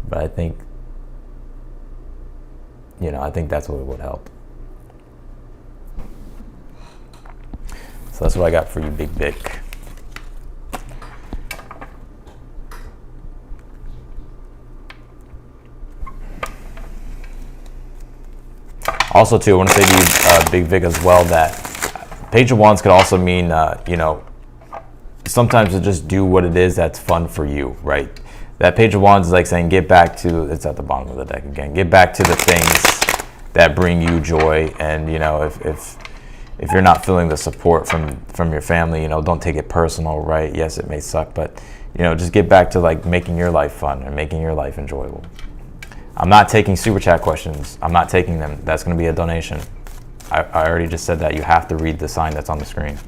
But I think, you know, I think that's what would help. So that's what I got for you, Big Vic. Also, too, I want to say to you, Big Vic, as well, that Page of Wands could also mean, you know, sometimes to just do what it is that's fun for you, right? That Page of Wands is like saying, get back to, it's at the bottom of the deck again, get back to the things that bring you joy. And, you know, if you're not feeling the support from your family, you know, don't take it personal, right? Yes, it may suck, but, you know, just get back to like making your life fun and making your life enjoyable. I'm not taking super chat questions. I'm not taking them. That's going to be a donation. I already just said that. You have to read the sign that's on the screen.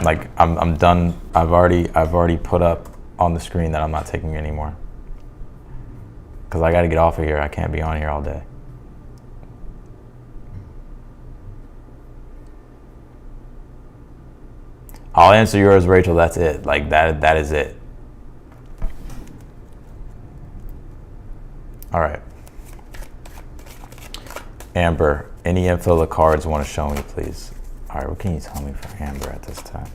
Like I'm done. I've already put up on the screen that I'm not taking anymore. Because I got to get off of here. I can't be on here all day. I'll answer yours, Rachel. That's it. Like that is it. All right. Amber, any info the cards want to show me, please? All right, what can you tell me for Amber at this time?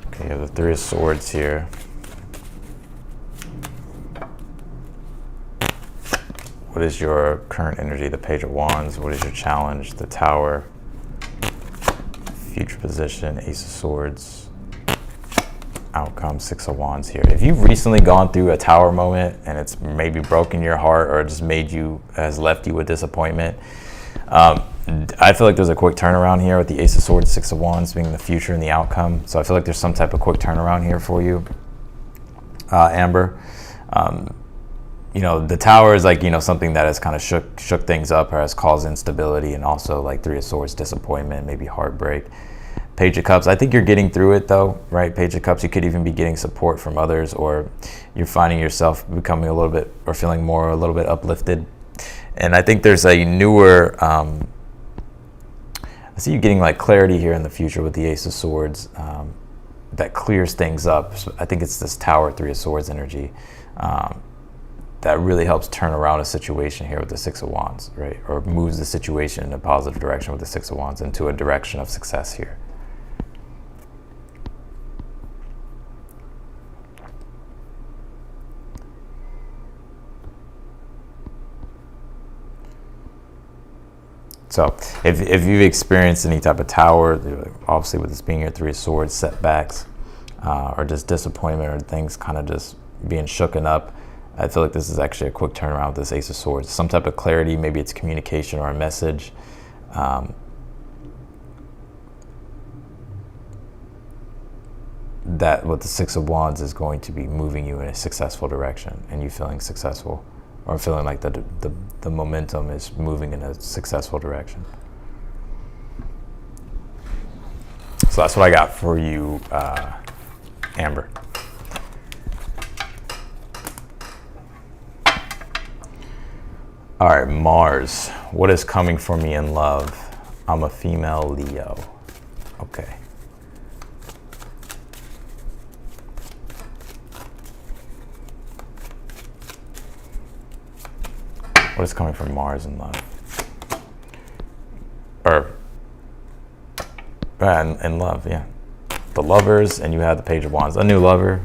Okay, you have the Three of Swords here. What is your current energy? The Page of Wands. What is your challenge? The Tower. Future position. Ace of Swords. Outcome. Six of Wands here. If you've recently gone through a Tower moment and it's maybe broken your heart or just has left you with disappointment, I feel like there's a quick turnaround here with the Ace of Swords, Six of Wands being the future and the outcome. So I feel like there's some type of quick turnaround here for you, Amber. You know, the Tower is like, you know, something that has kind of shook things up or has caused instability, and also like Three of Swords, disappointment, maybe heartbreak. Page of Cups, I think you're getting through it though, right? Page of Cups, you could even be getting support from others, or you're finding yourself becoming a little bit, or feeling a little bit uplifted. And I think there's a newer, I see you getting like clarity here in the future with the Ace of Swords, that clears things up. So I think it's this Tower, Three of Swords energy. That really helps turn around a situation here with the Six of Wands, right? Or moves the situation in a positive direction with the Six of Wands into a direction of success here. So if you've experienced any type of Tower, obviously with this being your Three of Swords, setbacks, or just disappointment, or things kind of just being shooken up, I feel like this is actually a quick turnaround with this Ace of Swords. Some type of clarity, maybe it's communication or a message. That with the Six of Wands is going to be moving you in a successful direction, and you feeling successful, or feeling like the momentum is moving in a successful direction. So that's what I got for you, Amber. All right, Mars. What is coming for me in love? I'm a female Leo. Okay. What is coming from Mars in love? Or, in love, yeah. The Lovers, and you have the Page of Wands. A new lover.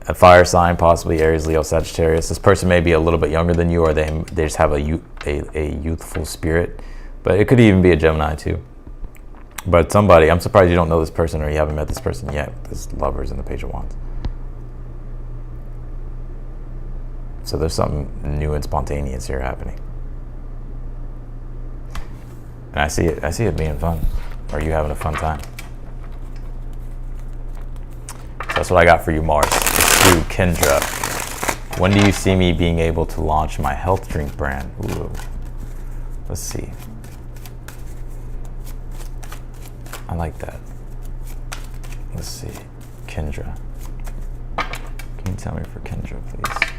A fire sign, possibly Aries, Leo, Sagittarius. This person may be a little bit younger than you, or they just have a youthful spirit. But it could even be a Gemini too. But somebody, I'm surprised you don't know this person, or you haven't met this person yet. This Lovers and the Page of Wands. So there's something new and spontaneous here happening. And I see it being fun, or you having a fun time. So that's what I got for you, Mars. To Kendra, when do you see me being able to launch my health drink brand? Ooh. Let's see. I like that. Let's see. Kendra. Can you tell me for Kendra, please?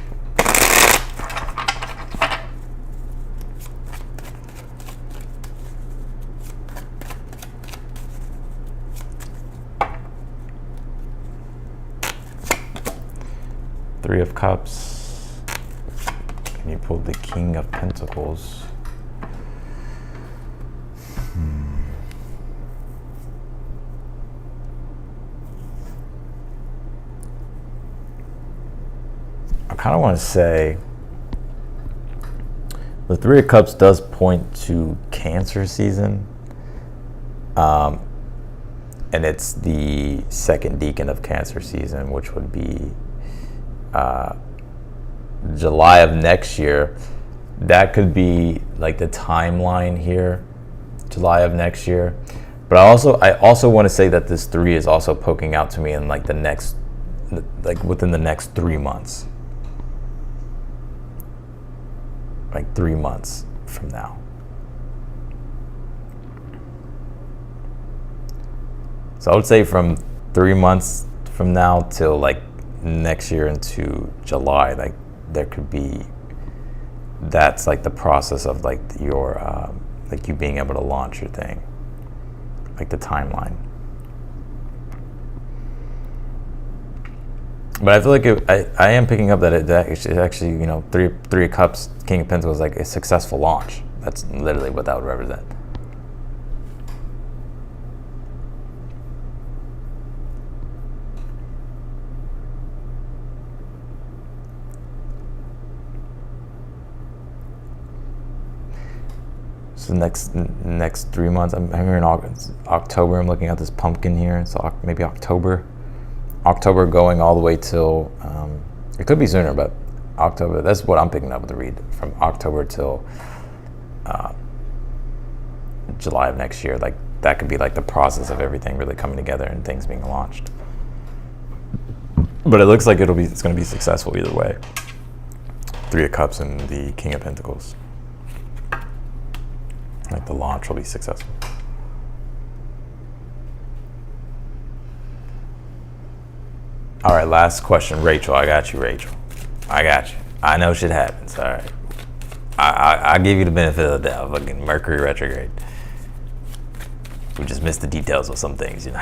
Three of Cups, and you pulled the King of Pentacles. I kind of want to say The Three of Cups does point to Cancer season. And it's the second decan of Cancer season, which would be July of next year. That could be like the timeline here, July of next year. But I also want to say that this 3 is also poking out to me in like within the next 3 months. Like 3 months from now. So I would say from 3 months from now till like next year into July, like there could be, that's like the process of like your, like you being able to launch your thing, like the timeline. But I feel like I am picking up that it actually, you know, three of Cups, King of Pentacles, like a successful launch. That's literally what that would represent. So next 3 months, I'm here in October. I'm looking at this pumpkin here. So maybe October going all the way till, it could be sooner, but October, that's what I'm picking up with the read, from October till July of next year. Like that could be like the process of everything really coming together and things being launched. But it looks like it's going to be successful either way. Three of Cups and the King of Pentacles. Like the launch will be successful. All right, last question. Rachel, I got you, Rachel. I got you. I know shit happens, all right. I give you the benefit of the doubt. Fucking Mercury retrograde. We just missed the details of some things, you know.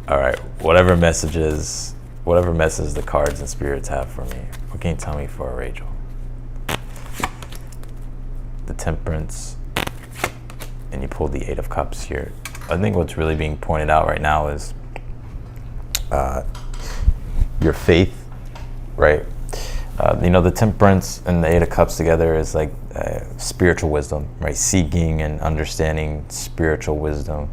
All right, whatever messages the cards and spirits have for me. What can you tell me for Rachel? The Temperance, and you pulled the Eight of Cups here. I think what's really being pointed out right now is your faith, right? You know, the Temperance and the Eight of Cups together is like spiritual wisdom, right? Seeking and understanding spiritual wisdom,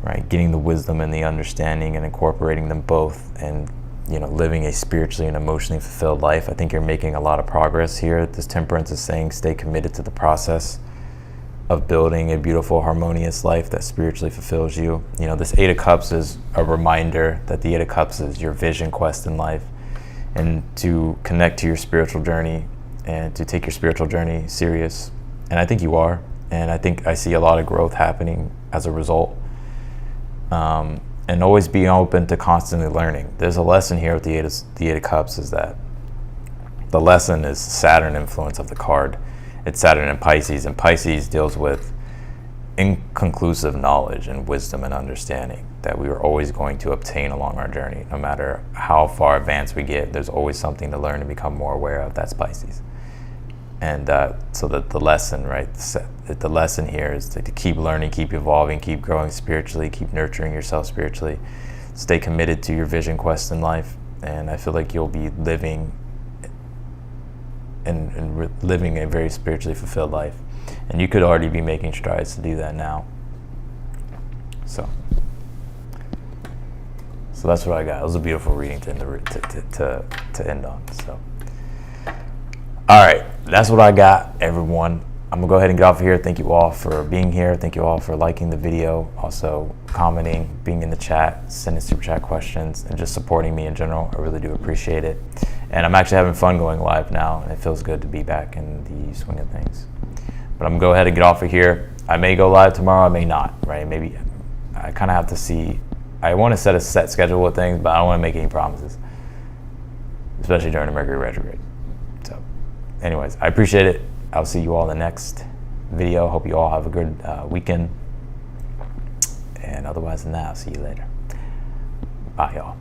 right? Getting the wisdom and the understanding and incorporating them both, and you know, living a spiritually and emotionally fulfilled life. I think you're making a lot of progress here. This Temperance is saying stay committed to the process of building a beautiful, harmonious life that spiritually fulfills you. You know, this Eight of Cups is a reminder that the Eight of Cups is your vision quest in life, and to connect to your spiritual journey and to take your spiritual journey serious. And I think you are. And I think I see a lot of growth happening as a result. And always being open to constantly learning. There's a lesson here with the Eight of Cups, is that the lesson is Saturn influence of the card. It's Saturn and Pisces deals with inconclusive knowledge and wisdom and understanding that we are always going to obtain along our journey. No matter how far advanced we get, there's always something to learn and become more aware of. That's Pisces. And so that the lesson, right, the lesson here is to keep learning, keep evolving, keep growing spiritually, keep nurturing yourself spiritually, stay committed to your vision quest in life. And I feel like you'll be living living a very spiritually fulfilled life. And you could already be making strides to do that now. So that's what I got. It was a beautiful reading to end on. So. All right, that's what I got, everyone. I'm gonna go ahead and get off of here. Thank you all for being here. Thank you all for liking the video, also commenting, being in the chat, sending super chat questions, and just supporting me in general. I really do appreciate it. And I'm actually having fun going live now, and it feels good to be back in the swing of things. But I'm gonna go ahead and get off of here. I may go live tomorrow, I may not, right? Maybe I kind of have to see. I want to set a set schedule with things, but I don't want to make any promises, especially during the Mercury retrograde. So anyways, I appreciate it. I'll see you all in the next video. Hope you all have a good weekend. And otherwise than that, I'll see you later. Bye, y'all.